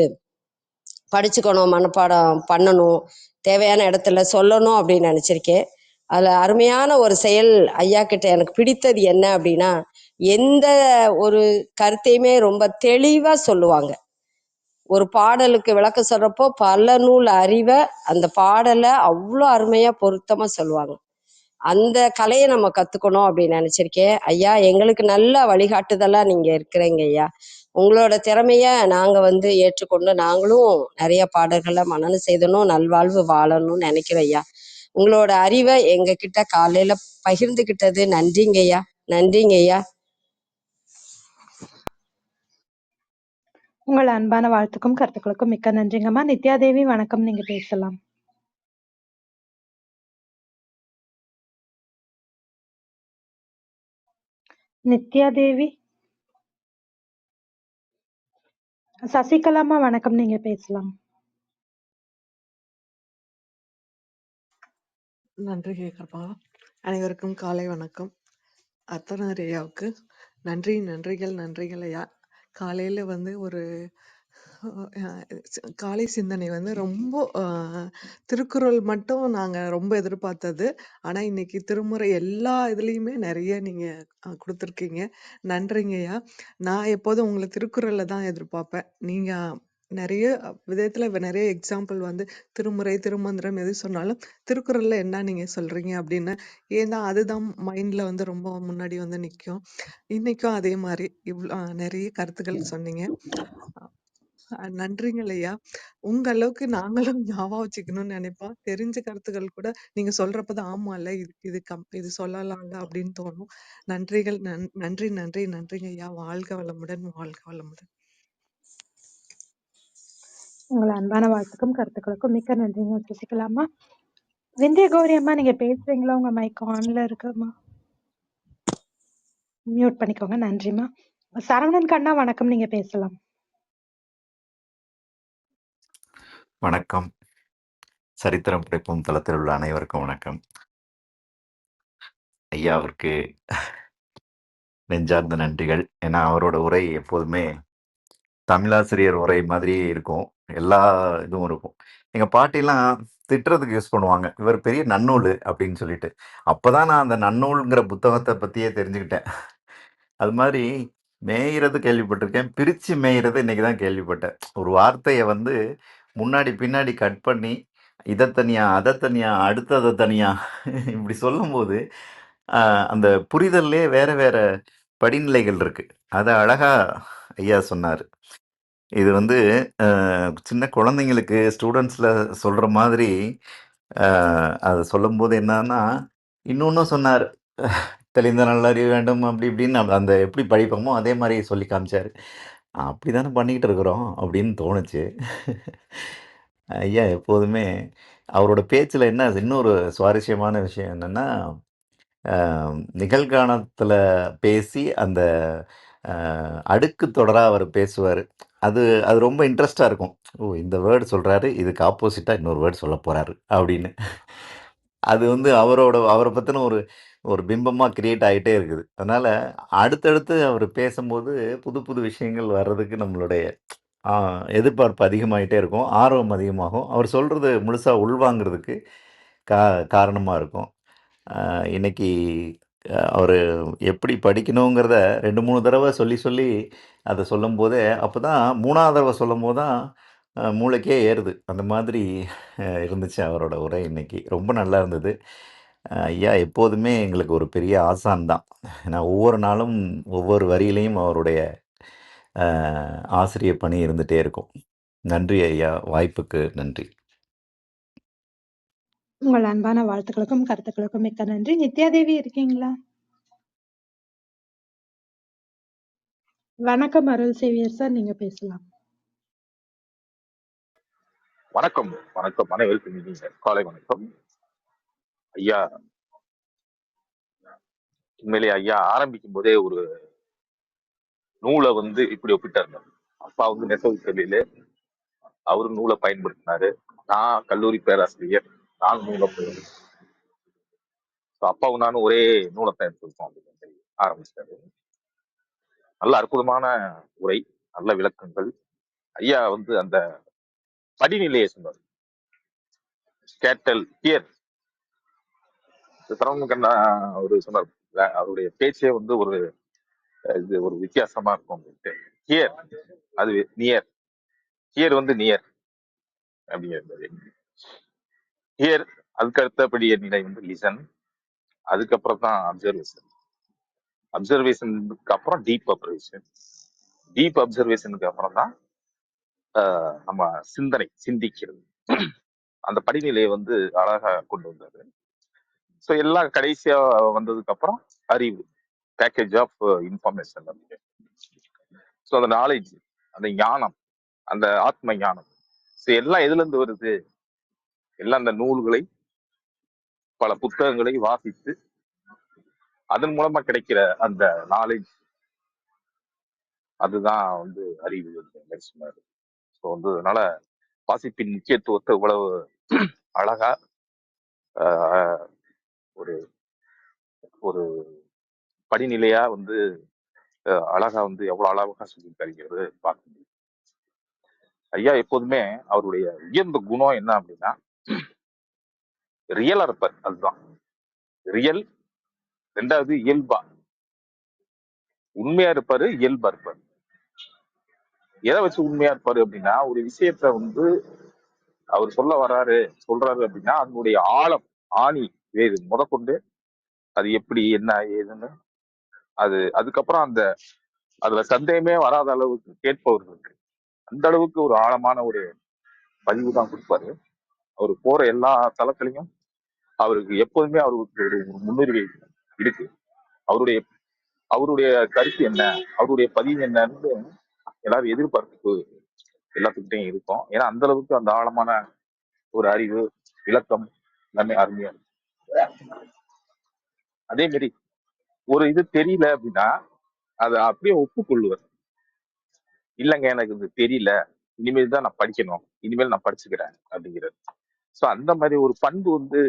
படிச்சுக்கணும், மனப்பாடம் பண்ணணும், தேவையான இடத்துல சொல்லணும் அப்படின்னு நினச்சிருக்கேன். அதில் அருமையான ஒரு செயல் ஐயா கிட்ட எனக்கு பிடித்தது என்ன அப்படின்னா, எந்த ஒரு கருத்தையுமே ரொம்ப தெளிவாக சொல்லுவாங்க. ஒரு பாடலுக்கு விளக்கம் சொல்கிறப்போ பல நூல் அறிவை அந்த பாடலை அவ்வளோ அருமையாக பொருத்தமாக சொல்லுவாங்க. அந்த கலையை நம்ம கற்றுக்கணும் அப்படின்னு நினச்சிருக்கேன். ஐயா, எங்களுக்கு நல்ல வழிகாட்டுதலாக நீங்கள் இருக்கிறீங்க ஐயா. உங்களோட திறமைய நாங்கள் ஏற்றுக்கொண்டு நாங்களும் நிறைய பாடல்களை மனனம் செய்தணும், நல்வாழ்வு வாழணும்னு நினைக்கிறோம் ஐயா. உங்களோட அறிவை எங்ககிட்ட காலையில் பகிர்ந்துக்கிட்டது நன்றிங்க ஐயா. நன்றிங்க ஐயா. உங்கள் அன்பான வாழ்த்துக்கும் கருத்துக்களுக்கும் மிக்க நன்றிங்கம்மா. நித்யாதேவி வணக்கம், நீங்க பேசலாம். நித்யாதேவி. சசிகலாமா வணக்கம், நீங்க பேசலாம். நன்றி கேட்கப்பா. அனைவருக்கும் காலை வணக்கம். அர்த்தநாரி ஐயாவுக்கு நன்றிகள் ஐயா. காலையில ஒரு காலை சிந்தனை ரொம்ப திருக்குறள் மட்டும் நாங்க ரொம்ப எதிர்பார்த்தது. ஆனா இன்னைக்கு திருமுறை எல்லா இதுலயுமே நிறைய நீங்க கொடுத்துருக்கீங்க. நன்றிங்க ஐயா. நான் எப்போதும் உங்களை திருக்குறள்ல தான் எதிர்பார்ப்பேன். நீங்க நிறைய விதத்துல நிறைய எக்ஸாம்பிள் திருமுறை திருமந்திரம் எது சொன்னாலும் திருக்குறள்ல என்ன நீங்க சொல்றீங்க அப்படின்னு. ஏன்னா அதுதான் மைண்ட்ல ரொம்ப முன்னாடி நிக்கும். இன்னைக்கும் அதே மாதிரி நிறைய கருத்துக்கள் சொன்னீங்க. நன்றிங்கள் ஐயா. உங்க அளவுக்கு நாங்களும் ஞாபகம் வச்சுக்கணும்னு நினைப்போம். தெரிஞ்ச கருத்துக்கள் கூட நீங்க சொல்றப்பதான் ஆமா இல்ல இது சொல்லலாம்ல அப்படின்னு தோணும். நன்றிகள். நன்றிங்க ஐயா. வாழ்க வளமுடன், வாழ்க வளமுடன். உங்கள் அன்பான வாழ்த்துக்கும் கருத்துக்களுக்கும் மிக்க நன்றிங்க சசிகலாமா. விந்திய கௌரி அம்மா, நீங்க பேசுறீங்களா? உங்க மைக் ஆன்ல இருக்குமா? மியூட் பண்ணிக்கோங்க. நன்றிமா. சரவணன் கண்ணா வணக்கம், நீங்க பேசலாம். வணக்கம். சரித்திரம் படைப்போம் தளத்தில் உள்ள அனைவருக்கும் வணக்கம். ஐயாவிற்கு நெஞ்சார்ந்த நன்றிகள். ஏன்னா அவரோட உரை எப்போதுமே தமிழாசிரியர் உரை மாதிரியே இருக்கும். எல்லா இதுவும் இருக்கும். எங்க பாட்டிலாம் திட்டுறதுக்கு யூஸ் பண்ணுவாங்க, இவர் பெரிய நன்னூல் அப்படின்னு சொல்லிட்டு. அப்பதான் நான் அந்த நன்னூல்ங்கிற புத்தகத்தை பத்தியே தெரிஞ்சுக்கிட்டேன். அது மாதிரி மேயிறது கேள்விப்பட்டிருக்கேன், பிரிச்சு மேயிறது இன்னைக்கு தான் கேள்விப்பட்டேன். ஒரு வார்த்தையை முன்னாடி பின்னாடி கட் பண்ணி இதை தனியா அதை தனியா அடுத்ததை தனியா இப்படி சொல்லும்போது அந்த புரிதல்லே வேற வேற படிநிலைகள் இருக்கு. அதை அழகா ஐயா சொன்னார். இது சின்ன குழந்தைங்களுக்கு ஸ்டூடெண்ட்ஸ்ல சொல்ற மாதிரி அதை சொல்லும்போது என்னன்னா, இன்னொன்னும் சொன்னார். தெளிந்த நல்லறிவு வேண்டும் அப்படி இப்படின்னு அந்த எப்படி படிப்போமோ அதே மாதிரி சொல்லி காமிச்சாரு. அப்படிதானே பண்ணிக்கிட்டு இருக்கிறோம் அப்படின்னு தோணுச்சு. ஐயா எப்போதுமே அவரோட பேச்சில் இன்னொரு சுவாரஸ்யமான விஷயம் என்னன்னா, நிகழ்காலத்தில் பேசி அந்த அடுக்கு தொடராக அவர் பேசுவார். அது அது ரொம்ப இன்ட்ரெஸ்டாக இருக்கும். ஓ, இந்த வேர்டு சொல்கிறாரு, இதுக்கு ஆப்போசிட்டாக இன்னொரு வேர்டு சொல்ல போகிறாரு அப்படின்னு. அது அவரை பற்றின ஒரு ஒரு பிம்பமாக கிரியேட் ஆகிட்டே இருக்குது. அதனால் அடுத்தடுத்து அவர் பேசும்போது புது புது விஷயங்கள் வர்றதுக்கு நம்மளுடைய எதிர்பார்ப்பு அதிகமாகிட்டே இருக்கும், ஆர்வம் அதிகமாகும். அவர் சொல்கிறது முழுசாக உள்வாங்கிறதுக்கு காரணமாக இருக்கும். இன்னைக்கு அவர் எப்படி படிக்கணுங்கிறத 2-3 தடவை சொல்லி சொல்லி அதை சொல்லும்போதே, அப்போ தான் 3ஆவது தடவை சொல்லும்போது தான் மூளைக்கே ஏறுது. அந்த மாதிரி இருந்துச்சு அவரோட உரை இன்னைக்கு. ரொம்ப நல்லா இருந்தது. ஐயா எப்போதுமே எங்களுக்கு ஒரு பெரிய ஆசான் தான். நான் ஒவ்வொரு நாளும் ஒவ்வொரு வரியிலையும் அவருடைய ஆசிரியர் பணி இருந்துகிட்டே இருக்கும். நன்றி ஐயா, வாய்ப்புக்கு நன்றி. உங்கள் அன்பான வாழ்த்துக்களுக்கும் கருத்துக்களுக்கும் மிக்க நன்றி. நித்யாதேவி இருக்கீங்களா? வணக்கம் அருள் சேவியர் சார், நீங்க பேசலாம். வணக்கம். அனைவருக்கும் இனிய காலை வணக்கம். ஐயா, உண்மையிலே ஐயா ஆரம்பிக்கும் போதே ஒரு நூலை இப்படி ஒப்பிட்டாரு. அப்பா நெசவு தொழில அவரு நூலை பயன்படுத்தினாரு. நான் கல்லூரி பேராசிரியர், நான் நூலை அப்பாவும் நானும் ஒரே நூலை பயன்படுத்தோம் அப்படின்னு சொல்லி ஆரம்பிச்சிட்டாரு. நல்ல அற்புதமான உரை, நல்ல விளக்கங்கள். ஐயா அந்த படிநிலையை சொன்னார். கேட்டல் ஹியர். கண்ணா அவரு சொன்னார், அவருடைய பேச்சே ஒரு இது ஒரு வித்தியாசமா இருக்கும் அப்படின்ட்டு. ஹியர் அது நியர், ஹியர் நியர் அப்படிங்கிறது. ஹியர் அதுக்கு அடுத்தபடிய நிலை லிசன், அதுக்கப்புறம் தான் அப்சர்வேஷனுக்கு அப்புறம் டீப் அப்சர்வேஷனுக்கு அப்புறம் தான் நம்ம சிந்திக்கிறது. அந்த படிநிலையை வந்து அழகா கொண்டு வந்தாரு. ஸோ எல்லாம் கடைசியா வந்ததுக்கு அப்புறம் அறிவு, பேக்கேஜ் ஆஃப் இன்ஃபர்மேஷன். ஸோ அந்த நாலேஜ், அந்த ஞானம், அந்த ஆத்ம ஞானம், ஸோ எல்லாம் எதுல இருந்து வருது? எல்லாம் அந்த நூல்களை, பல புத்தகங்களை வாசித்து அதன் மூலமா கிடைக்கிற அந்த நாலேஜ், அதுதான் வந்து அறிவு சொன்னாரு. ஸோ வந்து அதனால வாசிப்பின் முக்கியத்துவத்தை இவ்வளவு அழகா ஒரு ஒரு படிநிலையா வந்து அழகா வந்து எவ்வளவு அழகா சொல்லி தருகிறது பார்க்க முடியும். ஐயா எப்போதுமே அவருடைய உயர்ந்த குணம் என்ன அப்படின்னா ரியலா இருப்பார். அதுதான் ரியல். ரெண்டாவது இயல்பா, உண்மையா இருப்பாரு, இயல்பா இருப்பாரு. எதை வச்சு உண்மையா இருப்பாரு அப்படின்னா, ஒரு விஷயத்த வந்து அவர் சொல்றாரு அப்படின்னா அதனுடைய ஆழம், ஆணி வேறு முதற்கொண்டு அது எப்படி என்ன ஏதுன்னு அதுக்கப்புறம் அதுல சந்தேகமே வராத அளவுக்கு கேட்பவர்களுக்கு அந்த அளவுக்கு ஒரு ஆழமான ஒரு பதிவு தான் கொடுப்பாரு. அவர் போற எல்லா தளத்திலையும் அவருக்கு எப்போதுமே அவருக்கு ஒரு முன்னுரிமை இருக்கு. அவருடைய கருத்து என்ன, அவருடைய பதிவு என்னன்னு எல்லாரும் எதிர்பார்ப்பு எல்லாத்துக்கிட்டையும் இருக்கும். ஏன்னா அந்த அளவுக்கு அந்த ஆழமான ஒரு அறிவு, விளக்கம் எல்லாமே அருமையா இருக்கு. அதே மாதிரி ஒரு இது தெரியல அப்படின்னா அதை அப்படியே ஒப்புக்கொள்ளுவார். இல்லைங்க எனக்கு இது தெரியல, இனிமேல் தான் நான் படிக்கணும், இனிமேல் நான் படிச்சுக்கிறேன் அப்படிங்கிறது. ஸோ அந்த மாதிரி ஒரு பண்பு வந்து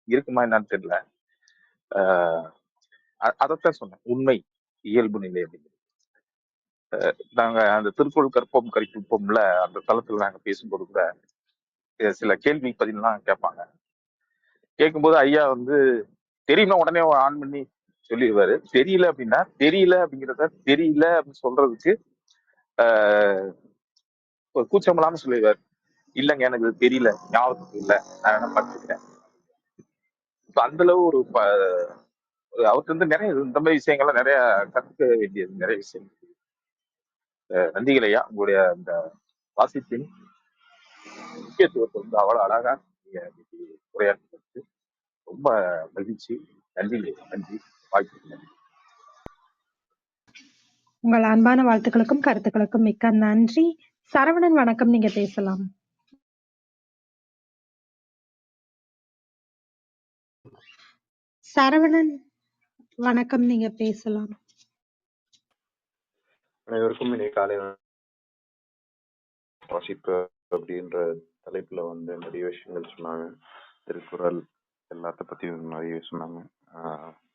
இருக்குமா என்னன்னு தெரியல. அதைத்தான் சொன்னேன், உண்மை இயல்பு நிலை அப்படிங்கிறது. நாங்க அந்த திருக்குறள் கற்போம் கற்பிப்போம்ல அந்த தளத்துல நாங்க பேசும்போது கூட சில கேள்வி பதிலாம் கேட்பாங்க. கேட்கும்போது ஐயா வந்து தெரியுமா உடனே ஆன் பண்ணி சொல்லிடுவாரு. தெரியல அப்படின்னா தெரியல அப்படிங்கிறத தெரியல அப்படின்னு சொல்றதுக்கு ஒரு கூச்சமில்லாம சொல்லிடுவாரு. இல்லைங்க எனக்கு தெரியல, ஞாபகத்துக்கு இல்லை, நான் என்ன படிச்சுக்கிறேன். இப்ப அந்த அளவு ஒரு அவர்கிட்ட இருந்து நிறைய இந்த மாதிரி விஷயங்கள்லாம் நிறைய கற்றுக்க வேண்டியது நிறைய விஷயம். நன்றிகள் ஐயா, உங்களுடைய அந்த வாசிப்பின் முக்கியத்துவத்தை வந்து அவ்வளவு அழகா நீங்க உரையாற்றுறது ரொம்ப மகிழ்ச்சி. நன்றி வாய்ப்பு. உங்கள் அன்பான வாழ்த்துக்களுக்கும் கருத்துக்களுக்கும் மிக்க நன்றி. சரவணன் வணக்கம், நீங்க பேசலாம். சரவணன் வணக்கம், நீங்க பேசலாம். அனைவருக்கும் இனி காலை வாசிப்பு அப்படின்ற தலைப்புல வந்து நிறைய விஷயங்கள் சொன்னாங்க. திருக்குறள் எல்லாத்த பத்தியும் நிறைய சொன்னாங்க.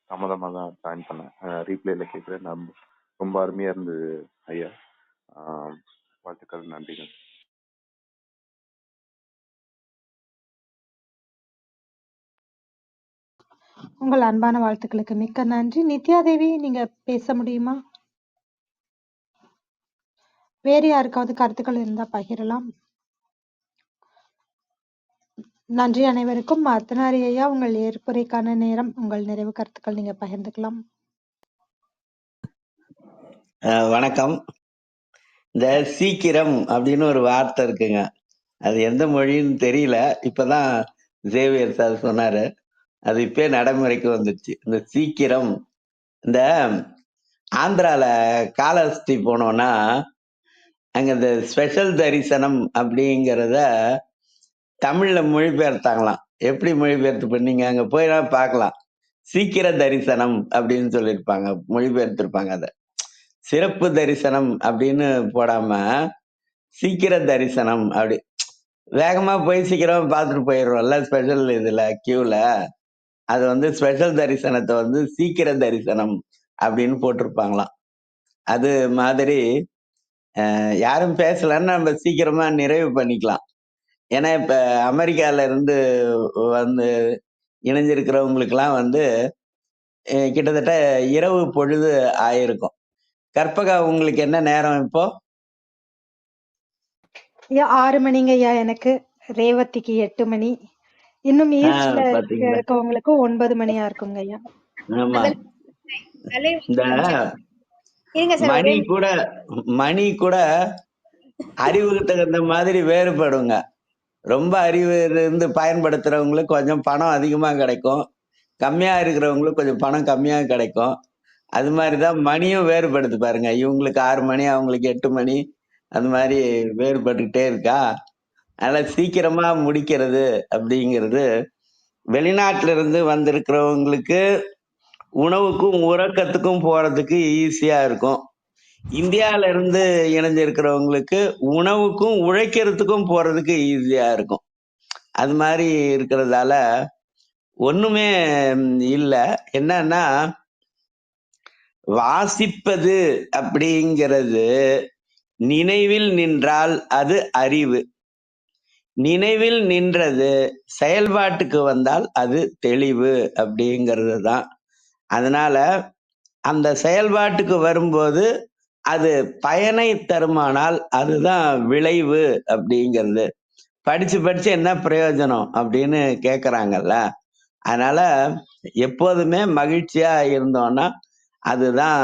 தாமதமாக தான் ஜாயின் பண்ணேன், ரீப்ளேல கேட்குறேன். நான் ரொம்ப அருமையா இருந்தது ஐயா. வாழ்த்துக்கள், நன்றிகள். உங்கள் அன்பான வாழ்த்துக்களுக்கு மிக்க நன்றி. நித்யா தேவி, நீங்க பேச முடியுமா? வேறு யாருக்காவது கருத்துக்கள் இருந்தா பகிரலாம். நன்றி அனைவருக்கும். அர்த்தநாரி ஐயா, உங்கள் ஏற்புரைக்கான நேரம், உங்கள் நிறைவு கருத்துக்கள் நீங்க பகிர்ந்துக்கலாம். வணக்கம். இந்த சீக்கிரம் அப்படின்னு ஒரு வார்த்தை இருக்குங்க, அது எந்த மொழின்னு தெரியல. இப்பதான் சேவியர் சார் சொன்னாரு, அது இப்பே நடைமுறைக்கு வந்துருச்சு. இந்த சீக்கிரம், இந்த ஆந்திரால காலஹஸ்தி போனோம்னா அங்க இந்த ஸ்பெஷல் தரிசனம் அப்படிங்கிறத தமிழ்ல மொழிபெயர்த்தாங்களாம். எப்படி மொழிபெயர்த்து நீங்க அங்க போய் பார்க்கலாம். சீக்கிர தரிசனம் அப்படின்னு சொல்லியிருப்பாங்க, மொழிபெயர்த்திருப்பாங்க. அதை சிறப்பு தரிசனம் அப்படின்னு போடாம சீக்கிர தரிசனம், அப்படி வேகமா போய் சீக்கிரமா பார்த்துட்டு போயிடுறோம்ல ஸ்பெஷல் இதுல கியூல, அது வந்து ஸ்பெஷல் தரிசனத்தை வந்து சீக்கிர தரிசனம் அப்படின்னு போட்டிருப்பாங்களாம். அது மாதிரி யாரும் பேசலன்னு நம்ம சீக்கிரமா நிறைவு பண்ணிக்கலாம். ஏன்னா இப்ப அமெரிக்கால இருந்து வந்து இணைஞ்சிருக்கிறவங்களுக்கெல்லாம் வந்து கிட்டத்தட்ட இரவு பொழுது ஆயிருக்கும். கற்பகா, உங்களுக்கு என்ன நேரம் இப்போ? 6 மணிங்க ஐயா, எனக்கு ரேவதிக்கு 8 மணி. இன்னும் ஈஸ்ட்ல பாத்தீங்களா? இருக்கவங்களுக்கு 9 மணியா இருக்குங்க ஐயா. ஆமா. அதில் கலை இந்த கொஞ்சம் இருங்க சார், ஒரே மணி கூட அறிவுக்கு தகுந்த மாதிரி வேறுபடுங்க. ரொம்ப அறிவு இருந்து பயன்படுத்துறவங்களுக்கு கொஞ்சம் பணம் அதிகமா கிடைக்கும், கம்மியா இருக்கிறவங்களுக்கு கொஞ்சம் பணம் கம்மியா கிடைக்கும். அது மாதிரிதான் மணியும் வேறுபடுது பாருங்க. இவங்களுக்கு 6 மணி, அவங்களுக்கு 8 மணி, அது மாதிரி வேறுபட்டுக்கிட்டே இருக்கா. அதனால சீக்கிரமா முடிக்கிறது அப்படிங்கிறது வெளிநாட்டுல இருந்து வந்திருக்கிறவங்களுக்கு உணவுக்கும் உறக்கத்துக்கும் போறதுக்கு ஈஸியா இருக்கும். இந்தியால இருந்து இணைஞ்சிருக்கிறவங்களுக்கு உணவுக்கும் உழைக்கிறதுக்கும் போறதுக்கு ஈஸியா இருக்கும். அது மாதிரி இருக்கிறதால ஒண்ணுமே இல்ல. என்னன்னா, வாசிப்பது அப்படிங்கிறது நினைவில் நின்றால் அது அறிவு, நினைவில் நின்றது செயல்பாட்டுக்கு வந்தால் அது தெளிவு அப்படிங்கிறது தான். அதனால அந்த செயல்பாட்டுக்கு வரும்போது அது பயனை தருமானால் அதுதான் விளைவு அப்படிங்கிறது. படிச்சு படிச்சு என்ன பிரயோஜனம் அப்படின்னு கேக்குறாங்கல்ல. அதனால எப்போதுமே மகிழ்ச்சியா இருந்தோம்னா அதுதான்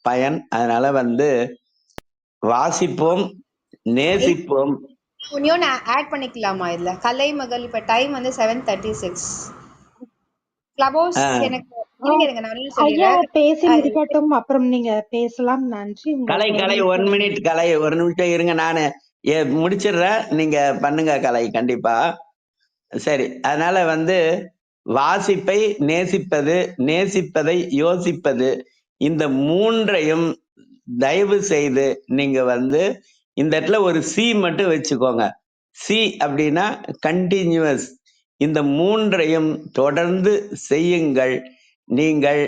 பயன். அதனால வாசிப்போம், நேசிப்போம். இன்னொன்னு ஆட் பண்ணிக்கலாமா இதுல? கலைமகள் இப்ப டைம் வந்து 7:36. கிளப் ஹவுஸ் எனக்கு இருங்க நான் ஐயா சொல்லிடுறேன். பேசி முடிக்கட்டும், அப்புறம் நீங்க பேசலாம். நன்றி. கலை 1 மினிட் கலை, 1 நிமிஷம் இருங்க, நானு முடிச்சிடுறேன், நீங்க பண்ணுங்க கலை, கண்டிப்பா. சரி. அதனால வாசிப்பை நேசிப்பது, நேசிப்பதை யோசிப்பது, இந்த 3ஐயும் தயவு செய்து நீங்க இந்த இடத்துல ஒரு சி மட்டும் வச்சுக்கோங்க. சி அப்படின்னா கண்டினியூஸ். இந்த 3ஐயும் தொடர்ந்து செய்யுங்கள், நீங்கள்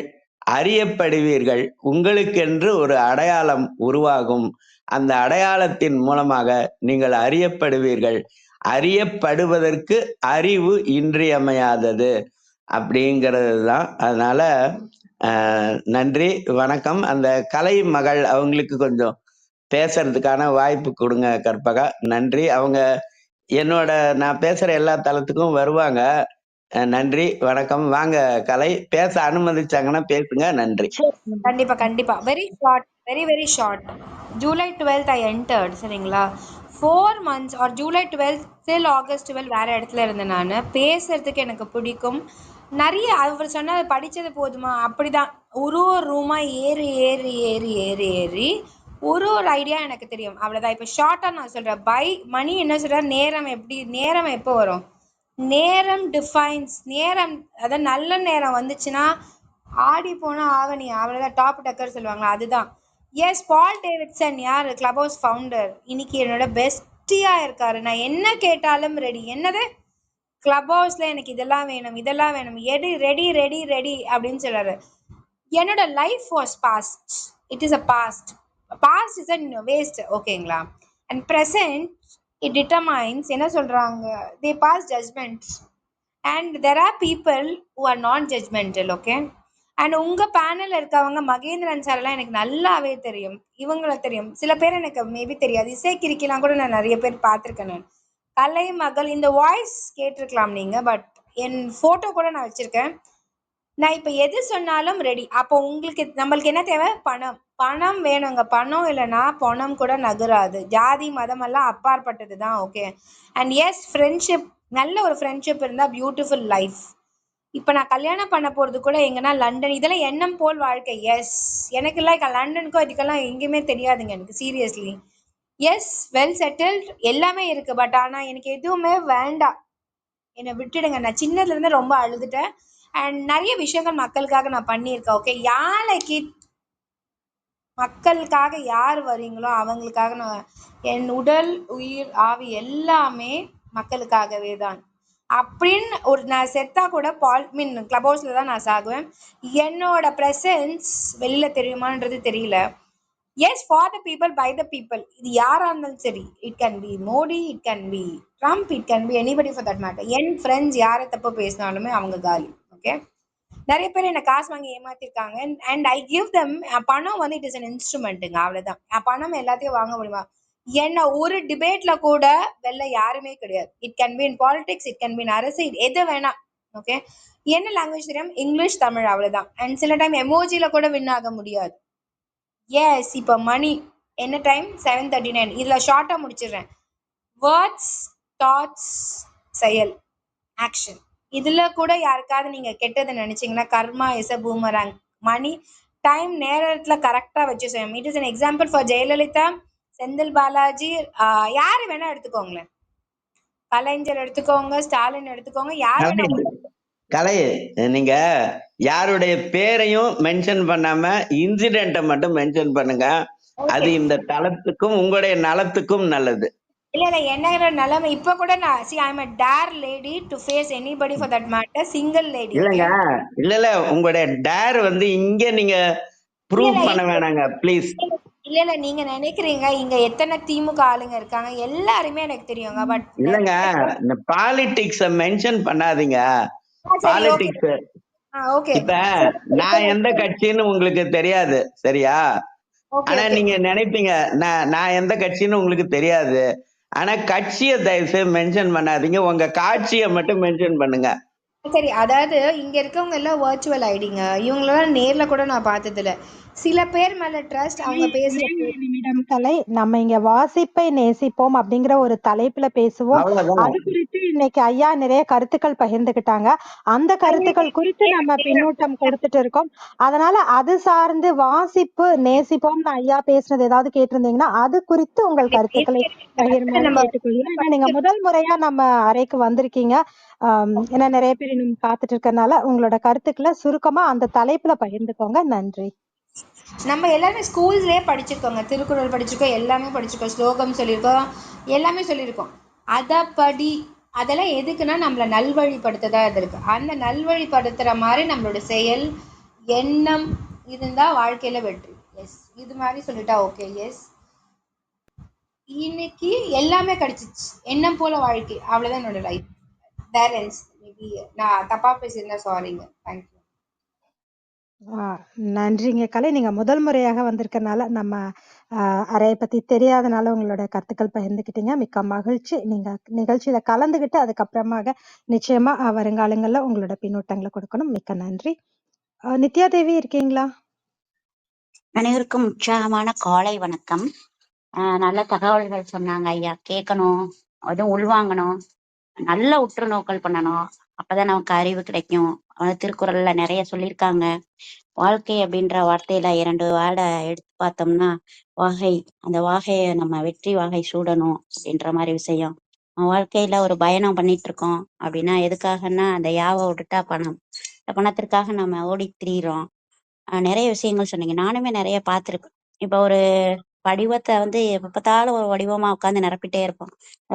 அறியப்படுவீர்கள். உங்களுக்கென்று ஒரு அடையாளம் உருவாகும். அந்த அடையாளத்தின் மூலமாக நீங்கள் அறியப்படுவீர்கள். அறியப்படுவதற்கு அறிவு இன்றியமையாதது அப்படிங்கிறது தான். அதனால நன்றி, வணக்கம். அந்த கலை மகள் அவங்களுக்கு கொஞ்சம் பேசுறதுக்கான வாய்ப்பு கொடுங்க கற்பகா. நன்றி. அவங்க நான் பேசுற எல்லா தளத்துக்கும் வருவாங்க. நன்றி, வணக்கம். வாங்க கலை, பேச அனுமதிச்சாங்கன்னா பேசுங்க. நன்றி. கண்டிப்பா கண்டிப்பா. Very short, very short. July 12th I entered, சரிங்களா? 4 months or July 12th till August 12 வேற இடத்துல இருந்தேன் நான். பேசுறதுக்கு எனக்கு பிடிக்கும். நிறைய அவர் சொன்ன படிச்சது போதுமா, அப்படிதான் ஒரு ரூமா ஏறி ஏறி ஏறி ஏறி ஏறி ஒரு ஐடியா எனக்கு தெரியும், அவ்வளவுதான். இப்ப ஷார்ட்டா நான் சொல்றேன். பை மணி என்ன சொல்ற, நேரம் எப்போ வரும்? நேரம் டிஃபைன்ஸ் நேரம். அதான் நல்ல நேரம் வந்துச்சுன்னா ஆடி போனா ஆவணி, அவ்வளவுதான். டாப் டக்கர் சொல்லுவாங்களா, அதுதான். எஸ், பால் டேவிட்சன் யார்? Club house founder. இன்னைக்கு என்னோட பெஸ்டியா இருக்காரு. நான் என்ன கேட்டாலும் ரெடி. என்னது கிளப் ஹவுஸ்ல எனக்கு இதெல்லாம் வேணும், இதெல்லாம் வேணும், ரெடி ரெடி ரெடி அப்படின்னு சொல்றாரு. என்னோட life was past. It is a past. Past is a waste, ஓகேங்களா? And present it determines. என்ன சொல்றாங்க, they pass judgements and there are people who are not judgmental, okay? And உங்க பேனல்ல இருக்கவங்க Mahendran sir எல்லாம் எனக்கு நல்லாவே தெரியும், இவங்கள தெரியும். சில பேர் எனக்கு மேபி தெரியாது. இசை கிரிக்கலாம் கூட நான் நிறைய பேர் பார்த்திருக்கேன். நான் கலை மகள் இந்த வாய்ஸ் கேட்டிருக்கலாம் நீங்க, பட் என் போட்டோ கூட நான் வச்சிருக்கேன். நான் இப்ப எது சொன்னாலும் ரெடி. அப்போ நம்மளுக்கு என்ன தேவை? பணம் வேணுங்க. பணம் இல்லைன்னா பணம் கூட நகராது. ஜாதி மதம் எல்லாம் அப்பாற்பட்டதுதான், ஓகே? அண்ட் எஸ், ஃப்ரெண்ட்ஷிப், நல்ல ஒரு ஃப்ரெண்ட்ஷிப் இருந்தா பியூட்டிஃபுல் லைஃப். இப்ப நான் கல்யாணம் பண்ண போறது கூட எங்கன்னா லண்டன். இதெல்லாம் எண்ணம் போல் வாழ்க்கை. எஸ், எனக்கு லைக் லண்டனுக்கும் இதுக்கெல்லாம் எங்கேயுமே தெரியாதுங்க எனக்கு, சீரியஸ்லி. எஸ், வெல் செட்டில்ட், எல்லாமே இருக்கு. பட் ஆனா எனக்கு எதுவுமே வேண்டாம், என்னை விட்டுடுங்க. நான் சின்னதுல இருந்து ரொம்ப அழுதுட்டேன். அண்ட் நிறைய விஷயங்கள் மக்களுக்காக நான் பண்ணியிருக்கேன், ஓகே? யாழைக்கு மக்களுக்காக யார் வரீங்களோ அவங்களுக்காக நான் என் உடல் உயிர் ஆவி எல்லாமே மக்களுக்காகவே தான். அப்படின்னு நான் செத்தா கூட கிளப் ஹவுஸ்ல தான் நான் சாகுவேன். என்னோட ப்ரெசன்ஸ் வெளியில தெரியுமான்றது தெரியல. Yes, for the people, by the people. இது யாரா இருந்தாலும் சரி. It can be Modi, it can be Trump, it can be anybody for that matter. என் ஃப்ரெண்ட்ஸ் யாரை தப்பு பேசினாலுமே அவங்க காலி, ஓகே? நிறைய பேர் என்ன காசு வாங்கி ஏமாத்திருக்காங்க. And I give them. பணம் இட் இஸ் அன் இன்ஸ்ட்ருமெண்ட்டுங்க, அவ்வளவுதான். பணம் எல்லாத்தையும் வாங்க முடியுமா? என்ன ஒரு டிபேட்ல கூட வெல்ல யாருமே கிடையாது. It can be in politics, it can be in அரசு, எது வேணா. ஓகே, என்ன லாங்குவேஜ் தெரியும்? இங்கிலீஷ், தமிழ், அவ்வளவுதான். அண்ட் சில டைம் எமோஜில கூட வின் ஆக முடியாது. எஸ், இப்போ மணி என்ன டைம்? 7:39. இதுல ஷார்ட்டா முடிச்சிடுறேன். வேர்ட்ஸ், தாட்ஸ், செயல், ஆக்ஷன். இதுல கூட யாருக்காவது நீங்க கெட்டது நினைச்சீங்கன்னா கர்மா இஸ் அ பூமராங். மணி டைம் நேரத்துல கரெக்டா வச்சு செய்யும். It is an example for Jayalalithaa, Senthil Balaji, யாரு வேணா எடுத்துக்கோங்களேன். கலைஞர் எடுத்துக்கோங்க, ஸ்டாலின் எடுத்துக்கோங்க, யார் வேணா. கலை, நீங்க யாருடைய பேரையும் மென்ஷன் பண்ணாம இன்சிடென்ட்டை மட்டும் மென்ஷன் பண்ணுங்க. அது இந்த தளத்துக்கும் உங்களுடைய நலத்துக்கும் நல்லது. இல்ல இல்ல, என்னங்கிற நிலைமை இப்ப கூட நான் see I'm a dare lady to face anybody for that matter, single lady. இல்லங்க, இல்ல உங்களுடைய டேர் வந்து இங்க நீங்க ப்ரூவ் பண்ண வேணாங்க ப்ளீஸ். இல்ல இல்ல, நீங்க நினைக்கிறீங்க இங்க எத்தனை திமுக ஆளுங்க இருக்காங்க எல்லாருமே எனக்கு தெரியுங்க. பட் இல்லங்க, இந்த பாலிடிக்ஸ மென்ஷன் பண்ணாதீங்க. பாலிடிக்ஸ் ஓகே, இப்ப நான் எந்த கட்சின்னு உங்களுக்கு தெரியாது, சரியா? ஆனா நீங்க நினைப்பீங்க நான் எந்த கட்சின்னு உங்களுக்கு தெரியாது. ஆனா கட்சியை தயவு செய்து மென்ஷன் பண்ணாதீங்க, உங்க காட்சியை மட்டும் மென்ஷன் பண்ணுங்க. சரி, அதாவது இங்க இருக்கவங்க எல்லாம் வர்ச்சுவல் ஐடிங்க. இவங்களெல்லாம் நேர்ல கூட நான் பார்த்தது இல்ல. சில பேர் மேல ட்ரஸ்ட், அவங்க பேசுற நிமிடம் கலை, நம்ம இங்க வாசிப்பை நேசிப்போம் அப்படிங்கிற ஒரு தலைப்புல பேசுவோம். அது குறித்து இன்னைக்கு ஐயா நிறைய கருத்துக்கள் பகிர்ந்துகிட்டாங்க. அந்த கருத்துக்கள் குறித்து நம்ம பின்னூட்டம் கொடுத்துட்டு இருக்கோம். அதனால அது சார்ந்து வாசிப்பு நேசிப்போம்னு ஐயா பேசுனது ஏதாவது கேட்டிருந்தீங்கன்னா அது குறித்து உங்கள் கருத்துக்களை பகிருமாறு கேட்டுக்கொள்கிறேன். ஏன்னா நீங்க முதல் முறையா நம்ம அறைக்கு வந்திருக்கீங்க. ஏன்னா நிறைய பேர் இன்னும் காத்துட்டு இருக்கறனால உங்களோட கருத்துக்களை சுருக்கமா அந்த தலைப்புல பகிர்ந்துக்கோங்க. நன்றி. நம்ம எல்லாருமே ஸ்கூல்ஸ்லயே படிச்சிருக்கோங்க. திருக்குறள் படிச்சிருக்கோம், எல்லாமே படிச்சிருக்கோம், ஸ்லோகம் சொல்லியிருக்கோம், எல்லாமே சொல்லியிருக்கோம். அதெல்லாம் எதுக்குன்னா நம்மள நல்வழிப்படுத்ததா இருக்கு. அந்த நல்வழிப்படுத்துற மாதிரி நம்மளோட செயல், எண்ணம் இருந்தா வாழ்க்கையில வெற்றி. எஸ், இது மாதிரி சொல்லிட்டா ஓகே. எஸ், இன்னைக்கு எல்லாமே கிடைச்சிச்சு. எண்ணம் போல வாழ்க்கை, அவ்வளவுதான் என்னோட லைஃப். தேர் எண்ட்ஸ். மேபி நான் தப்பா பேசியிருந்தா சாரிங்க. தேங்க்யூ. நன்றிங்க கலை. நீங்க முதல் முறையாக வந்திருக்கனால நம்ம அறையை பத்தி தெரியாதனால உங்களோட கருத்துக்கள் பகிர்ந்துக்கிட்டீங்க. மிக்க மகிழ்ச்சி. நீங்க நிகழ்ச்சியில கலந்துகிட்டு அதுக்கப்புறமாக நிச்சயமா வருங்காலங்கள்ல உங்களோட பின்னூட்டங்களை கொடுக்கணும். மிக்க நன்றி. நித்யா தேவி இருக்கீங்களா? அனைவருக்கும் உற்சாகமான காலை வணக்கம். நல்ல தகவல்கள் சொன்னாங்க ஐயா. கேட்கணும், அதுவும் உள்வாங்கணும், நல்ல உற்று நோக்கல் பண்ணணும். அப்பதான் நமக்கு அறிவு கிடைக்கும். திருக்குறள்ல நிறைய சொல்லியிருக்காங்க. வாழ்க்கை அப்படின்ற வார்த்தையில 2 வார்டை எடுத்து பார்த்தோம்னா, வாகை, அந்த வாகையை நம்ம வெற்றி வாகை சூடணும் அப்படின்ற மாதிரி விஷயம். வாழ்க்கையில ஒரு பயணம் பண்ணிட்டு இருக்கோம் அப்படின்னா எதுக்காகன்னா அந்த யாவை விட்டுட்டா பணம். இந்த பணத்திற்காக நம்ம ஓடி திரியிறோம். நிறைய விஷயங்கள் சொன்னீங்க. நானுமே நிறைய பார்த்திருக்கேன். இப்ப ஒரு வடிவத்தை வந்து எப்ப பார்த்தாலும் ஒரு வடிவமா உட்காந்து நிரப்பிட்டே இருப்போம்.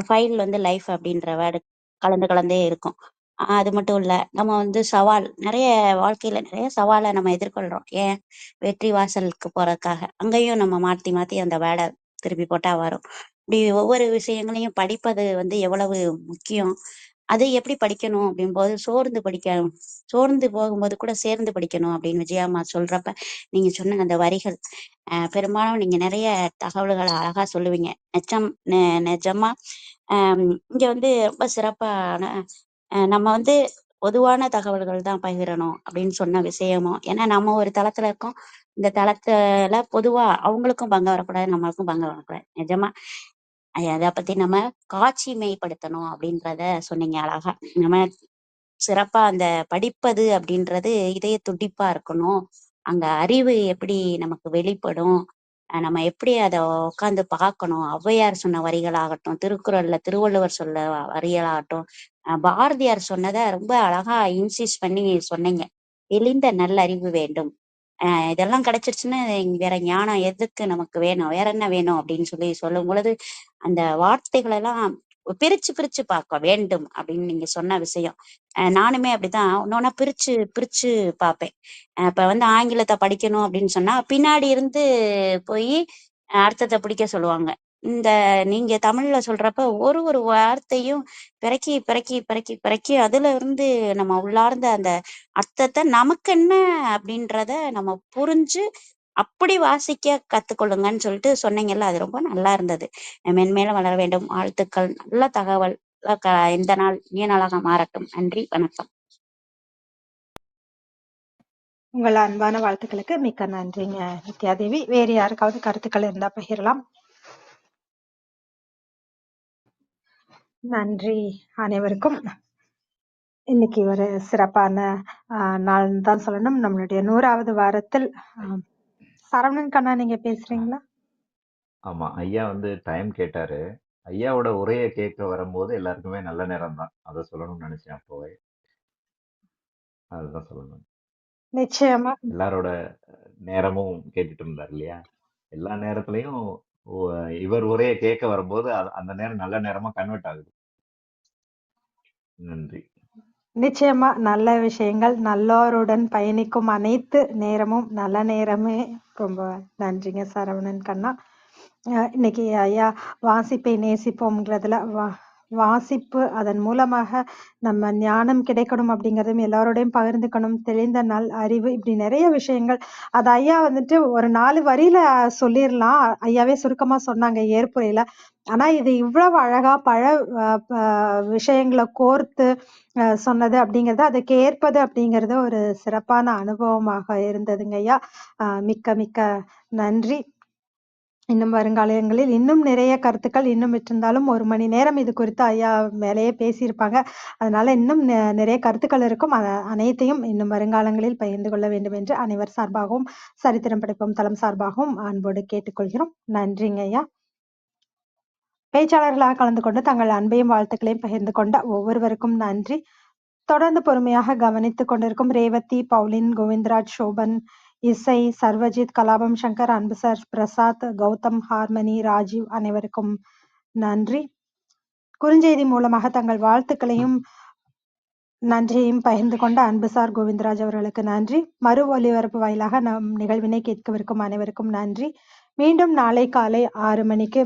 ஃபைல் வந்து லைஃப் அப்படின்ற வேர்டு கலந்தே இருக்கும். அது மட்டும் இல்ல, நம்ம வந்து சவால் நிறைய வாழ்க்கையில நிறைய சவாலை நம்ம எதிர்கொள்றோம். ஏன்? வெற்றி வாசலுக்கு போறதுக்காக. அங்கேயும் நம்ம மாத்தி மாத்தி அந்த வேர்டை திருப்பி போட்டா வரும். இப்படி ஒவ்வொரு விஷயங்களையும் படிப்பது வந்து எவ்வளவு முக்கியம். அது எப்படி படிக்கணும் அப்படிங்கும்போது சோர்ந்து படிக்கணும். சோர்ந்து போகும்போது கூட சேர்ந்து படிக்கணும் அப்படின்னு விஜயாம்மா சொல்றப்ப நீங்க சொன்ன அந்த வரிகள் பெரும்பாலும் நீங்க நிறைய தகவல்களை அழகா சொல்லுவீங்க. நிஜமா இங்க வந்து ரொம்ப சிறப்பான நம்ம வந்து பொதுவான தகவல்கள் தான் பகிரணும் அப்படின்னு சொன்ன விஷயமும். ஏன்னா நம்ம ஒரு தளத்துல இருக்கோம். இந்த தளத்துல பொதுவா அவங்களுக்கும் பங்கு வரக்கூடாது, நம்மளுக்கும் பங்கு வரக்கூடாது. நிஜமா அதை பத்தி நம்ம காட்சிமைப்படுத்தணும் அப்படின்றத சொன்னீங்க அழகா. நம்ம சிறப்பா அந்த படிப்பது அப்படின்றது இதய துடிப்பா இருக்கணும். அங்க அறிவு எப்படி நமக்கு வெளிப்படும், நம்ம எப்படி அதை உட்காந்து பார்க்கணும். ஔவையார் சொன்ன வரிகளாகட்டும், திருக்குறள்ல திருவள்ளுவர் சொல்ல வரிகளாகட்டும், பாரதியார் சொன்னதை ரொம்ப அழகா இன்சிஸ்ட் பண்ணி சொன்னீங்க. தெளிந்த நல்லறிவு வேண்டும். இதெல்லாம் கிடைச்சிருச்சுன்னா வேற ஞானம் எதுக்கு நமக்கு வேணும், வேற என்ன வேணும் அப்படின்னு சொல்லும் பொழுது அந்த வார்த்தைகள் எல்லாம் பிரிச்சு பிரிச்சு பார்க்க வேண்டும் அப்படின்னு நீங்க சொன்ன விஷயம். நானுமே அப்படிதான் ஒன்னொன்னா பிரிச்சு பிரிச்சு பார்ப்பேன். இப்ப வந்து ஆங்கிலத்தை படிக்கணும் அப்படின்னு சொன்னா பின்னாடி இருந்து போய் அர்த்தத்தை பிடிக்க சொல்லுவாங்க. இந்த நீங்க தமிழ்ல சொல்றப்ப ஒரு ஒரு வார்த்தையும் பிறக்கி பிறக்கி பிறக்கி பிறக்கி அதுல இருந்து நம்ம உள்ளார்ந்த அந்த அர்த்தத்தை நமக்கு என்ன அப்படின்றத நம்ம புரிஞ்சு அப்படி வாசிக்க கத்துக்கொள்ளுங்கன்னு சொல்லிட்டு சொன்னீங்கல்ல, அது ரொம்ப நல்லா இருந்தது. மென்மேலும் வளர வேண்டும். வாழ்த்துக்கள். நல்ல தகவல். இந்த நாள் இனிய நாளாக மாறட்டும். நன்றி, வணக்கம். உங்கள் அன்பான வாழ்த்துக்களுக்கு மிக்க நன்றிங்க நித்யாதேவி. வேறு யாருக்காவது கருத்துக்கள் இருந்தா பகிரலாம். நன்றி அனைவருக்கும். இன்னைக்கு ஒரு சிறப்பான நாள் தான் சொல்லணும். நம்மளுடைய 100வது வாரத்தில் சரவணன் கண்ணா நீங்க பேசுறீங்களா? ஆமா. ஐயா வந்து டைம் கேட்டாரு. ஐயாவோட உரைய கேட்க வரும்போது எல்லாருக்குமே நல்ல நேரம் தான். அத சொல்லணும்னு நினைச்சேன் அப்போவே. அதுதான் சொல்லணும். நிச்சயமா எல்லாரோட நேரமும் கேட்டுட்டு இருந்தார் இல்லையா? எல்லா நேரத்துலயும் இவர் உரைய கேட்க வரும்போது அந்த நேரம் நல்ல நேரமா கன்வெர்ட் ஆகுது. நன்றி. நிச்சயமா நல்ல விஷயங்கள், நல்லோருடன் பயணிக்கும் அனைத்து நேரமும் நல்ல நேரமே. ரொம்ப நன்றிங்க சரவணன் கண்ணா. இன்னைக்கு ஐயா வாசிப்பை நேசிப்போம்ங்கிறதுல வாசிப்பு அதன் மூலமாக நம்ம ஞானம் கிடைக்கணும் அப்படிங்கறதும் எல்லாரோடையும் பகிர்ந்துக்கணும், தெளிந்த நல் அறிவு, இப்படி நிறைய விஷயங்கள். அது ஐயா வந்துட்டு ஒரு 4 வரியில சொல்லிடலாம். ஐயாவே சுருக்கமா சொன்னாங்க ஏற்புரையில. ஆனா இது இவ்வளவு அழகா பல விஷயங்களை கோர்த்து சொன்னது அப்படிங்கிறது, அதுக்கு ஏற்பது அப்படிங்கிறது ஒரு சிறப்பான அனுபவமாக இருந்ததுங்க ஐயா. மிக்க மிக்க நன்றி. இன்னும் வருங்காலங்களில் இன்னும் நிறைய கருத்துக்கள் இன்னும் இருந்தாலும் 1 மணி நேரம் இது குறித்து ஐயா மேலேயே பேசியிருப்பாங்க. அதனால இன்னும் நிறைய கருத்துக்கள் இருக்கும். அனைத்தையும் இன்னும் வருங்காலங்களில் பகிர்ந்து கொள்ள வேண்டும் என்று அனைவர் சார்பாகவும் சரித்திரம் படைப்போம் தளம் சார்பாகவும் அன்போடு கேட்டுக்கொள்கிறோம். நன்றிங்க ஐயா. பேச்சாளர்களாக கலந்து கொண்டு தங்கள் அன்பையும் வாழ்த்துக்களையும் பகிர்ந்து கொண்ட ஒவ்வொருவருக்கும் நன்றி. தொடர்ந்து பொறுமையாக கவனித்துக் கொண்டிருக்கும் ரேவதி, பவுலின், கோவிந்தராஜ், சோபன், இசை, சர்வஜித், கலாபம், சங்கர், அன்பு சார், பிரசாத், கௌதம், ஹார்மனி, ராஜீவ் அனைவருக்கும் நன்றி. குறுஞ்செய்தி மூலமாக தங்கள் வாழ்த்துக்களையும் நன்றியையும் பகிர்ந்து கொண்ட அன்பு சார் கோவிந்தராஜ் அவர்களுக்கு நன்றி. மறு ஒலிபரப்பு வாயிலாக நம் நிகழ்வினை கேட்கவிருக்கும் அனைவருக்கும் நன்றி. மீண்டும் நாளை காலை 6 மணிக்கு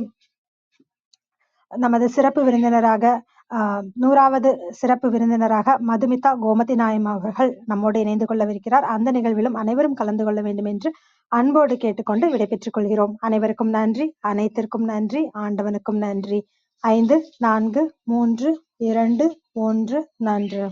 நமது சிறப்பு விருந்தினராக 100வது சிறப்பு விருந்தினராக மதுமிதா கோமதி நாயம் அவர்கள் நம்மோடு இணைந்து கொள்ளவிருக்கிறார். அந்த நிகழ்விலும் அனைவரும் கலந்து கொள்ள வேண்டும் என்று அன்போடு கேட்டுக்கொண்டு விடைபெற்றுக் கொள்கிறோம். அனைவருக்கும் நன்றி, அனைத்திற்கும் நன்றி, ஆண்டவனுக்கும் நன்றி. 5, 4, 3, 2, 1 நன்று.